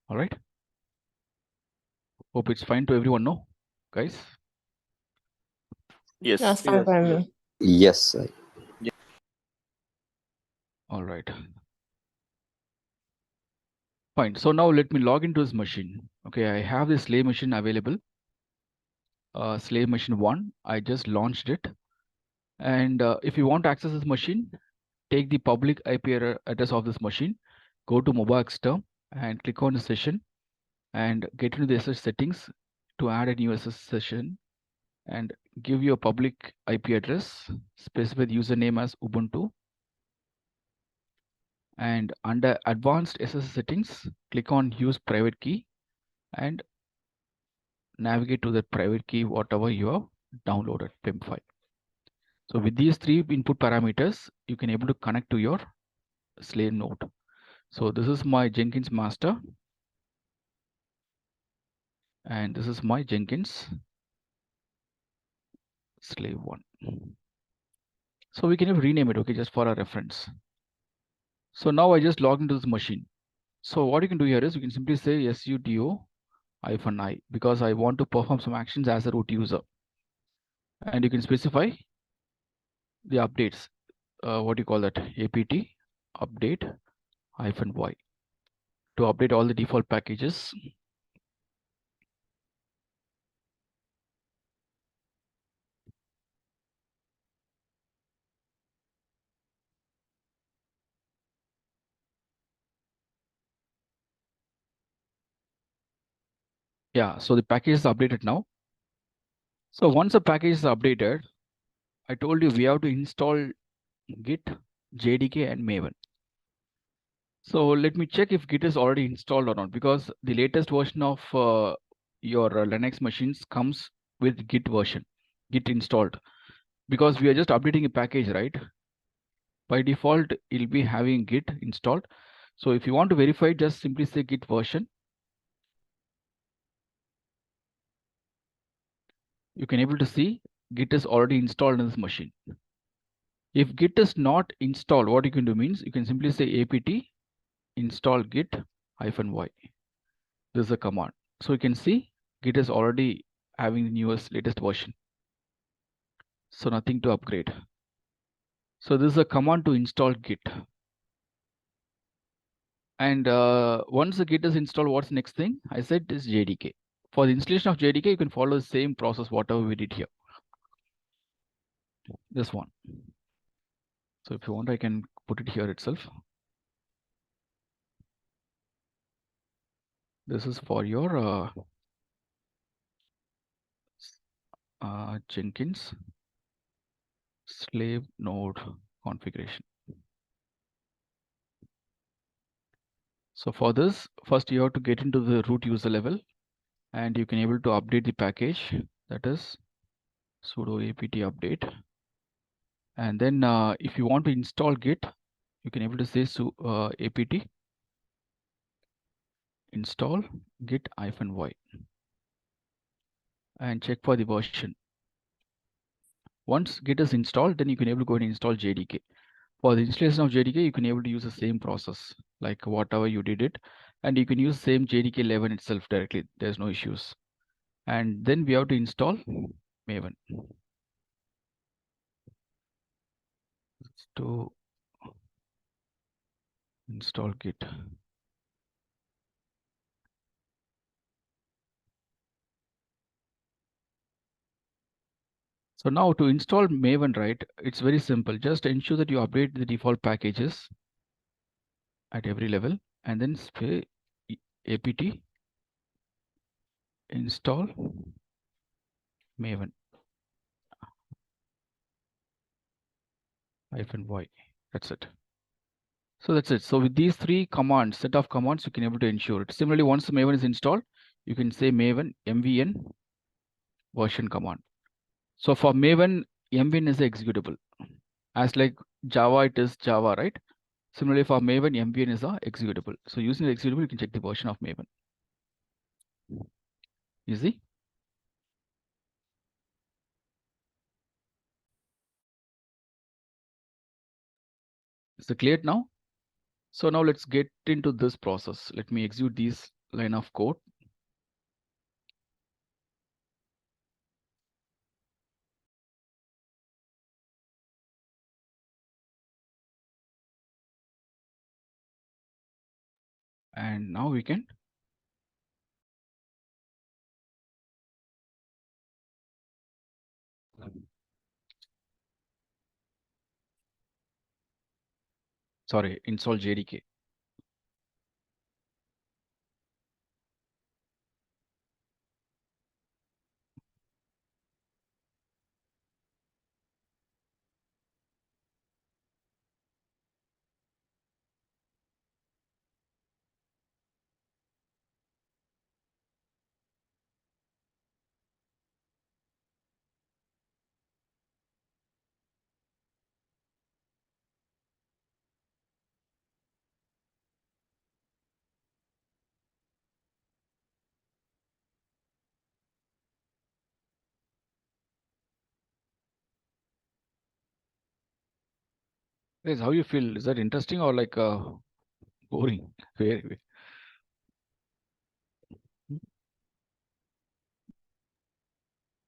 All right. Hope it's fine to everyone, no, guys? Yes. That's fine Yes. by me. Yes, sir. All right. Fine. So now let me log into this machine. Okay, I have this slave machine available. Slave machine 1. I just launched it. And if you want to access this machine, take the public IP address of this machine, go to mobile term and click on the session and get into the SS settings to add a new SS session and give your public IP address, specify the username as Ubuntu, and under advanced SS settings, click on use private key and navigate to that private key, whatever you have downloaded PIM file. So with these 3 input parameters, you can able to connect to your slave node. So this is my Jenkins master, and this is my Jenkins slave 1. So we can even rename it, okay, just for our reference. So now I just log into this machine. So what you can do here is you can simply say sudo-i because I want to perform some actions as a root user. And you can specify the updates. What do you call that? apt update -y to update all the default packages. Yeah, so the package is updated now. So once the package is updated, I told you we have to install Git, JDK, and Maven. So let me check if Git is already installed or not, because the latest version of your Linux machines comes with Git version, Git installed, because we are just updating a package, right? By default, it'll be having Git installed. So if you want to verify, just simply say Git version. You can able to see Git is already installed in this machine. If Git is not installed, what you can do means you can simply say apt install git -y. This is a command. So you can see Git is already having the newest latest version. So nothing to upgrade. So this is a command to install Git. And once the Git is installed, what's the next thing? I said is JDK. For the installation of JDK, you can follow the same process, whatever we did here. This one. So if you want, I can put it here itself. This is for your Jenkins slave node configuration. So for this, first you have to get into the root user level, and you can able to update the package, that is sudo apt update. And then if you want to install Git, you can able to say apt install git -y and check for the version. Once Git is installed, then you can able to go and install JDK. For the installation of JDK, you can able to use the same process, like whatever you did it, and you can use same JDK 11 itself directly. There's no issues. And then we have to install Maven. To install Git. So now to install Maven, right, it's very simple. Just ensure that you update the default packages at every level, and then say apt install Maven. -y. That's it. So that's it. So with these three commands, set of commands, you can able to ensure it. Similarly, once Maven is installed, you can say Maven mvn version command. So for Maven, mvn is the executable. As like Java, it is Java, right? Similarly, for Maven, mvn is a executable. So using the executable, you can check the version of Maven. Easy. Is it clear now? So now let's get into this process. Let me execute this line of code. And now we can install JDK. Guys, how you feel? Is that interesting or like boring? Very.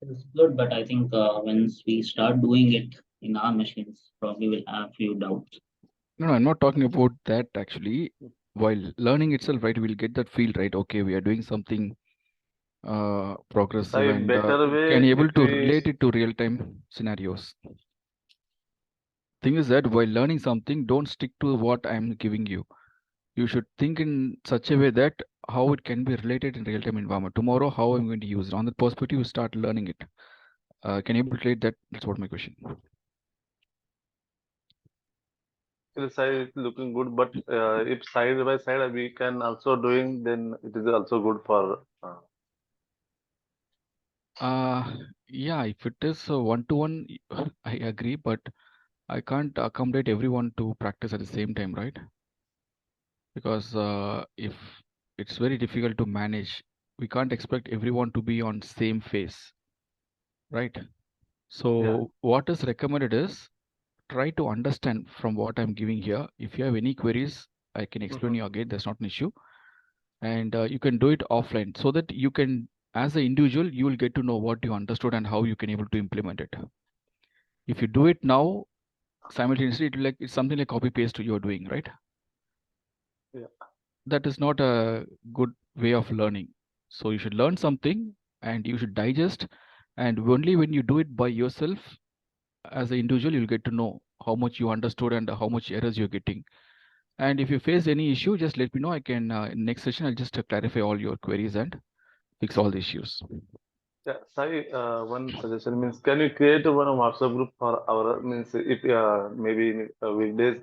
It's good, but I think once we start doing it in our machines, probably we'll have few doubts. No, I'm not talking about that actually. While learning itself, right, we'll get that feel, right? Okay, we are doing something progressive and better can way able if to we relate it to real-time scenarios. Thing is that while learning something, don't stick to what I'm giving you. You should think in such a way that how it can be related in real-time environment. Tomorrow, how I'm going to use it. On that perspective, you start learning it. Can you able to relate that? That's what my question. side is looking good, but if side by side we can also doing, then it is also good for. Yeah, if it is one-to-one, I agree, but I can't accommodate everyone to practice at the same time, right? Because if it's very difficult to manage, we can't expect everyone to be on same phase, right? So what is recommended is try to understand from what I'm giving here. If you have any queries, I can explain you again. That's not an issue, and you can do it offline so that you can, as an individual, you will get to know what you understood and how you can able to implement it. If you do it now simultaneously, it's something like copy paste you're doing, right? Yeah. That is not a good way of learning. So you should learn something and you should digest, and only when you do it by yourself as an individual, you'll get to know how much you understood and how much errors you're getting. And if you face any issue, just let me know. I can in next session I'll just clarify all your queries and fix all the issues. Yeah, Sai, one suggestion means, can you create one WhatsApp group for our, means if maybe in weekdays,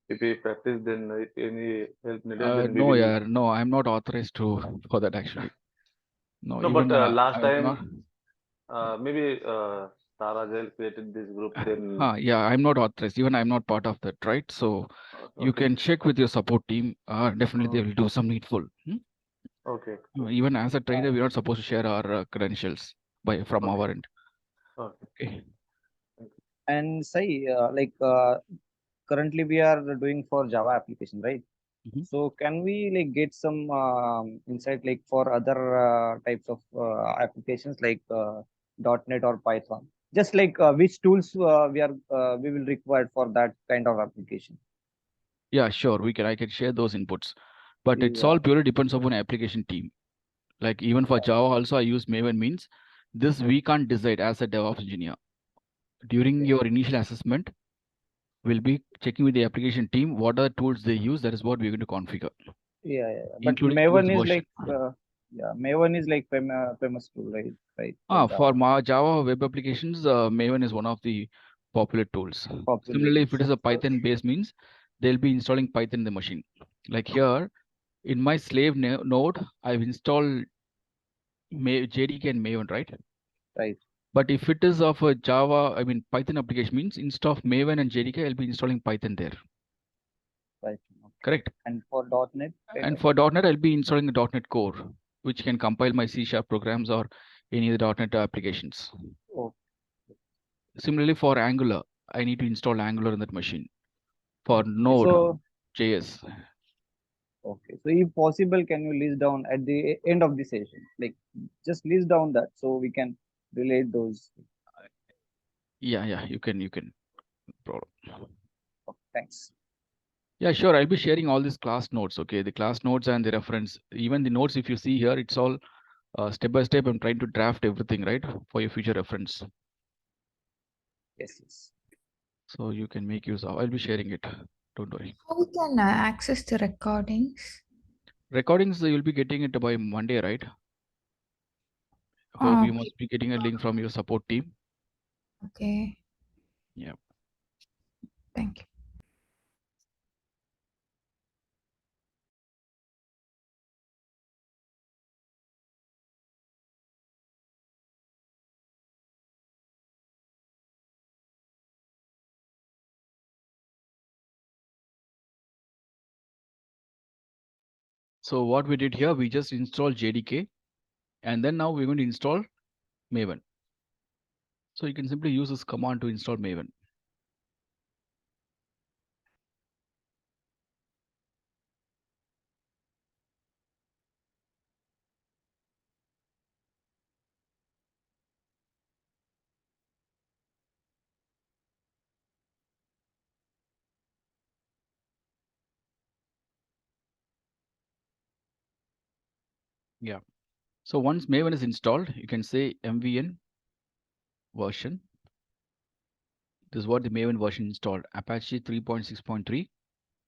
if we practice, then if any help needed, then we No, will. yeah, no, I'm not authorized to for that actually. No, No, even but last I'm not. time maybe Tara Jail created this group, then. Yeah, I'm not authorized. Even I'm not part of that, right? So you Okay. can check with your support team. Definitely they will do some needful. Okay. Even as a trainer, we're not supposed to share our credentials from Okay. our end. Okay. And say, currently we are doing for Java application, right? So can we like get some insight like for other types of applications like .NET or Python? Just like which tools we will require for that kind of application? Yeah, sure. I can share those inputs, but it's Yeah, all purely depends upon application team. Like even for Java also, I use Maven means this we can't decide as a DevOps engineer. During your initial assessment, we'll be checking with the application team what are the tools they use. That is what we're going to configure. yeah. But Including Maven tools is version. Maven is like famous tool, right? For my Java web applications, Maven is one of the popular tools. Popular Similarly, if it tools. is a Python base means they'll be installing Python in the machine. Like here in my slave node, I've installed JDK and Maven, right? Right. But if it is of a Java, I mean Python application means instead of Maven and JDK, I'll be installing Python there. Right. Okay. Correct. And for .NET? And for .NET, I'll be installing a .NET Core, which can compile my C# programs or any other .NET applications. Oh. Similarly, for Angular, I need to install Angular in that machine. For Node, So, JS. okay. So if possible, can you list down at the end of the session? Like just list down that so we can relate those. Yeah, you can. Problem. Okay, thanks. Yeah, sure. I'll be sharing all these class notes. Okay, the class notes and the reference, even the notes. If you see here, it's all step by step. I'm trying to draft everything right for your future reference. Yes. So you can make use of. I'll be sharing it. Don't worry. How we can access the recordings? Recordings you'll be getting it by Monday, right? Hope you must be getting a link from your support team. Okay. Yeah. Thank you. So what we did here, we just installed JDK, and then now we're going to install Maven. So you can simply use this command to install Maven. Yeah. So once Maven is installed, you can say MVN version. This is what the Maven version installed, Apache 3.6.3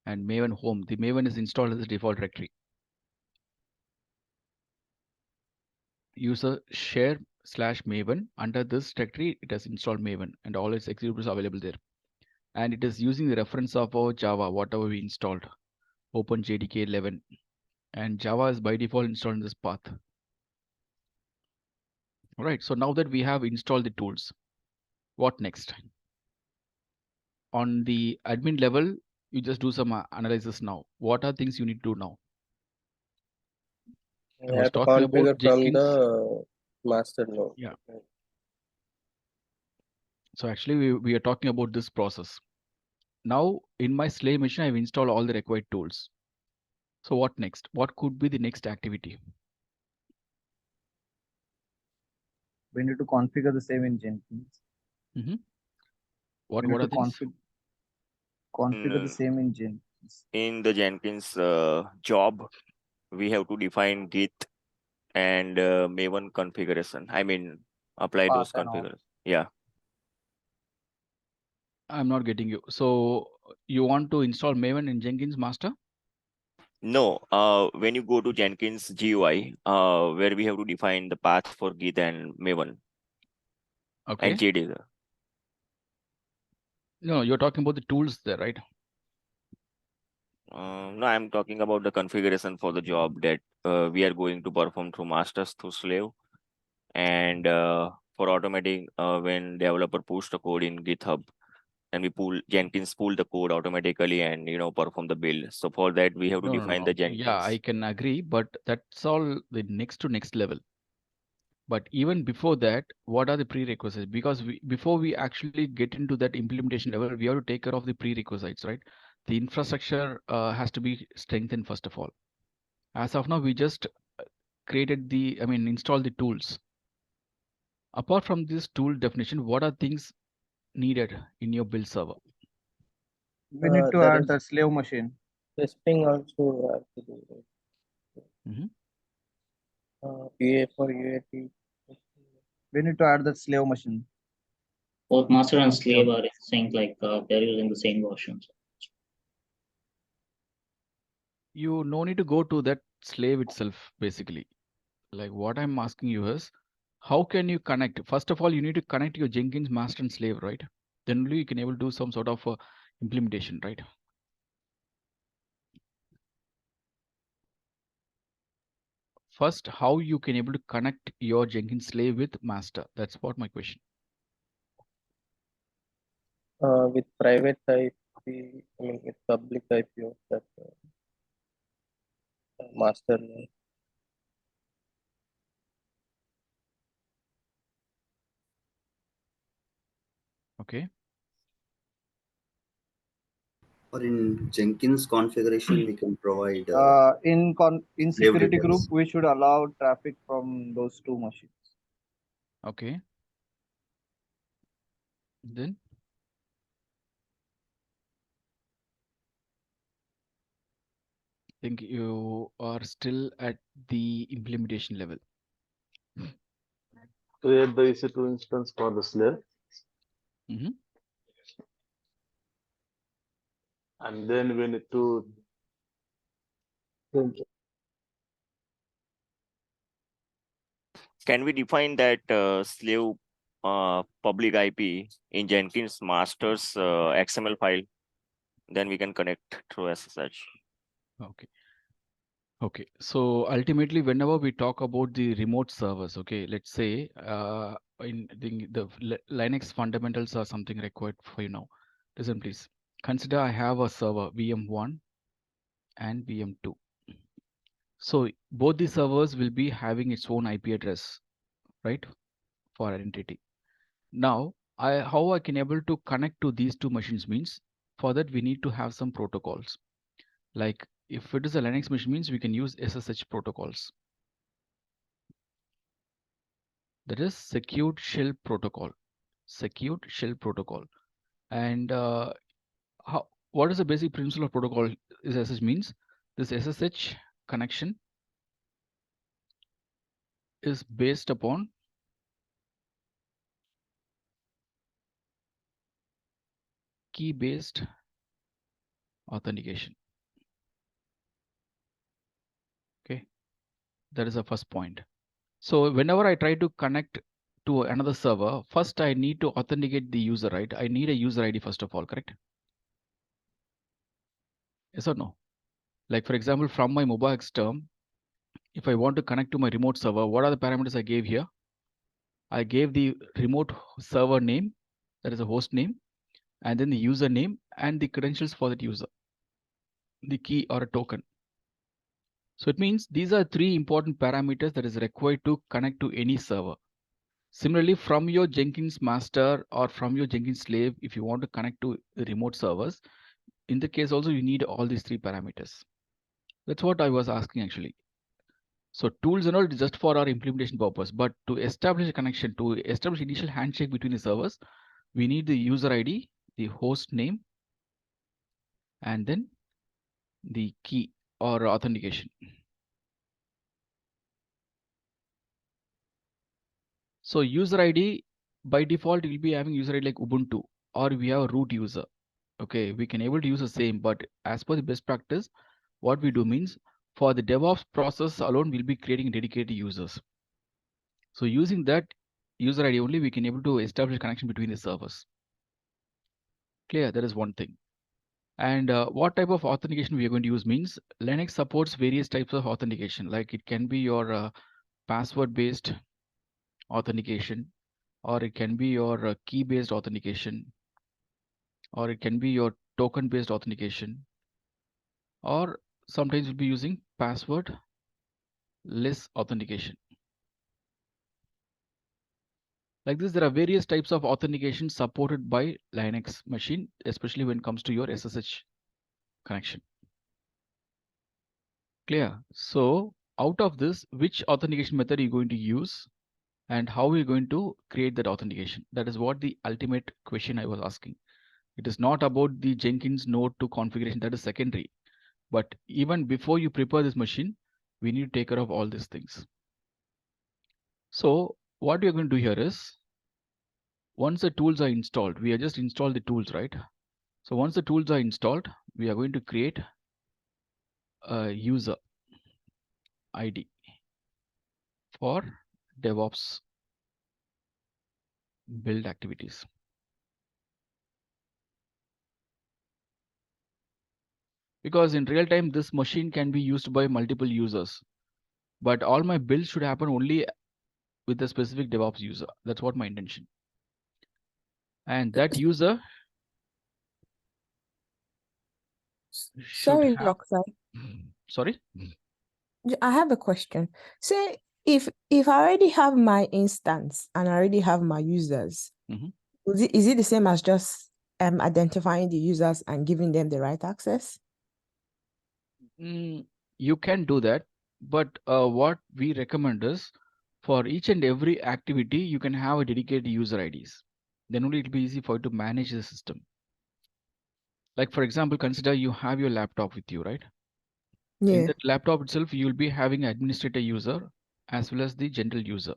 and Maven home. The Maven is installed as a default directory. User share /Maven. Under this directory, it has installed Maven and all its executables are available there. And it is using the reference of our Java, whatever we installed, OpenJDK 11. And Java is by default installed in this path. All right, so now that we have installed the tools, what next? On the admin level, you just do some analysis now. What are things you need to do now? We I was have to talking about configure from Jenkins. the master node. Yeah. So actually, we are talking about this process. Now, in my slave machine, I've installed all the required tools. So what next? What could be the next activity? We need to configure the same in Jenkins. What are things? Configure the same in Jenkins. In the Jenkins job, we have to define Git and Maven configuration. I mean, apply those configurations. Yeah. I'm not getting you. So you want to install Maven in Jenkins master? No, when you go to Jenkins GUI, where we have to define the path for Git and Maven. Okay. And JD. No, you're talking about the tools there, right? No, I'm talking about the configuration for the job that we are going to perform through masters through slave, and for automating when developer push the code in GitHub, and Jenkins pull the code automatically and perform the build. So for that we have to define the Jenkins. Yeah, I can agree, but that's all the next level. But even before that, what are the prerequisites? Because before we actually get into that implementation level, we have to take care of the prerequisites, right? The infrastructure has to be strengthened first of all. As of now, we just installed the tools. Apart from this tool definition, what are things needed in your build server? We need to add the slave machine. Testing also have to do it. UA for UAT. We need to add the slave machine. Both master and slave are in sync, like they're using the same versions. You no need to go to that slave itself, basically. Like what I'm asking you is, how can you connect? First of all, you need to connect your Jenkins master and slave, right? Then only you can able to do some sort of implementation, right? First, how you can able to connect your Jenkins slave with master? That's what my question. With private IP, with public IP of that master node. Okay. Or in Jenkins configuration, we can provide in slave security group, details. we should allow traffic from those two machines. Okay. Then I think you are still at the implementation level. Create the EC2 instance for the slave. And then we need to Can we define that slave public IP in Jenkins master's XML file? Then we can connect through SSH. Okay. Okay. So ultimately, whenever we talk about the remote servers, okay, let's say in the Linux fundamentals are something required for you now. Listen, please. Consider I have a server VM1 and VM2. So both the servers will be having its own IP address, right, for identity. Now, how I can able to connect to these two machines means, for that we need to have some protocols. Like if it is a Linux machine means we can use SSH protocols. That is secured shell protocol. Secured shell protocol. And what is the basic principle of protocol is SSH means? This SSH connection is based upon key based authentication. Okay, that is the first point. So whenever I try to connect to another server, first I need to authenticate the user, right? I need a user ID first of all, correct? Yes or no? Like for example, from my MobileX term, if I want to connect to my remote server, what are the parameters I gave here? I gave the remote server name, that is a host name, and then the username and the credentials for that user, the key or a token. So it means these are three important parameters that is required to connect to any server. Similarly, from your Jenkins master or from your Jenkins slave, if you want to connect to the remote servers, in the case also you need all these three parameters. That's what I was asking actually. So tools and all is just for our implementation purpose, but to establish a connection, to establish initial handshake between the servers, we need the user ID, the host name, and then the key or authentication. So user ID by default will be having user ID like Ubuntu, or we have a root user. Okay, we can able to use the same, but as per the best practice, what we do means for the DevOps process alone, we'll be creating dedicated users. So using that user ID only, we can able to establish connection between the servers. Clear, that is one thing. And what type of authentication we are going to use means Linux supports various types of authentication, like it can be your password based authentication, or it can be your key based authentication, or it can be your token based authentication, or sometimes we'll be using password less authentication. Like this, there are various types of authentication supported by Linux machine, especially when it comes to your SSH connection. Clear? So out of this, which authentication method are you going to use and how are you going to create that authentication? That is what the ultimate question I was asking. It is not about the Jenkins node to configuration, that is secondary. But even before you prepare this machine, we need to take care of all these things. So what we are going to do here is, once the tools are installed, we have just installed the tools, right? So once the tools are installed, we are going to create a user ID for DevOps build activities. Because in real time, this machine can be used by multiple users. But all my builds should happen only with a specific DevOps user. That's what my intention. And that user should Sorry, have. Loxai. Sorry? I have a question. Say if I already have my instance and I already have my users, is it the same as just identifying the users and giving them the right access? You can do that, but what we recommend is for each and every activity, you can have a dedicated user IDs. Then only it'll be easy for you to manage the system. Like for example, consider you have your laptop with you, right? Yeah. In that laptop itself, you'll be having administrator user as well as the general user.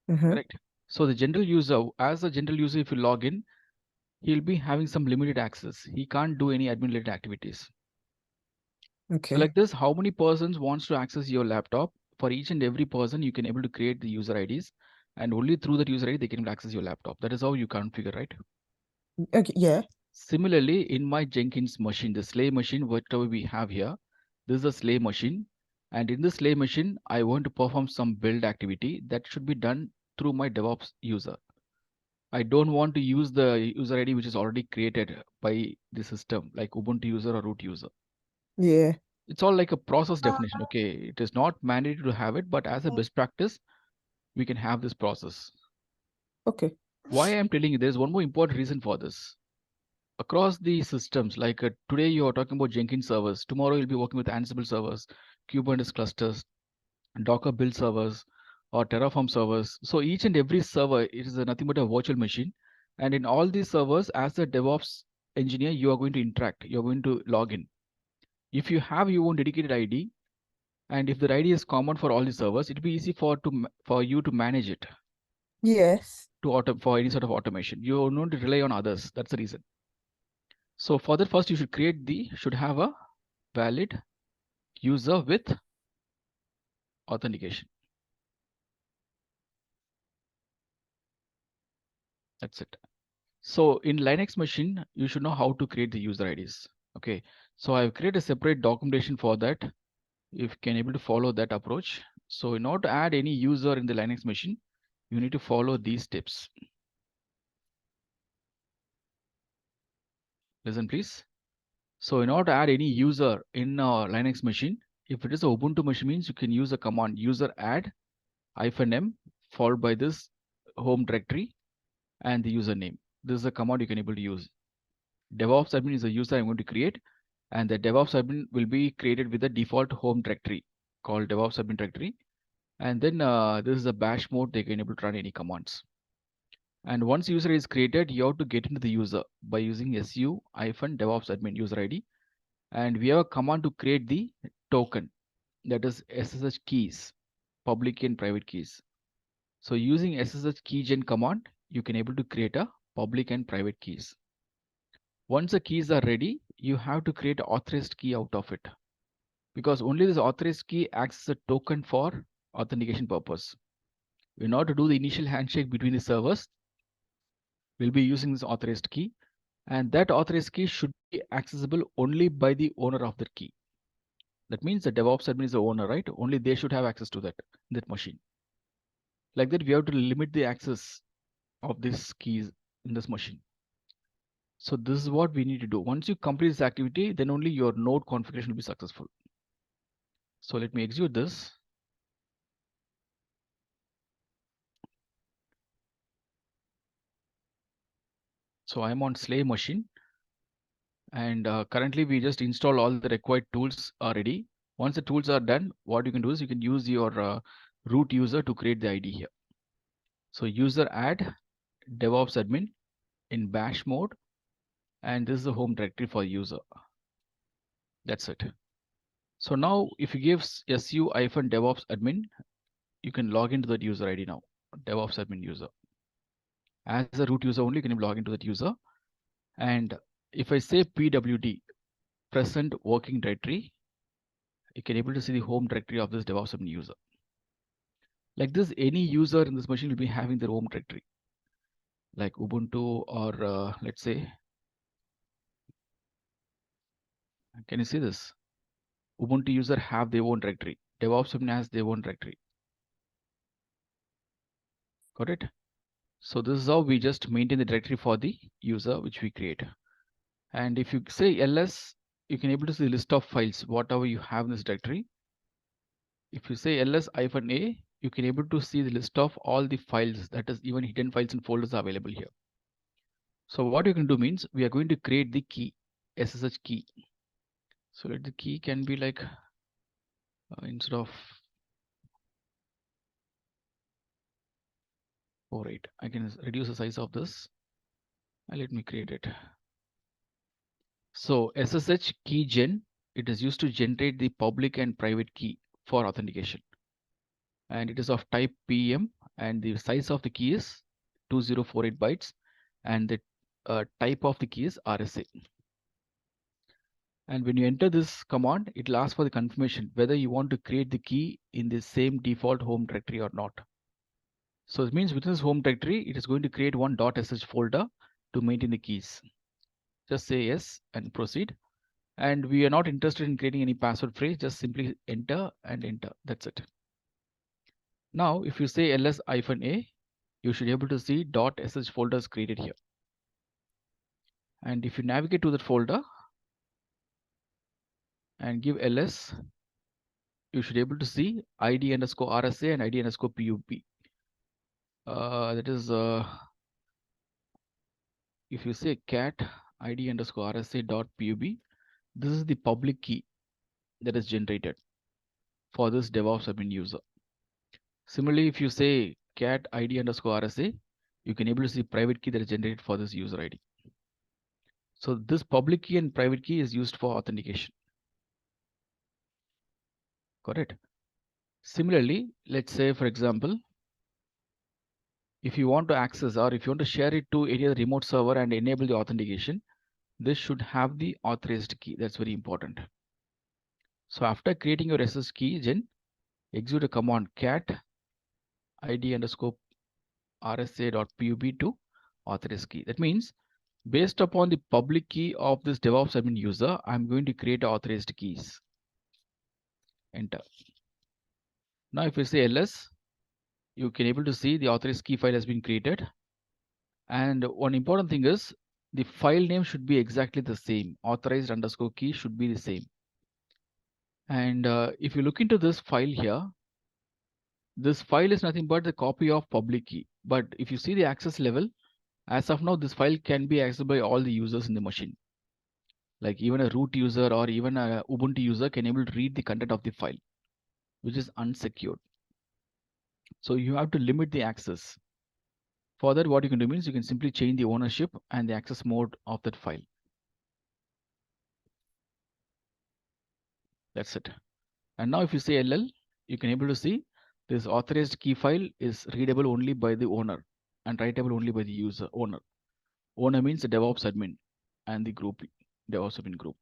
Correct? So the general user, as a general user, if you log in, he'll be having some limited access. He can't do any admin related activities. Okay. So like this, how many persons wants to access your laptop? For each and every person, you can able to create the user IDs, and only through that user ID they can access your laptop. That is how you configure, right? Okay. Yeah. Similarly, in my Jenkins machine, the slave machine, whatever we have here, this is a slave machine, and in the slave machine, I want to perform some build activity that should be done through my DevOps user. I don't want to use the user ID which is already created by the system, like Ubuntu user or root user. Yeah. It's all like a process definition. Okay, it is not mandatory to have it, but as a best practice, we can have this process. Okay. Why I'm telling you, there's one more important reason for this. Across the systems, like today you are talking about Jenkins servers, tomorrow you'll be working with Ansible servers, Kubernetes clusters, Docker build servers, or Terraform servers. So each and every server, it is nothing but a virtual machine. And in all these servers, as a DevOps engineer, you are going to interact, you're going to log in. If you have your own dedicated ID, and if the ID is common for all the servers, it'll be easy for you to manage it. Yes. For any sort of automation, you don't need to rely on others. That's the reason. So for that, first you should have a valid user with authentication. That's it. So in Linux machine, you should know how to create the user IDs. Okay. So I've created a separate documentation for that. If you can able to follow that approach. So in order to add any user in the Linux machine, you need to follow these steps. Listen, please. So in order to add any user in a Linux machine, if it is a Ubuntu machine, means you can use a command user add -m followed by this home directory and the username. This is a command you can able to use. DevOps admin is a user I'm going to create, and the DevOps admin will be created with the default home directory called DevOps admin directory. And then this is a bash mode. They can able to run any commands. And once user is created, you have to get into the user by using su-devops admin user ID. And we have a command to create the token, that is SSH keys, public and private keys. So using SSH keygen command, you can able to create a public and private keys. Once the keys are ready, you have to create an authorized key out of it, because only this authorized key acts as a token for authentication purpose. In order to do the initial handshake between the servers, we'll be using this authorized key, and that authorized key should be accessible only by the owner of the key. That means the DevOps admin is the owner, right? Only they should have access to that machine. Like that, we have to limit the access of these keys in this machine. So this is what we need to do. Once you complete this activity, then only your node configuration will be successful. So let me execute this. So I'm on slave machine, and currently we just install all the required tools already. Once the tools are done, what you can do is you can use your root user to create the ID here. So user add DevOps admin in bash mode, and this is the home directory for user. That's it. So now if you give su-devops admin, you can log into that user ID now, DevOps admin user. As a root user only, you can log into that user. And if I say pwd, present working directory, you can able to see the home directory of this DevOps admin user. Like this, any user in this machine will be having their home directory, like Ubuntu or let's say Can you see this? Ubuntu user have their own directory. DevOps admin has their own directory. Got it? So this is how we just maintain the directory for the user which we create. And if you say ls, you can able to see the list of files, whatever you have in this directory. If you say ls-a, you can able to see the list of all the files, that is even hidden files and folders are available here. So what you can do means we are going to create the key, SSH key. So let the key can be like instead of 48, I can reduce the size of this and let me create it. So SSH key gen, it is used to generate the public and private key for authentication. And it is of type PEM, and the size of the key is 2048 bytes, and the type of the key is RSA. And when you enter this command, it will ask for the confirmation whether you want to create the key in the same default home directory or not. So it means within this home directory, it is going to create one .sh folder to maintain the keys. Just say yes and proceed. And we are not interested in creating any password phrase, just simply enter and enter. That's it. Now, if you say ls-a, you should be able to see .sh folders created here. And if you navigate to that folder and give ls, you should be able to see id underscore RSA and id underscore pub. That is, if you say cat id underscore RSA dot pub, this is the public key that is generated for this DevOps admin user. Similarly, if you say cat id underscore RSA, you can able to see private key that is generated for this user ID. So this public key and private key is used for authentication. Got it? Similarly, let's say, for example, if you want to access or if you want to share it to any other remote server and enable the authentication, this should have the authorized key. That's very important. So after creating your SS key gen, execute a command cat id underscore rsa.pub to authorized key. That means based upon the public key of this DevOps admin user, I'm going to create authorized keys. Enter. Now if you say ls, you can able to see the authorized key file has been created. And one important thing is the file name should be exactly the same. Authorized underscore key should be the same. And if you look into this file here, this file is nothing but the copy of public key. But if you see the access level, as of now, this file can be accessed by all the users in the machine. Like even a root user or even a Ubuntu user can able to read the content of the file, which is unsecured. So you have to limit the access. For that, what you can do means you can simply change the ownership and the access mode of that file. That's it. And now if you say LL, you can able to see this authorized key file is readable only by the owner and writable only by the user owner. Owner means the DevOps admin and the group, DevOps admin group.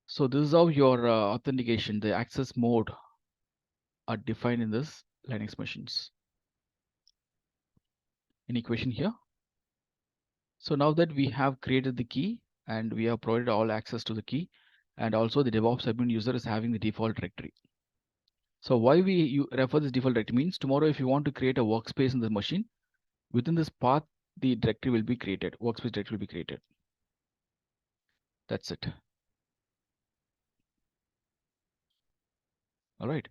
So this is how your authentication, the access mode are defined in this Linux machines. Any question here? So now that we have created the key and we have provided all access to the key, and also the DevOps admin user is having the default directory. So why we refer this default directory means tomorrow if you want to create a workspace in the machine, within this path, the directory will be created, workspace directory will be created. That's it. All right.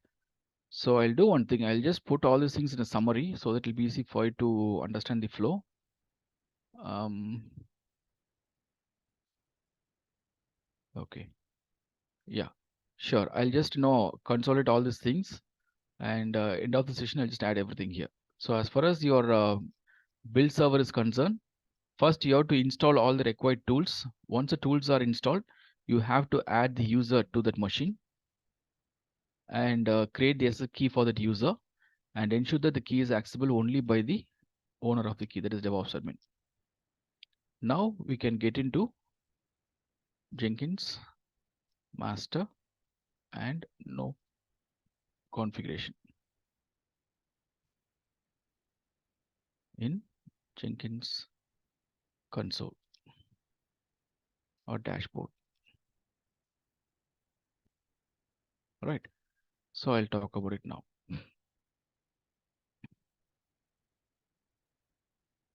So I'll do one thing. I'll just put all these things in a summary so that it'll be easy for you to understand the flow. Okay. Yeah, sure. I'll just consolidate all these things, and end of the session, I'll just add everything here. So as far as your build server is concerned, first you have to install all the required tools. Once the tools are installed, you have to add the user to that machine and create the SS key for that user and ensure that the key is accessible only by the owner of the key, that is DevOps admin. Now we can get into Jenkins master and no configuration in Jenkins console. or dashboard. All right. So I'll talk about it now.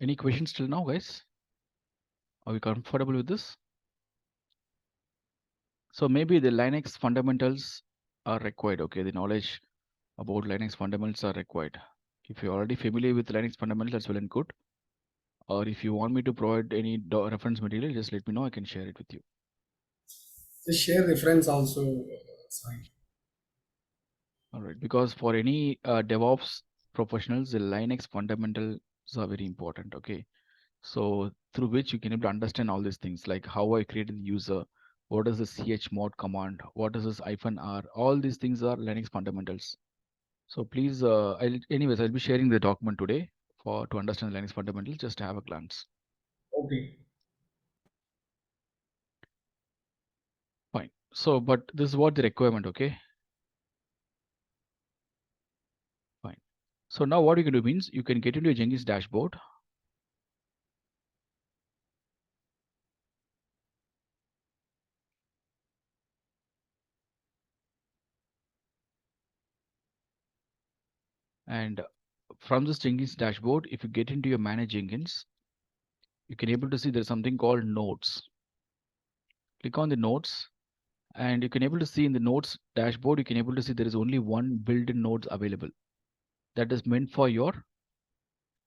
Any questions till now, guys? Are we comfortable with this? So maybe the Linux fundamentals are required. Okay, the knowledge about Linux fundamentals are required. If you're already familiar with Linux fundamentals, that's well and good. Or if you want me to provide any reference material, just let me know. I can share it with you. Just share reference also. Sorry. All right, because for any DevOps professionals, the Linux fundamentals are very important. Okay, so through which you can able to understand all these things, like how I created the user, what is the chmod command, what is this -r, all these things are Linux fundamentals. So please, I'll be sharing the document today to understand the Linux fundamentals. Just have a glance. Okay. Fine. So, but this is what the requirement. Okay. Fine. So now what you can do means you can get into your Jenkins dashboard. And from this Jenkins dashboard, if you get into your manage Jenkins, you can able to see there's something called nodes. Click on the nodes and you can able to see in the nodes dashboard, you can able to see there is only one built-in nodes available. That is meant for your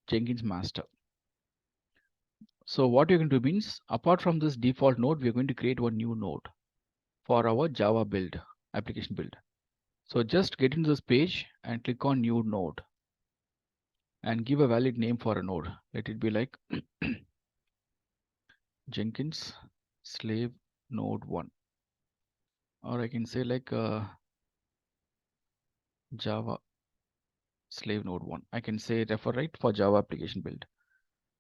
Jenkins master. So what you're going to do means, apart from this default node, we're going to create one new node for our Java build, application build. So just get into this page and click on new node and give a valid name for a node. Let it be like Jenkins slave node 1. Or I can say like Java slave node 1. I can say refer right for Java application build.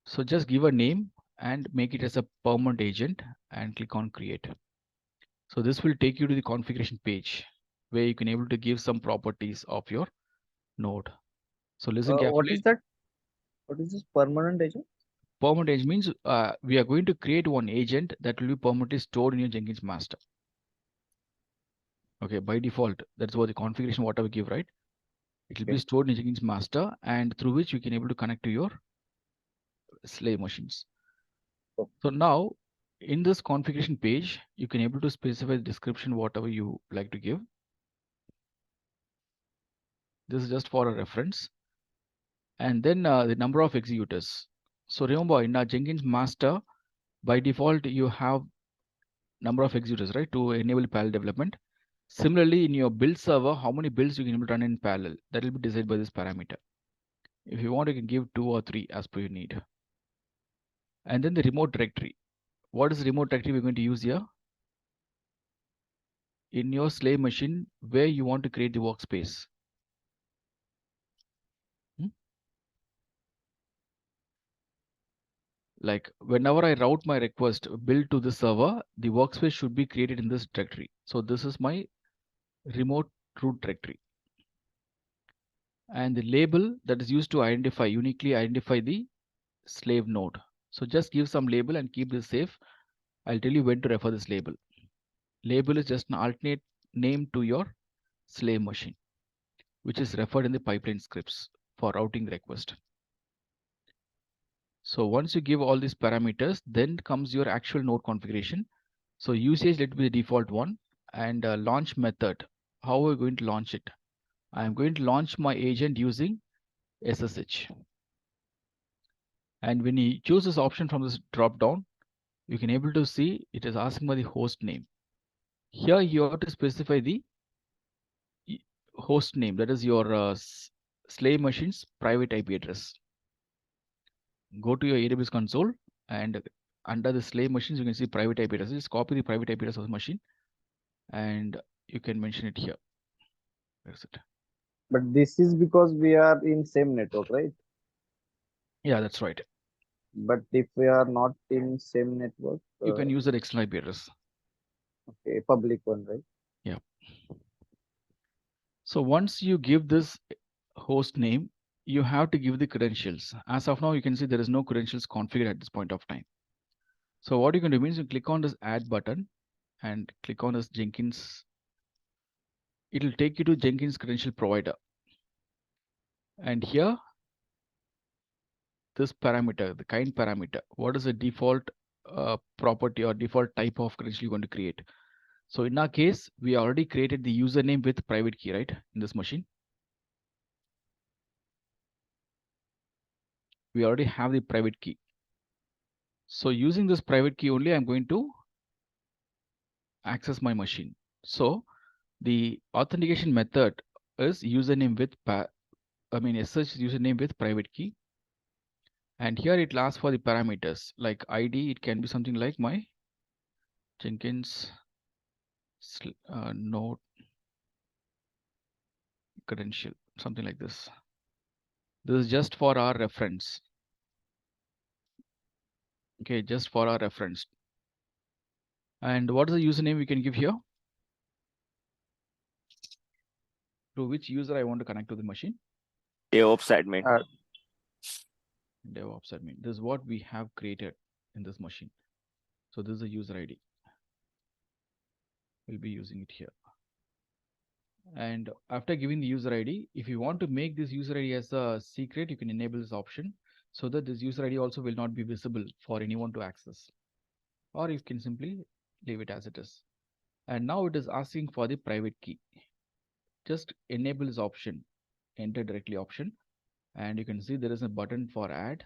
So just give a name and make it as a permanent agent and click on create. So this will take you to the configuration page where you can able to give some properties of your node. So listen carefully. What is that? What is this permanent agent? Permanent agent means we are going to create one agent that will be permanently stored in your Jenkins master. Okay, by default, that's what the configuration whatever we give, right? It will be stored in Jenkins master and through which you can able to connect to your slave machines. So now in this configuration page, you can able to specify the description whatever you like to give. This is just for a reference. And then the number of executors. So remember in our Jenkins master, by default, you have number of executors, right, to enable parallel development. Similarly, in your build server, how many builds you can run in parallel, that will be decided by this parameter. If you want, you can give 2 or 3 as per your need. And then the remote directory. What is the remote directory we're going to use here? In your slave machine, where you want to create the workspace. Like whenever I route my request build to the server, the workspace should be created in this directory. So this is my remote root directory. And the label that is used to uniquely identify the slave node. So just give some label and keep this safe. I'll tell you when to refer this label. Label is just an alternate name to your slave machine, which is referred in the pipeline scripts for routing request. So once you give all these parameters, then comes your actual node configuration. So usage, let be the default one, and launch method. How are we going to launch it? I am going to launch my agent using SSH. And when you choose this option from this drop down, you can able to see it is asking for the host name. Here you have to specify the host name, that is your slave machine's private IP address. Go to your AWS console and under the slave machines, you can see private IP address. Just copy the private IP address of the machine and you can mention it here. That's it. But this is because we are in same network, right? Yeah, that's right. But if we are not in same network, you can use the external IP address. Okay, public one, right? Yeah. So once you give this host name, you have to give the credentials. As of now, you can see there is no credentials configured at this point of time. So what you can do means you click on this add button and click on this Jenkins. It will take you to Jenkins credential provider. And here, this parameter, the kind parameter, what is the default property or default type of credential you're going to create? So in our case, we already created the username with private key, right? In this machine. We already have the private key. So using this private key only, I'm going to access my machine. So the authentication method is username with SSH username with private key. And here it asks for the parameters like ID. It can be something like my Jenkins node credential, something like this. This is just for our reference. Okay, just for our reference. And what is the username we can give here? To which user I want to connect to the machine? DevOps admin. DevOps admin. This is what we have created in this machine. So this is a user ID. We'll be using it here. And after giving the user ID, if you want to make this user ID as a secret, you can enable this option so that this user ID also will not be visible for anyone to access. Or you can simply leave it as it is. And now it is asking for the private key. Just enable this option, enter directly option. And you can see there is a button for add.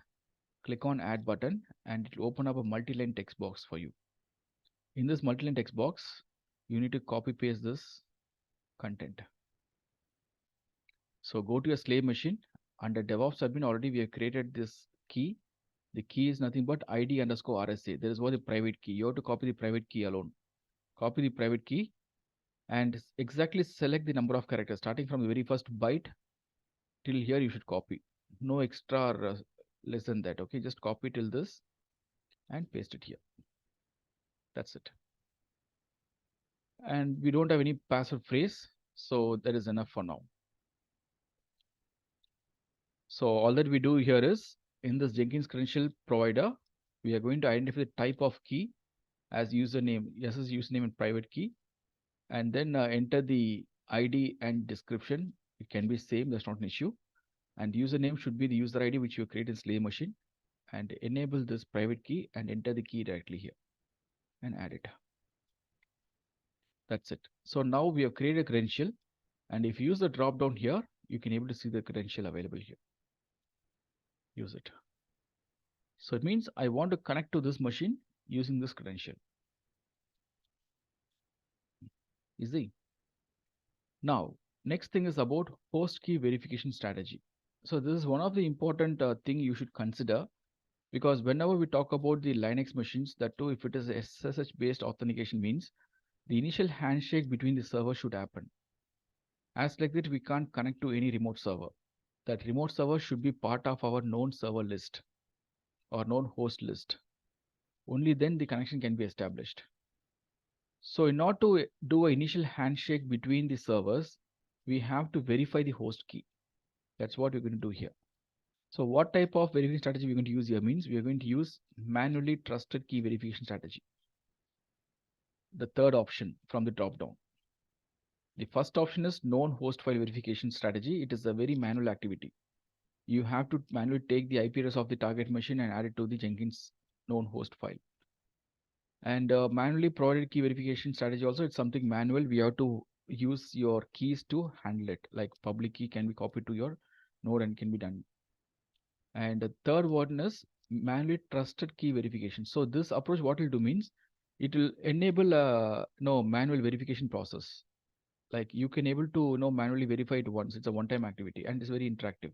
Click on add button and it will open up a multi-line text box for you. In this multi-line text box, you need to copy paste this content. So go to your slave machine. Under DevOps admin, already we have created this key. The key is nothing but ID underscore RSA. There is what the private key. You have to copy the private key alone. Copy the private key and exactly select the number of characters starting from the very first byte till here. You should copy. No extra less than that. Okay, just copy till this and paste it here. That's it. And we don't have any password phrase, so that is enough for now. So all that we do here is in this Jenkins credential provider, we are going to identify the type of key as username, SS username and private key, and then enter the ID and description. It can be same, that's not an issue. And username should be the user ID which you create in slave machine, and enable this private key and enter the key directly here and add it. That's it. So now we have created a credential, and if you use the drop down here, you can able to see the credential available here. Use it. So it means I want to connect to this machine using this credential. Easy. Now, next thing is about host key verification strategy. So this is one of the important thing you should consider, because whenever we talk about the Linux machines, that too, if it is SSH based authentication, means the initial handshake between the server should happen. As like that, we can't connect to any remote server. That remote server should be part of our known server list or known host list. Only then the connection can be established. So in order to do an initial handshake between the servers, we have to verify the host key. That's what we're going to do here. So what type of verification strategy we're going to use here means we are going to use manually trusted key verification strategy. The third option from the drop down. The first option is known host file verification strategy. It is a very manual activity. You have to manually take the IP address of the target machine and add it to the Jenkins known host file. And manually provided key verification strategy also, it's something manual. We have to use your keys to handle it. Like public key can be copied to your node and can be done. And the third one is manually trusted key verification. So this approach, what it will do means it will enable a manual verification process. Like you can able to manually verify it once. It's a one-time activity and it's very interactive.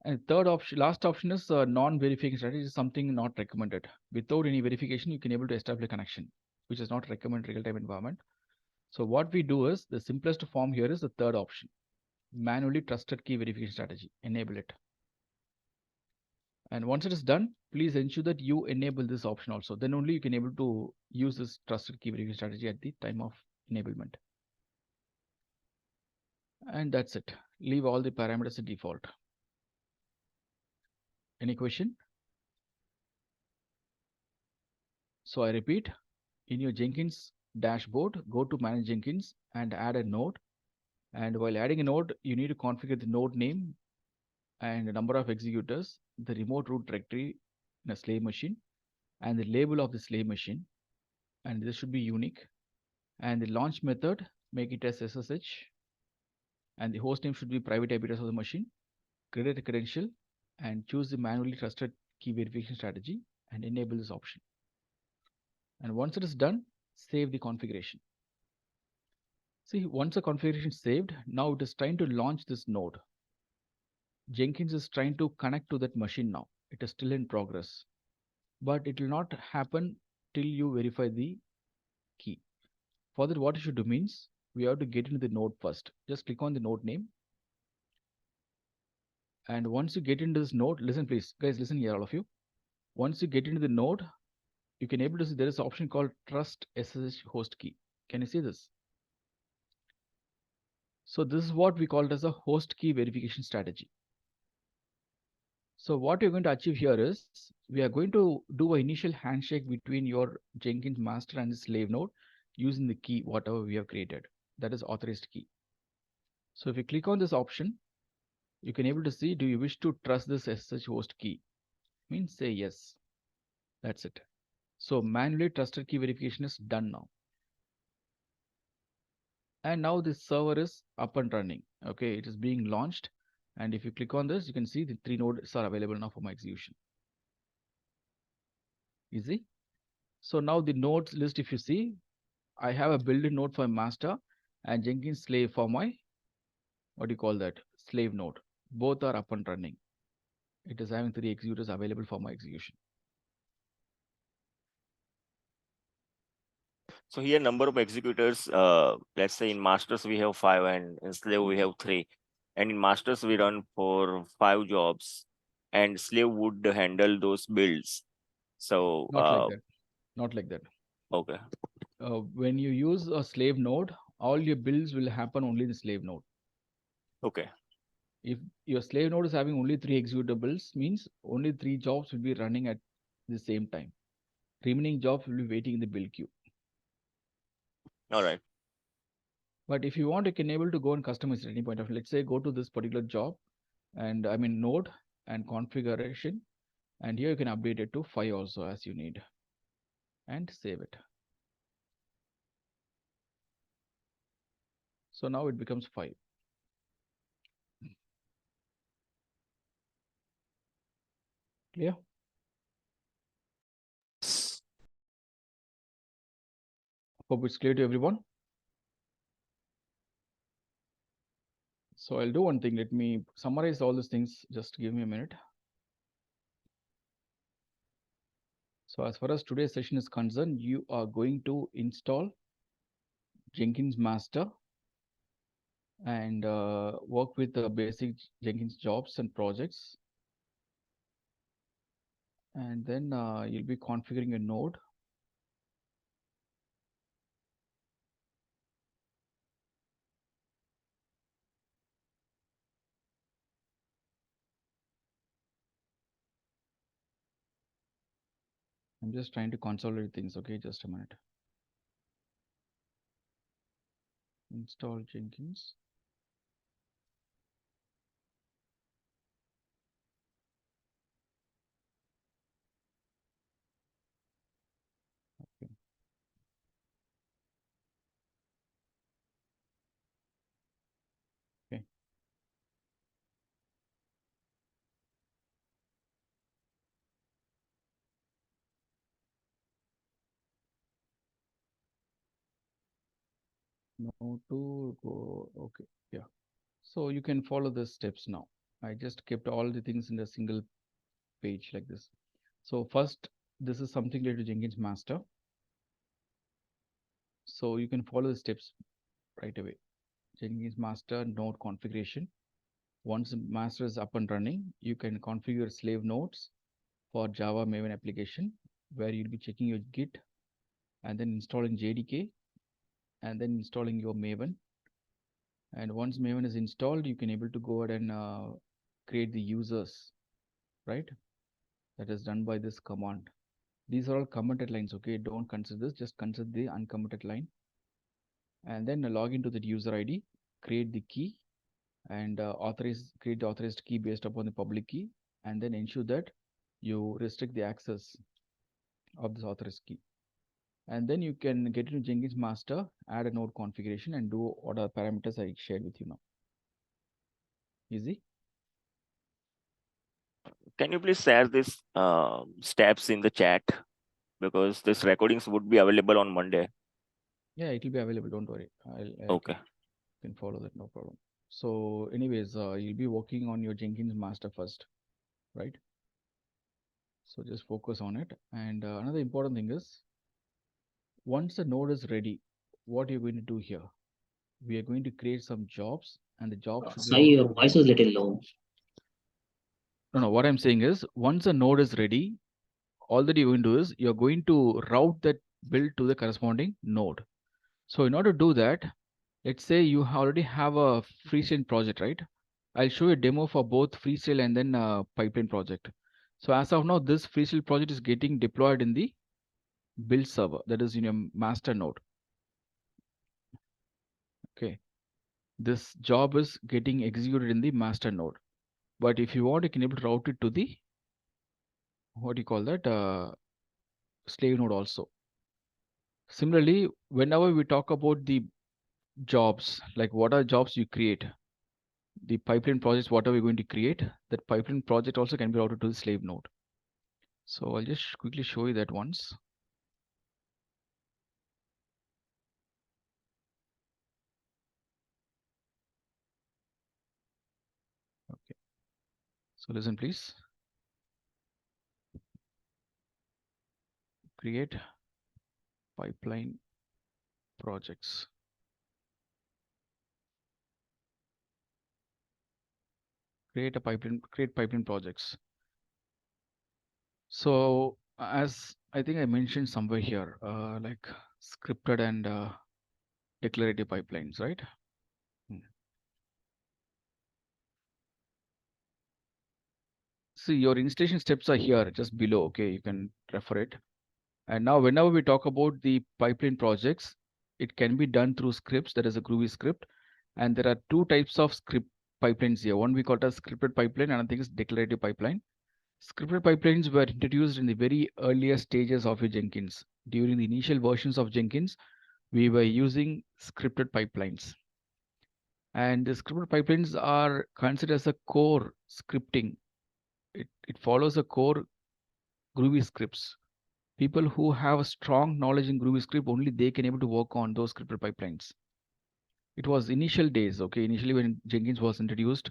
And third option, last option is non-verification strategy, is something not recommended. Without any verification, you can able to establish a connection, which is not recommended real-time environment. So what we do is the simplest form here is the third option, manually trusted key verification strategy. Enable it. And once it is done, please ensure that you enable this option also. Then only you can able to use this trusted key verification strategy at the time of enablement. And that's it. Leave all the parameters at default. Any question? So I repeat, in your Jenkins dashboard, go to Manage Jenkins and add a node. And while adding a node, you need to configure the node name and the number of executors, the remote root directory in a slave machine, and the label of the slave machine. And this should be unique. And the launch method, make it as SSH. And the host name should be private IP address of the machine. Create a credential and choose the manually trusted key verification strategy and enable this option. And once it is done, save the configuration. See, once the configuration is saved, now it is trying to launch this node. Jenkins is trying to connect to that machine now. It is still in progress, but it will not happen till you verify the key. For that, what you should do means we have to get into the node first. Just click on the node name. And once you get into this node, listen please, guys, listen here, all of you. Once you get into the node, you can able to see there is an option called Trust SSH Host Key. Can you see this? So this is what we call it as a host key verification strategy. So what you're going to achieve here is we are going to do an initial handshake between your Jenkins master and the slave node using the key, whatever we have created. That is authorized key. So if you click on this option, you can able to see, do you wish to trust this SSH host key? Means say yes. That's it. So manually trusted key verification is done now. And now this server is up and running. Okay, it is being launched. And if you click on this, you can see the 3 nodes are available now for my execution. Easy. So now the nodes list, if you see, I have a built-in node for master and Jenkins slave for my, what do you call that, slave node. Both are up and running. It is having 3 executors available for my execution. So here number of executors, let's say in masters we have 5 and in slave we have 3. And in masters we run for 5 jobs and slave would handle those builds. So Not like that. Not like that. Okay. When you use a slave node, all your builds will happen only in the slave node. Okay. If your slave node is having only 3 executables, means only 3 jobs will be running at the same time. Remaining jobs will be waiting in the build queue. All right. But if you want, you can able to go and customize at any point of, let's say, go to this particular job and I mean node and configuration. And here you can update it to 5 also as you need and save it. So now it becomes 5. Clear? Hope it's clear to everyone. So I'll do one thing. Let me summarize all these things. Just give me a minute. So as far as today's session is concerned, you are going to install Jenkins master and work with the basic Jenkins jobs and projects. And then you'll be configuring a node. I'm just trying to consolidate things. Okay, just a minute. Install Jenkins. Okay. Okay. Now to go. Okay. Yeah. So you can follow the steps now. I just kept all the things in a single page like this. So first, this is something related to Jenkins master. So you can follow the steps right away. Jenkins master node configuration. Once the master is up and running, you can configure slave nodes for Java Maven application, where you'll be checking your Git and then installing JDK and then installing your Maven. And once Maven is installed, you can able to go ahead and create the users, right? That is done by this command. These are all commented lines, okay? Don't consider this, just consider the uncommented line. And then log into the user ID, create the key, and create the authorized key based upon the public key, and then ensure that you restrict the access of this authorized key. And then you can get into Jenkins master, add a node configuration, and do what are parameters I shared with you now. Easy. Can you please share these steps in the chat, because these recordings would be available on Monday? Yeah, it will be available. Don't worry. Okay. Can follow that, no problem. So, anyways, you'll be working on your Jenkins master first, right? So just focus on it. And another important thing is, once the node is ready, what you're going to do here? We are going to create some jobs, and the job should Sai, your voice is a little low. No, what I'm saying is, once a node is ready, all that you're going to do is you're going to route that build to the corresponding node. So in order to do that, let's say you already have a freestyle project, right? I'll show you a demo for both freestyle and then pipeline project. So as of now, this freestyle project is getting deployed in the build server, that is in your master node. Okay, this job is getting executed in the master node. But if you want, you can able to route it to the, what do you call that, slave node also. Similarly, whenever we talk about the jobs, like what are jobs you create, the pipeline projects, what are we going to create, that pipeline project also can be routed to the slave node. So I'll just quickly show you that once. Okay, so listen please. Create pipeline projects. Create pipeline projects. So as I think I mentioned somewhere here, like scripted and declarative pipelines, right? See, your installation steps are here just below. Okay, you can refer it. And now whenever we talk about the pipeline projects, it can be done through scripts. That is a Groovy script. And there are two types of script pipelines here. One we call it as scripted pipeline, and another thing is declarative pipeline. Scripted pipelines were introduced in the very earliest stages of your Jenkins. During the initial versions of Jenkins, we were using scripted pipelines. And the scripted pipelines are considered as a core scripting. It follows a core Groovy scripts. People who have a strong knowledge in Groovy script, only they can able to work on those scripted pipelines. It was initial days, okay? Initially when Jenkins was introduced,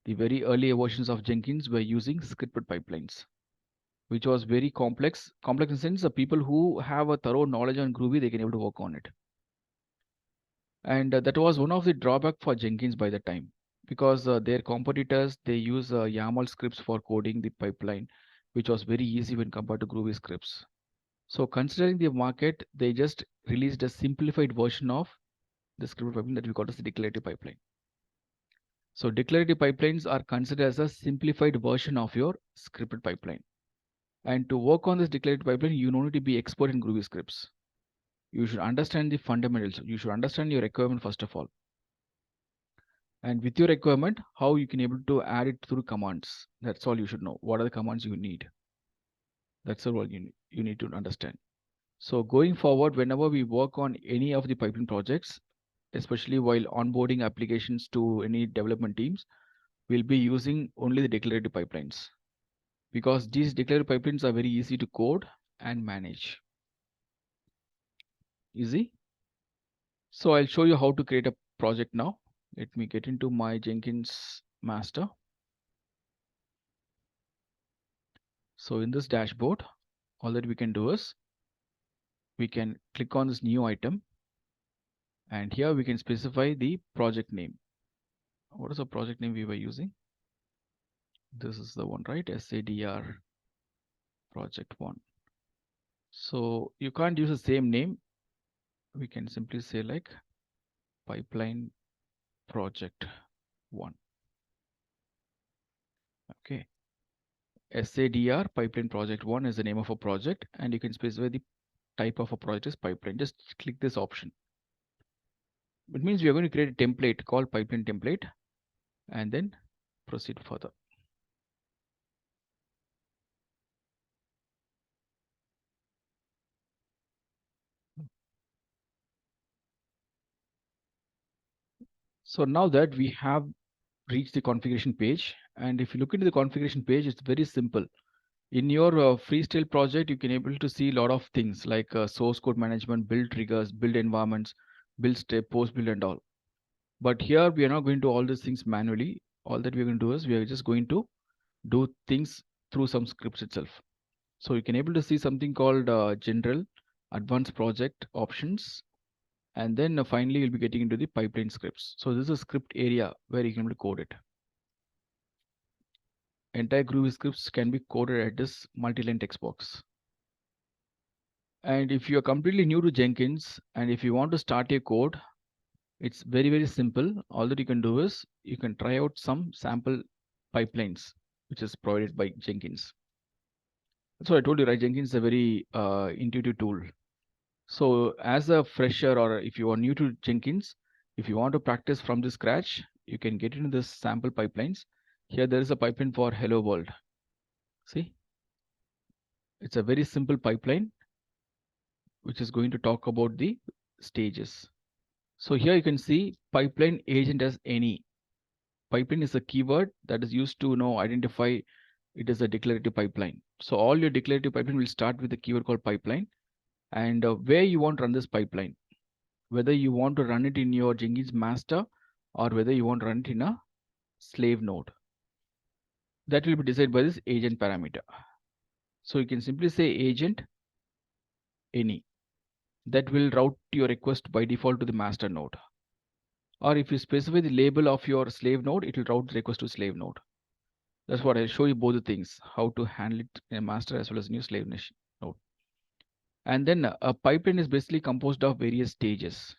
the very early versions of Jenkins were using scripted pipelines, which was very complex. Complex in the sense of people who have a thorough knowledge on Groovy, they can able to work on it. And that was one of the drawback for Jenkins by the time, because their competitors, they use YAML scripts for coding the pipeline, which was very easy when compared to Groovy scripts. So considering the market, they just released a simplified version of the scripted pipeline that we call as the declarative pipeline. So declarative pipelines are considered as a simplified version of your scripted pipeline. And to work on this declarative pipeline, you don't need to be expert in Groovy scripts. You should understand the fundamentals. You should understand your requirement first of all. And with your requirement, how you can able to add it through commands. That's all you should know. What are the commands you need? That's all you need to understand. So going forward, whenever we work on any of the pipeline projects, especially while onboarding applications to any development teams, we'll be using only the declarative pipelines, because these declarative pipelines are very easy to code and manage. Easy. So I'll show you how to create a project now. Let me get into my Jenkins master. So in this dashboard, all that we can do is we can click on this new item, and here we can specify the project name. What is the project name we were using? This is the one, right? SADR project 1. So you can't use the same name. We can simply say like pipeline project 1. Okay. SADR pipeline project 1 is the name of a project, and you can specify the type of a project is pipeline. Just click this option. It means we are going to create a template called pipeline template and then proceed further. So now that we have reached the configuration page, and if you look into the configuration page, it's very simple. In your freestyle project, you can able to see a lot of things like source code management, build triggers, build environments, build step, post build and all. But here we are not going to do all these things manually. All that we're going to do is we are just going to do things through some scripts itself. So you can able to see something called general, advanced project options, and then finally you'll be getting into the pipeline scripts. So this is a script area where you can able to code it. Entire Groovy scripts can be coded at this multi-line text box. And if you are completely new to Jenkins and if you want to start your code, it's very simple. All that you can do is you can try out some sample pipelines which is provided by Jenkins. That's what I told you, right? Jenkins is a very intuitive tool. So as a fresher or if you are new to Jenkins, if you want to practice from the scratch, you can get into this sample pipelines. Here there is a pipeline for hello world. See, it's a very simple pipeline which is going to talk about the stages. So here you can see pipeline agent as any. Pipeline is a keyword that is used to identify it is a declarative pipeline. So all your declarative pipeline will start with the keyword called pipeline, and where you want to run this pipeline, whether you want to run it in your Jenkins master or whether you want to run it in a slave node. That will be decided by this agent parameter. So you can simply say agent any. That will route your request by default to the master node. Or if you specify the label of your slave node, it will route the request to slave node. That's what I'll show you both the things, how to handle it in a master as well as new slave node. And then a pipeline is basically composed of various stages.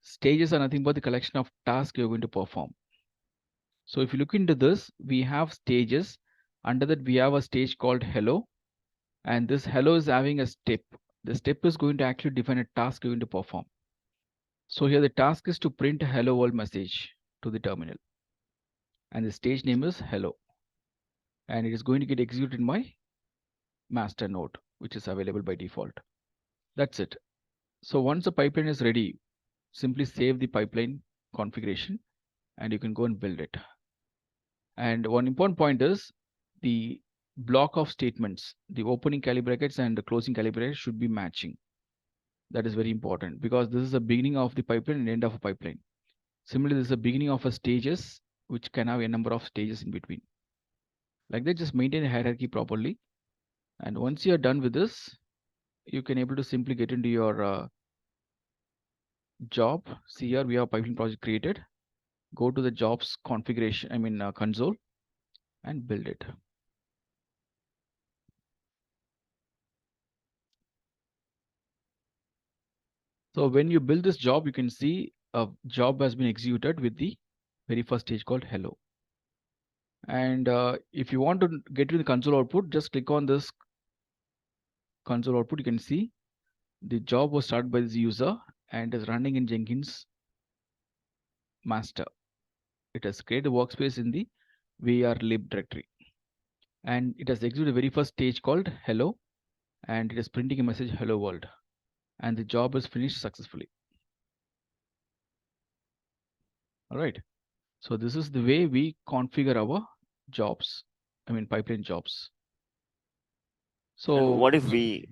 Stages are nothing but the collection of tasks you're going to perform. So if you look into this, we have stages. Under that, we have a stage called hello. And this hello is having a step. The step is going to actually define a task you're going to perform. So here the task is to print a hello world message to the terminal. And the stage name is hello. And it is going to get executed in my master node, which is available by default. That's it. So once the pipeline is ready, simply save the pipeline configuration and you can go and build it. And one important point is the block of statements, the opening curly brackets and the closing curly brackets should be matching. That is very important because this is the beginning of the pipeline and end of a pipeline. Similarly, this is the beginning of a stages, which can have a number of stages in between. Like that, just maintain a hierarchy properly. And once you are done with this, you can able to simply get into your job. See here, we have a pipeline project created. Go to the jobs configuration, console, and build it. So when you build this job, you can see a job has been executed with the very first stage called hello. And if you want to get to the console output, just click on this console output. You can see the job was started by this user and is running in Jenkins master. It has created a workspace in the var lib directory. And it has executed the very first stage called hello. And it is printing a message hello world. And the job is finished successfully. All right. So this is the way we configure our jobs, pipeline jobs. So and what if we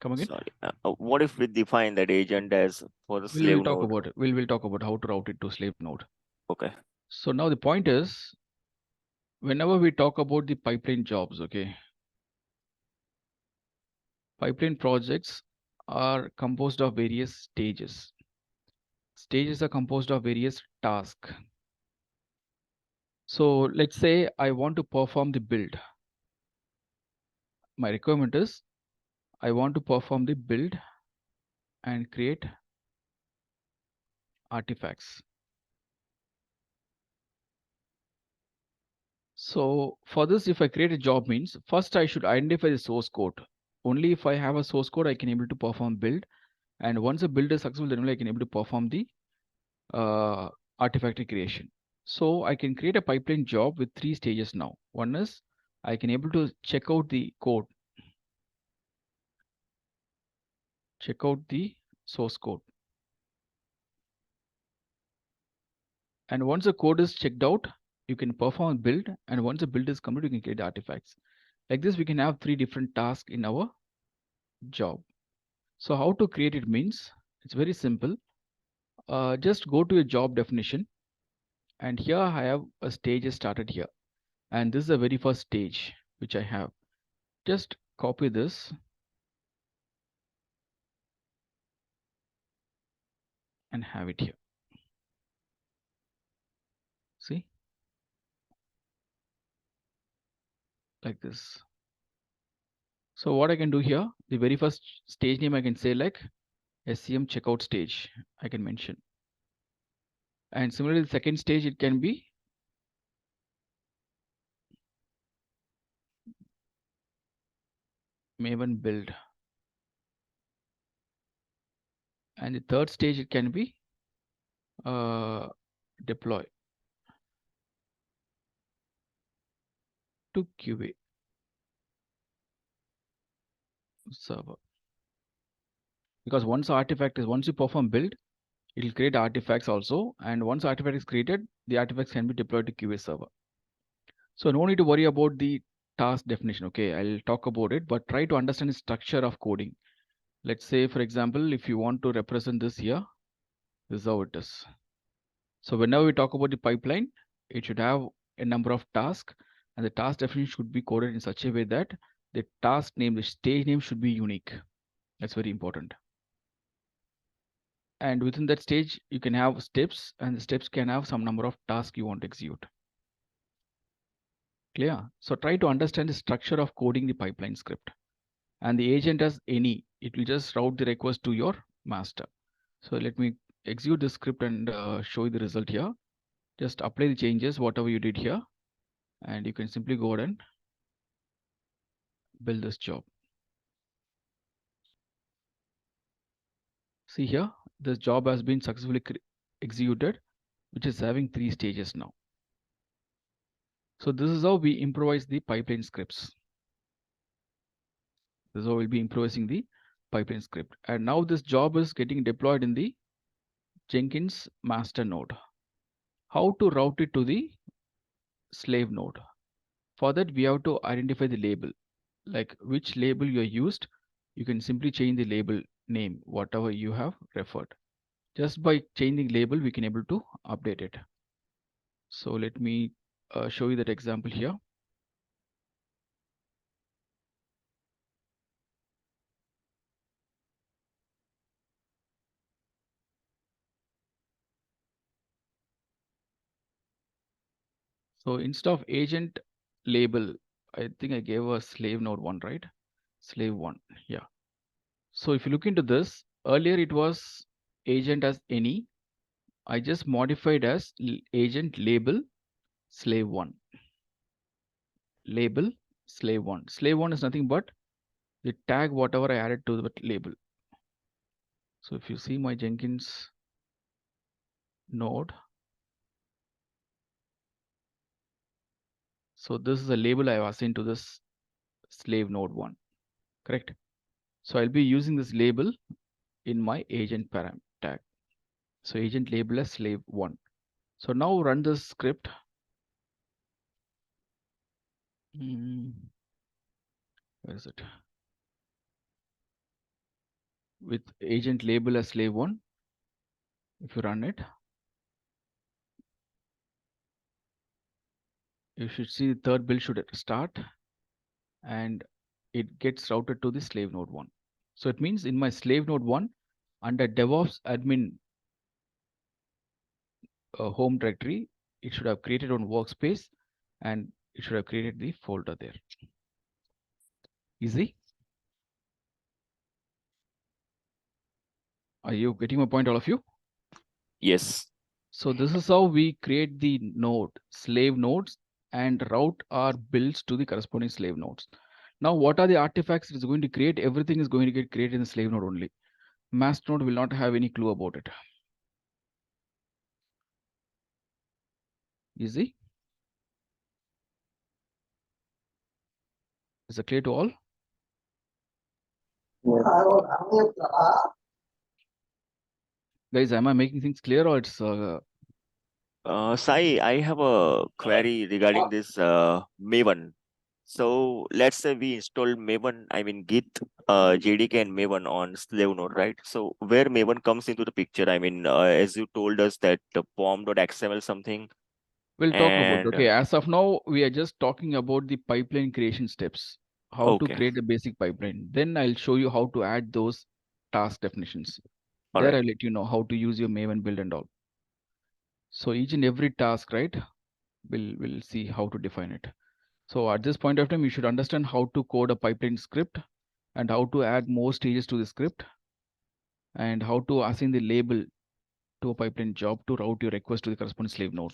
come again? Sorry, what if we define that agent as for the slave We'll talk node? about it. We'll talk about how to route it to slave node. Okay. So now the point is, whenever we talk about the pipeline jobs, okay, pipeline projects are composed of various stages. Stages are composed of various tasks. So let's say I want to perform the build. My requirement is I want to perform the build and create artifacts. So for this, if I create a job means first I should identify the source code. Only if I have a source code, I can able to perform build. And once a build is successful, then only I can able to perform the artifact creation. So I can create a pipeline job with 3 stages now. One is I can able to check out the code, check out the source code. And once the code is checked out, you can perform a build. And once the build is complete, you can create the artifacts. Like this, we can have 3 different tasks in our job. So how to create it means it's very simple. Just go to a job definition. And here I have a stage started here. And this is the very first stage which I have. Just copy this and have it here. See? Like this. So what I can do here, the very first stage name I can say like SCM checkout stage, I can mention. And similarly, the second stage, it can be Maven build. And the third stage, it can be deploy to QA server. Because once you perform build, it will create artifacts also. And once artifact is created, the artifacts can be deployed to QA server. So no need to worry about the task definition. Okay, I'll talk about it, but try to understand the structure of coding. Let's say, for example, if you want to represent this here, this is how it is. So whenever we talk about the pipeline, it should have a number of tasks, and the task definition should be coded in such a way that the task name, the stage name should be unique. That's very important. And within that stage, you can have steps, and the steps can have some number of tasks you want to execute. Clear? So try to understand the structure of coding the pipeline script. And the agent as any, it will just route the request to your master. So let me execute the script and show you the result here. Just apply the changes, whatever you did here, and you can simply go ahead and build this job. See here, this job has been successfully executed, which is having 3 stages now. So this is how we improvise the pipeline scripts. This is how we'll be improvising the pipeline script. And now this job is getting deployed in the Jenkins master node. How to route it to the slave node? For that, we have to identify the label, like which label you used. You can simply change the label name, whatever you have referred. Just by changing label, we can able to update it. So let me show you that example here. So instead of agent label, I think I gave a slave node 1, right? Slave 1, yeah. So if you look into this, earlier it was agent as any. I just modified as agent label slave 1. Label slave 1. Slave 1 is nothing but the tag whatever I added to the label. So if you see my Jenkins node, so this is a label I have assigned to this slave node 1, correct? So I'll be using this label in my agent param tag. So agent label as slave 1. So now run this script. Where is it? With agent label as slave 1. If you run it, you should see the third build should start, and it gets routed to the slave node 1. So it means in my slave node 1, under DevOps admin home directory, it should have created on workspace, and it should have created the folder there. Easy? Are you getting my point, all of you? Yes. So this is how we create the node, slave nodes and route our builds to the corresponding slave nodes. Now, what are the artifacts it is going to create? Everything is going to get created in the slave node only. Master node will not have any clue about it. Easy? Is it clear to all? Guys, am I making things clear or it's Sai, I have a query regarding this Maven. So let's say we install Maven, I mean Git, JDK and Maven on slave node, right? So where Maven comes into the picture, I mean, as you told us that the pom.xml something. we'll talk about. Okay, as of now, we are just talking about the pipeline creation steps, how to create a basic pipeline. Then I'll show you how to add those task definitions. There I'll let you know how to use your Maven build and all. So each and every task, right, we'll see how to define it. So at this point of time, you should understand how to code a pipeline script and how to add more stages to the script and how to assign the label to a pipeline job to route your request to the corresponding slave node.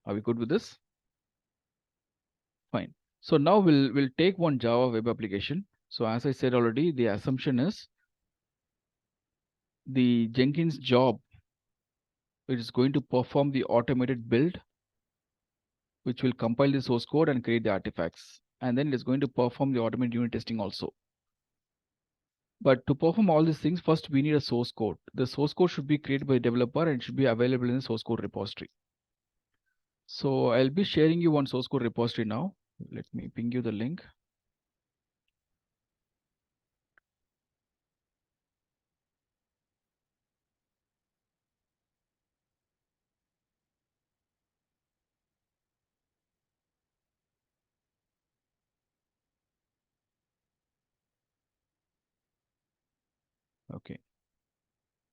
Are we good with this? Fine. So now we'll take one Java web application. So as I said already, the assumption is the Jenkins job, it is going to perform the automated build, which will compile the source code and create the artifacts. And then it is going to perform the automated unit testing also. But to perform all these things, first we need a source code. The source code should be created by the developer and should be available in the source code repository. So I'll be sharing you one source code repository now. Let me ping you the link. Okay.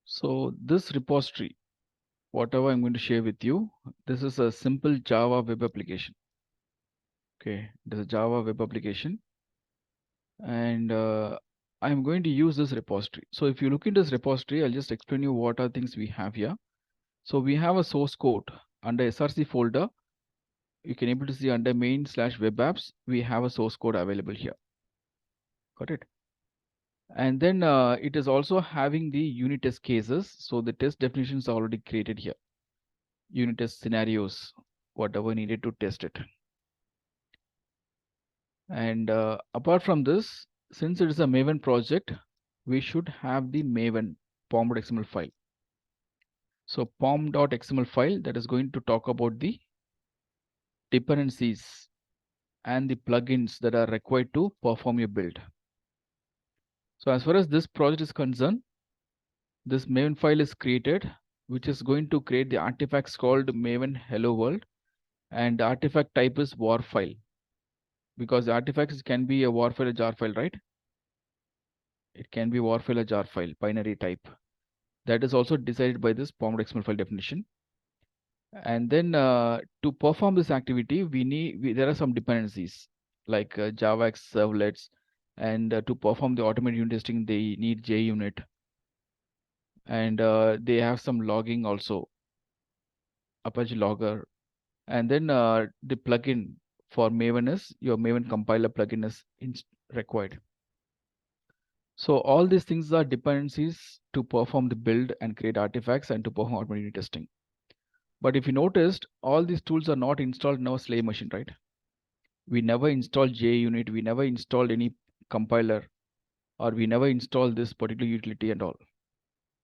So this repository, whatever I'm going to share with you, this is a simple Java web application. Okay, there's a Java web application. And I'm going to use this repository. So if you look into this repository, I'll just explain you what are things we have here. So we have a source code under SRC folder. You can able to see under main/web apps, we have a source code available here. Got it? And then it is also having the unit test cases. So the test definitions are already created here. Unit test scenarios, whatever needed to test it. And apart from this, since it is a Maven project, we should have the Maven pom.xml file. So pom.xml file that is going to talk about the dependencies and the plugins that are required to perform your build. So as far as this project is concerned, this Maven file is created, which is going to create the artifacts called Maven Hello World, and the artifact type is war file, because the artifacts can be a war file, a jar file, right? It can be war file, a jar file, binary type. That is also decided by this pom.xml file definition. And then to perform this activity, there are some dependencies like JavaX servlets, and to perform the automated unit testing, they need JUnit, and they have some logging also, Apache Logger, and then the plugin for Maven is your Maven compiler plugin is required. So all these things are dependencies to perform the build and create artifacts and to perform automated unit testing. But if you noticed, all these tools are not installed in our slave machine, right? We never installed JUnit, we never installed any compiler, or we never installed this particular utility and all.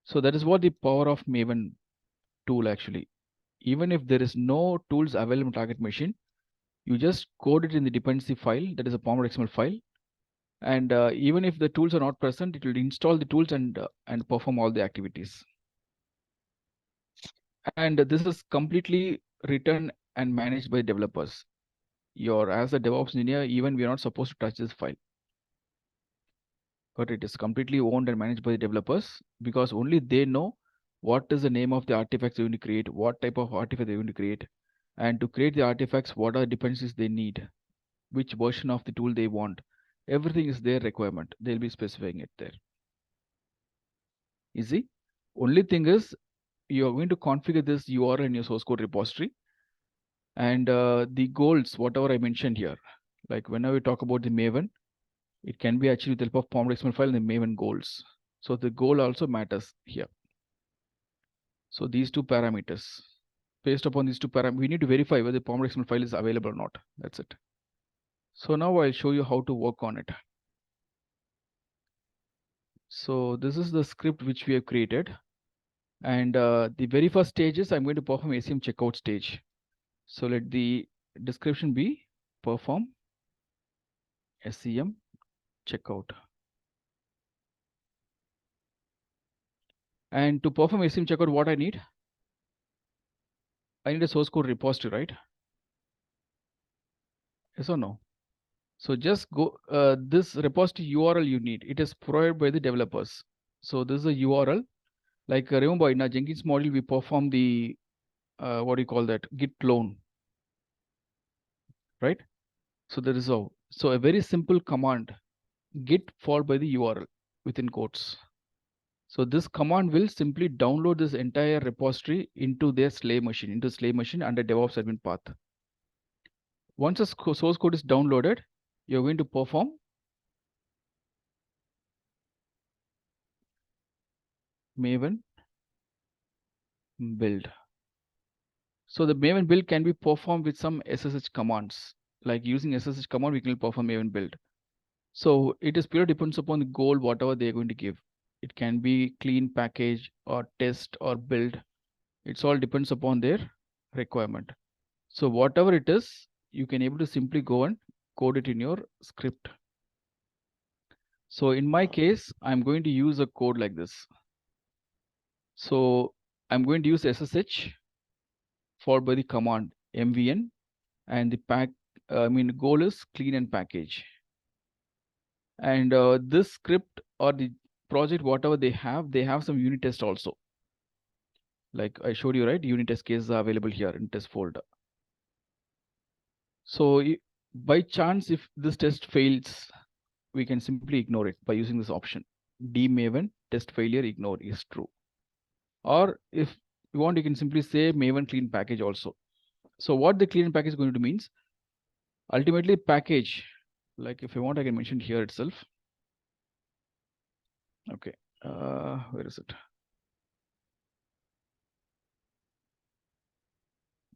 So that is what the power of Maven tool actually. Even if there is no tools available in target machine, you just code it in the dependency file, that is a pom.xml file. And even if the tools are not present, it will install the tools and perform all the activities. And this is completely written and managed by developers. As a DevOps engineer, even we are not supposed to touch this file. But it is completely owned and managed by the developers, because only they know what is the name of the artifacts they're going to create, what type of artifact they're going to create, and to create the artifacts, what are the dependencies they need, which version of the tool they want. Everything is their requirement. They'll be specifying it there. Easy. Only thing is, you are going to configure this URL in your source code repository. And the goals, whatever I mentioned here, like whenever we talk about the Maven, it can be achieved with the help of POM.xml file and the Maven goals. So the goal also matters here. So these two parameters, based upon these two parameters, we need to verify whether the POM.xml file is available or not. That's it. So now I'll show you how to work on it. So this is the script which we have created. And the very first stage is I'm going to perform ACM checkout stage. So let the description be perform SCM checkout. And to perform ACM checkout, what I need? I need a source code repository, right? Yes or no? So just go, this repository URL you need, it is provided by the developers. So this is a URL. Like remember in our Jenkins module, we perform the, what do you call that? Git clone, right? So there is a very simple command, git followed by the URL within quotes. So this command will simply download this entire repository into their slave machine, under DevOps admin path. Once a source code is downloaded, you're going to perform Maven build. So the Maven build can be performed with some SSH commands. Like using SSH command, we can perform Maven build. So it is purely depends upon the goal, whatever they're going to give. It can be clean package or test or build. It's all depends upon their requirement. So whatever it is, you can able to simply go and code it in your script. So in my case, I'm going to use a code like this. So I'm going to use SSH followed by the command mvn, and the goal is clean and package. And this script or the project, whatever they have some unit test also. Like I showed you, right? Unit test cases are available here in test folder. So by chance, if this test fails, we can simply ignore it by using this option. Dmaven test failure ignore is true. Or if you want, you can simply say Maven clean package also. So what the clean package is going to means, ultimately package, like if you want, I can mention here itself. Okay, where is it?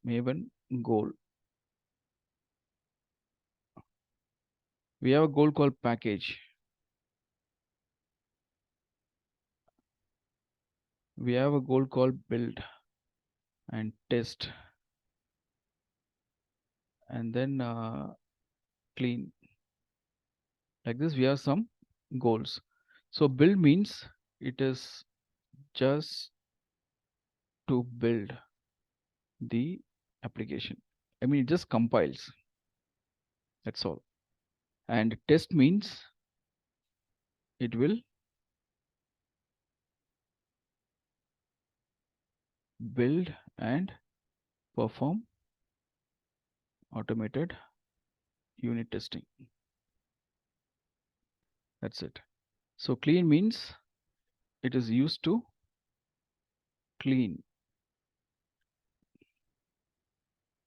Maven goal. We have a goal called package. We have a goal called build and test, and then clean. Like this, we have some goals. So build means it is just to build the application. I mean, it just compiles. That's all. And test means it will build and perform automated unit testing. That's it. So clean means it is used to clean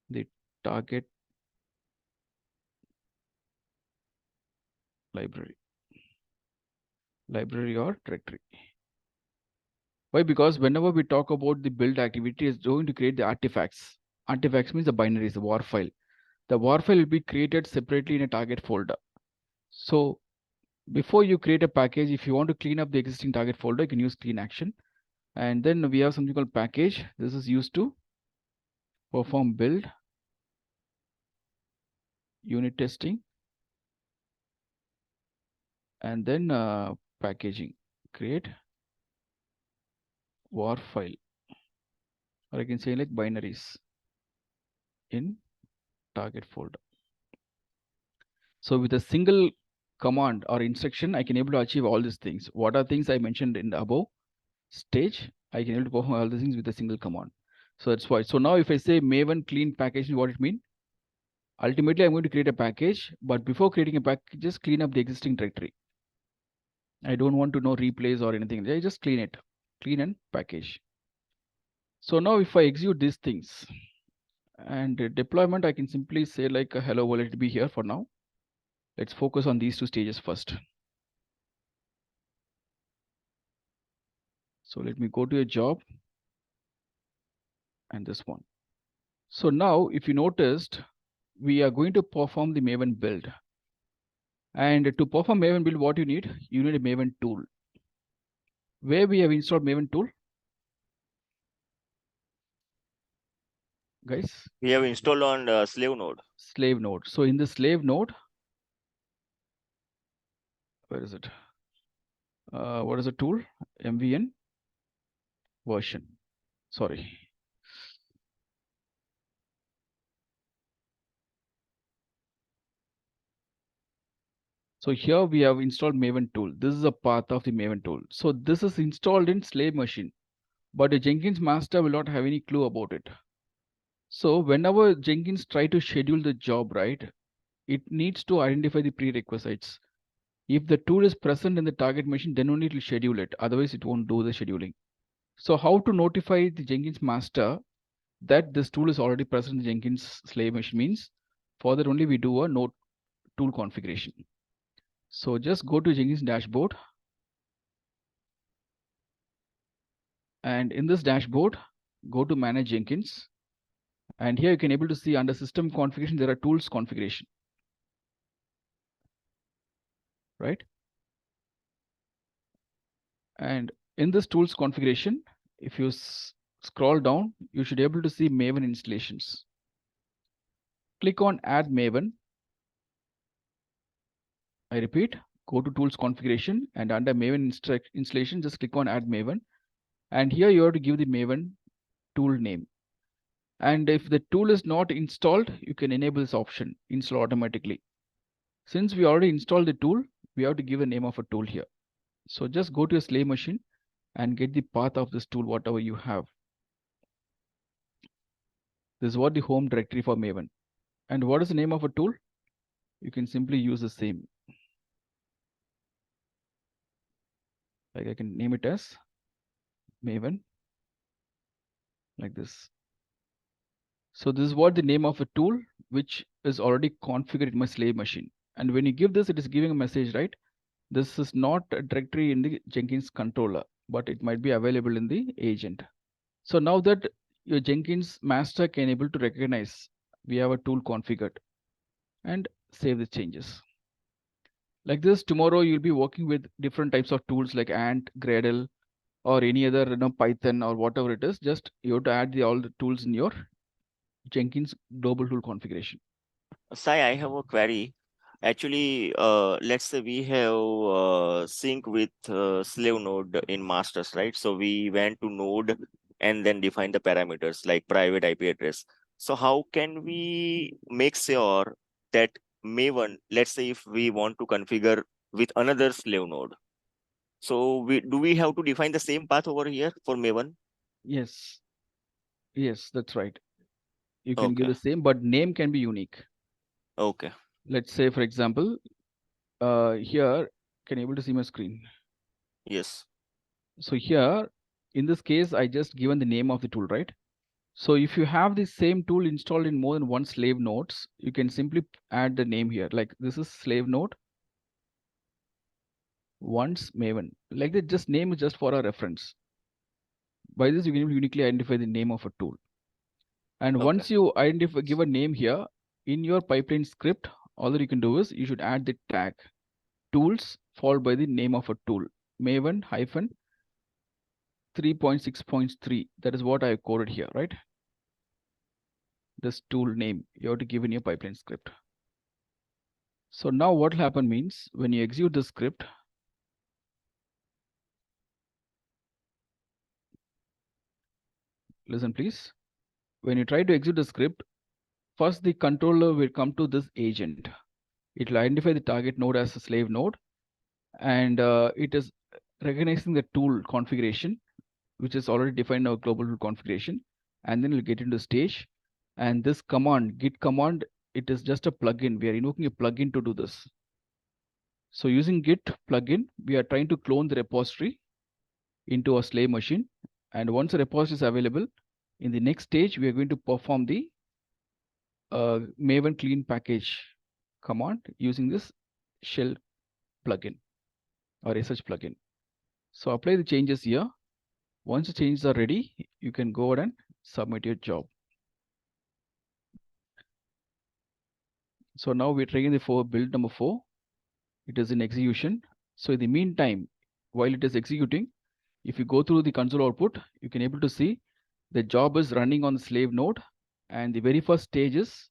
the target library or directory. Why? Because whenever we talk about the build activity, is going to create the artifacts. Artifacts means the binaries, the war file. The war file will be created separately in a target folder. So before you create a package, if you want to clean up the existing target folder, you can use clean action. And then we have something called package. This is used to perform build, unit testing, and then packaging. Create war file, or I can say like binaries in target folder. So with a single command or instruction, I can able to achieve all these things. What are things I mentioned in the above stage? I can able to perform all these things with a single command. So that's why. So now if I say Maven clean packaging, what it means? Ultimately, I'm going to create a package, but before creating a package, just clean up the existing directory. I don't want to know replace or anything. I just clean it, clean and package. So now if I execute these things and deployment, I can simply say like, hello, will it be here for now? Let's focus on these two stages first. So let me go to a job and this one. So now if you noticed, we are going to perform the Maven build. And to perform Maven build, what you need a Maven tool. Where we have installed Maven tool? Guys? We have installed on slave node. Slave node. So in the slave node, where is it? What is the tool? MVN version. Sorry. So here we have installed Maven tool. This is a path of the Maven tool. So this is installed in slave machine, but the Jenkins master will not have any clue about it. So whenever Jenkins try to schedule the job, right, it needs to identify the prerequisites. If the tool is present in the target machine, then only it will schedule it. Otherwise, it won't do the scheduling. So how to notify the Jenkins master that this tool is already present in the Jenkins slave machine means for that only we do a node tool configuration. So just go to Jenkins dashboard. And in this dashboard, go to manage Jenkins. And here you can able to see under system configuration, there are tools configuration. Right? And in this tools configuration, if you scroll down, you should be able to see Maven installations. Click on add Maven. I repeat, go to tools configuration and under Maven installation, just click on add Maven. And here you have to give the Maven tool name. And if the tool is not installed, you can enable this option, install automatically. Since we already installed the tool, we have to give a name of a tool here. So just go to a slave machine and get the path of this tool, whatever you have. This is what the home directory for Maven. And what is the name of a tool? You can simply use the same. Like I can name it as Maven, like this. So this is what the name of a tool, which is already configured in my slave machine. And when you give this, it is giving a message, right? This is not a directory in the Jenkins controller, but it might be available in the agent. So now that your Jenkins master can able to recognize we have a tool configured and save the changes. Like this, tomorrow you'll be working with different types of tools like Ant, Gradle, or any other Python or whatever it is. Just you have to add all the tools in your Jenkins global tool configuration. Sai, I have a query. Actually, let's say we have sync with slave node in masters, right? So we went to node and then define the parameters like private IP address. So how can we make sure that Maven, let's say if we want to configure with another slave node, so do we have to define the same path over here for Maven? Yes. Yes, that's right. You can give the same, but name can be unique. Okay. Let's say, for example, here, can you able to see my screen? Yes. So here, in this case, I just given the name of the tool, right? So if you have the same tool installed in more than one slave nodes, you can simply add the name here. Like this is slave node once Maven. Like that, just name is just for a reference. By this, you can uniquely identify the name of a tool. And once you give a name here in your pipeline script, all that you can do is you should add the tag tools followed by the name of a tool, Maven hyphen 3.6.3. That is what I coded here, right? This tool name you have to give in your pipeline script. So now what will happen means when you execute the script, listen please. When you try to execute the script, first the controller will come to this agent. It will identify the target node as a slave node, and it is recognizing the tool configuration, which is already defined in our global tool configuration, and then we'll get into stage. And this command, git command, it is just a plugin. We are invoking a plugin to do this. So using git plugin, we are trying to clone the repository into a slave machine. And once the repository is available, In the next stage, we are going to perform the Maven clean package command using this shell plugin or SH plugin. So apply the changes here. Once the changes are ready, you can go ahead and submit your job. So now we're trying the build number 4. It is in execution. So in the meantime, while it is executing, if you go through the console output, you can able to see the job is running on the slave node, and the very first stage is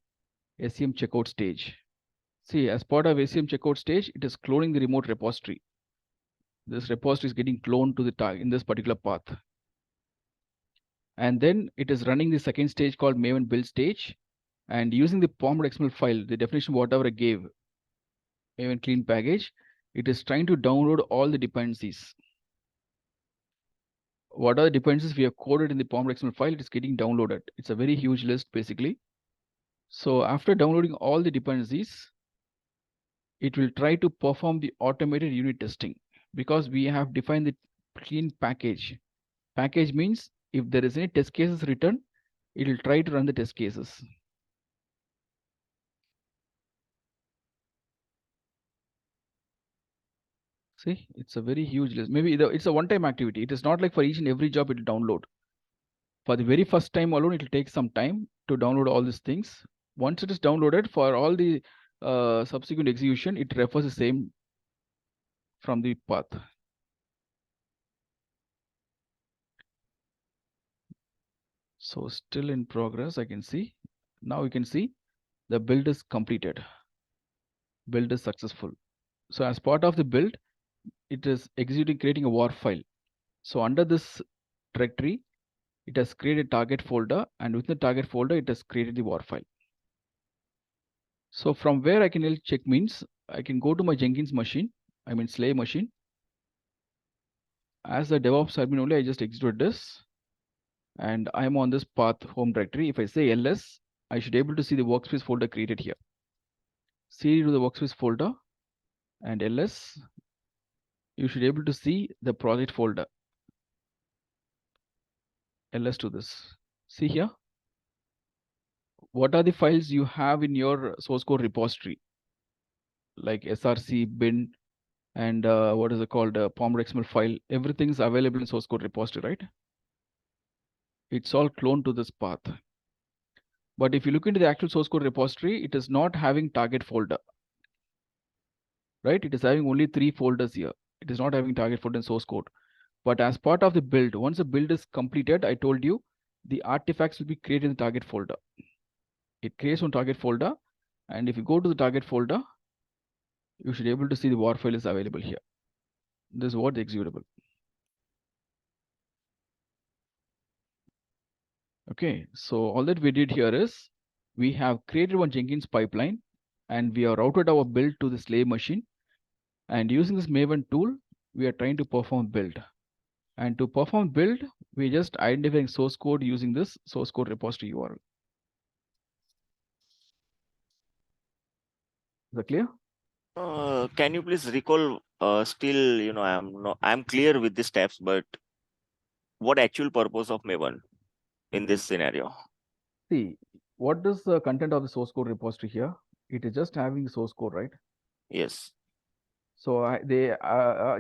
SCM checkout stage. See, as part of SCM checkout stage, it is cloning the remote repository. This repository is getting cloned to the tag in this particular path. And then it is running the second stage called Maven build stage. And using the pom.xml file, the definition whatever I gave, Maven clean package, it is trying to download all the dependencies. What are the dependencies we have coded in the pom.xml file? It is getting downloaded. It's a very huge list basically. So after downloading all the dependencies, it will try to perform the automated unit testing because we have defined the clean package. Package means if there is any test cases written, it will try to run the test cases. See, it's a very huge list. Maybe it's a one-time activity. It is not like for each and every job it will download. For the very first time alone, it will take some time to download all these things. Once it is downloaded, for all the subsequent execution, it refers the same from the path. So still in progress, I can see. Now you can see the build is completed. Build is successful. So as part of the build, it is executing, creating a war file. So under this directory, it has created target folder, and within the target folder, it has created the war file. So from where I can check means I can go to my Jenkins machine, I mean slave machine. As the DevOps admin only, I just execute this, and I'm on this path home directory. If I say ls, I should be able to see the workspace folder created here. cd to the workspace folder and ls, you should be able to see the project folder. ls to this. See here, what are the files you have in your source code repository, like src, bin, and what is it called, pom.xml file. Everything is available in source code repository, right? It's all cloned to this path. But if you look into the actual source code repository, it is not having target folder, right? It is having only 3 folders here. It is not having target folder in source code. But as part of the build, once the build is completed, I told you the artifacts will be created in the target folder. It creates one target folder, and if you go to the target folder, you should be able to see the war file is available here. This is what the executable. Okay, so all that we did here is we have created one Jenkins pipeline, and we have routed our build to the slave machine. And using this Maven tool, we are trying to perform build. And to perform build, we just identifying source code using this source code repository URL. Is that clear? Can you please recall? Still, I'm clear with the steps, but what actual purpose of Maven in this scenario? See, what is the content of the source code repository here? It is just having the source code, right? Yes. So they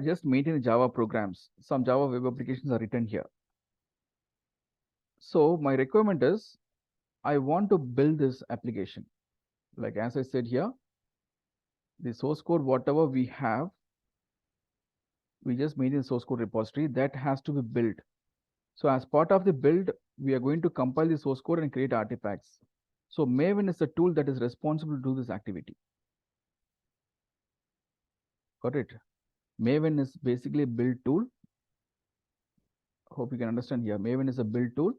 just maintain Java programs. Some Java web applications are written here. So my requirement is, I want to build this application. Like as I said here, the source code, whatever we have, we just maintain the source code repository that has to be built. So as part of the build, we are going to compile the source code and create artifacts. So Maven is a tool that is responsible to do this activity. Got it? Maven is basically a build tool. Hope you can understand here. Maven is a build tool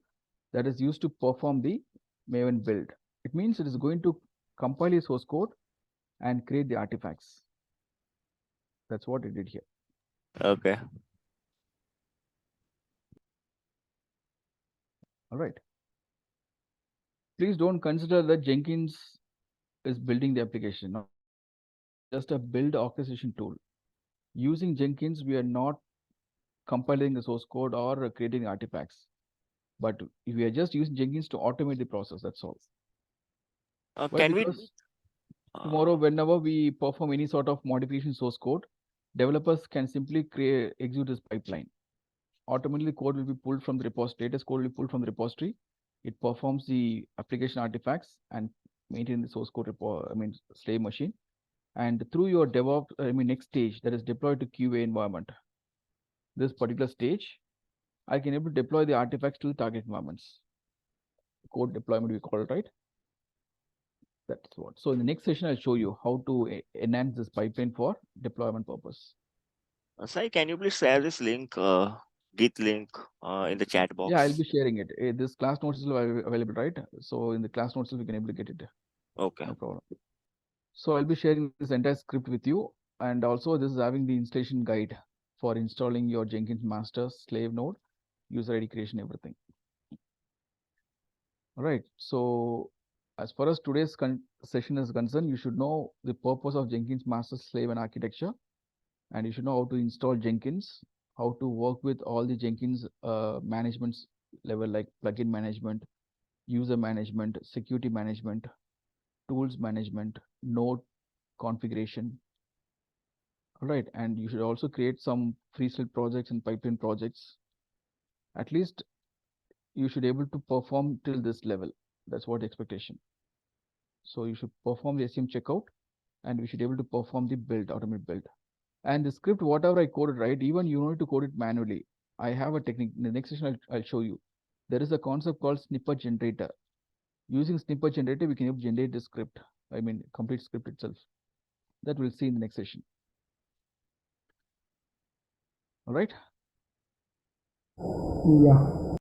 that is used to perform the Maven build. It means it is going to compile a source code and create the artifacts. That's what it did here. Okay. All right. Please don't consider that Jenkins is building the application. No, just a build orchestration tool. Using Jenkins, we are not compiling the source code or creating artifacts. But we are just using Jenkins to automate the process. That's all. Why? Can we? Because tomorrow, whenever we perform any sort of modification source code, developers can simply execute this pipeline. Automatically, code will be pulled from the repository. Latest code will be pulled from the repository. It performs the application artifacts and maintain the source code slave machine. And through your DevOps, next stage, that is deployed to QA environment. This particular stage, I can able to deploy the artifacts to the target environments. Code deployment we call it, right? That's what. So in the next session, I'll show you how to enhance this pipeline for deployment purpose. Sai, can you please share this link, Git link, in the chat box? Yeah, I'll be sharing it. This class notes is available, right? So in the class notes, we can able to get it. Okay. No problem. So I'll be sharing this entire script with you. And also this is having the installation guide for installing your Jenkins master slave node, user ID creation, everything. All right. So as far as today's session is concerned, you should know the purpose of Jenkins master slave and architecture. And you should know how to install Jenkins, how to work with all the Jenkins management level, like plugin management, user management, security management, tools management, node configuration. All right. And you should also create some freestyle projects and pipeline projects. At least you should be able to perform till this level. That's what the expectation. So you should perform the SCM checkout, and we should be able to perform the build, automate build. And the script, whatever I coded, right, even you need to code it manually. I have a technique. In the next session, I'll show you. There is a concept called snippet generator. Using snippet generator, we can generate the script. Complete script itself. That we'll see in the next session. All right. Yeah.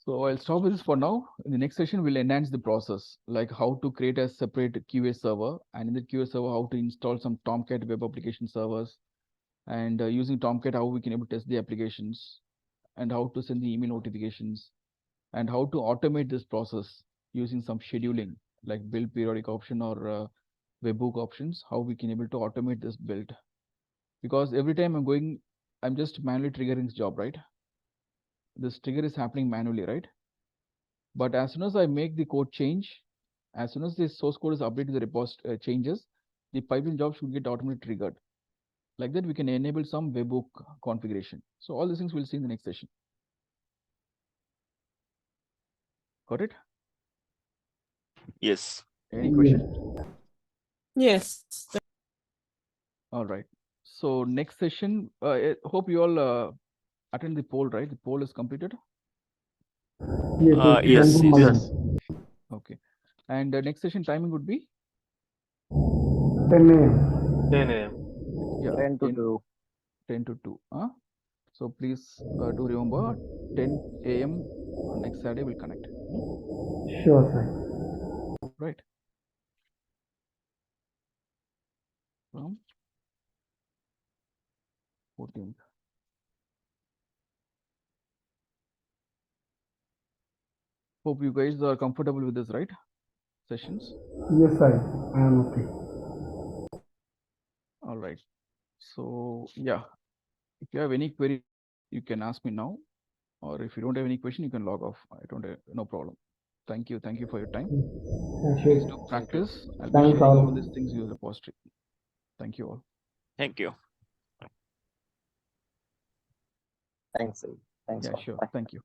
So I'll stop with this for now. In the next session, we'll enhance the process, like how to create a separate QA server, and in the QA server, how to install some Tomcat web application servers, and using Tomcat, how we can able to test the applications, and how to send the email notifications, and how to automate this process using some scheduling, like build periodic option or webhook options, how we can able to automate this build. Because every time I'm just manually triggering this job, right? This trigger is happening manually, right? But as soon as I make the code change, as soon as the source code is updated to the repository changes, the pipeline job should get automatically triggered. Like that, we can enable some webhook configuration. So all these things we'll see in the next session. Got it? Yes. Any question? Yes. All right. So next session, I hope you all attend the poll, right? The poll is completed. Yes. Yes. Okay. And the next session timing would be 10 a.m. 10 a.m. yeah 10 to 2. 10 to 2. So please do remember 10 a.m. on next Saturday we'll connect. Sure, sir. Right. From 14th. Hope you guys are comfortable with this, right? Sessions. Yes, sir. I am okay. All right. So yeah, if you have any query, you can ask me now, or if you don't have any question, you can log off. I don't have no problem. Thank you for your time. Please do practice. I'll be Thanks sharing all. all these things in the repository. Thank you all. Thank you. Thanks, sir. Thanks. Yeah, all. sure. Bye. Thank you.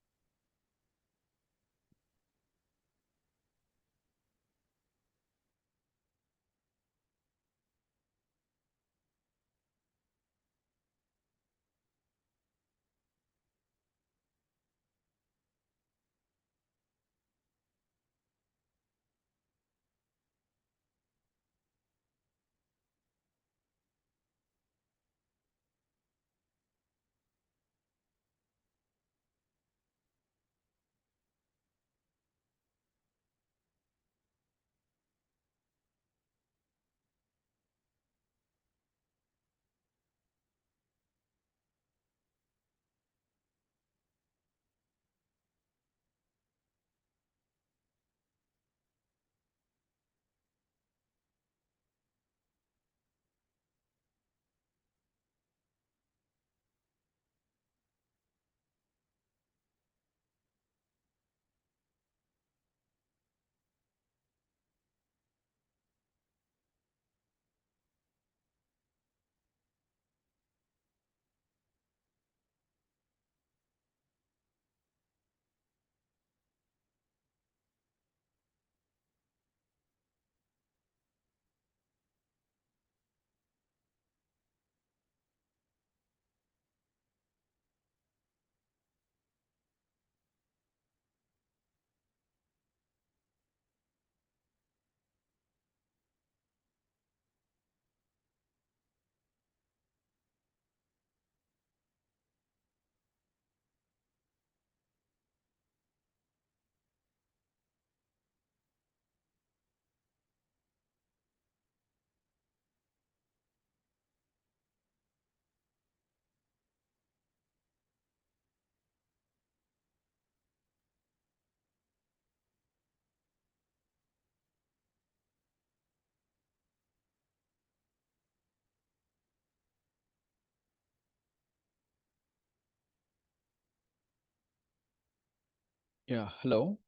Yeah, hello.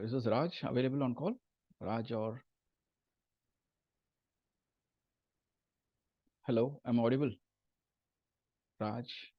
Is this Raj available on call? Raj or hello, I'm audible. Raj.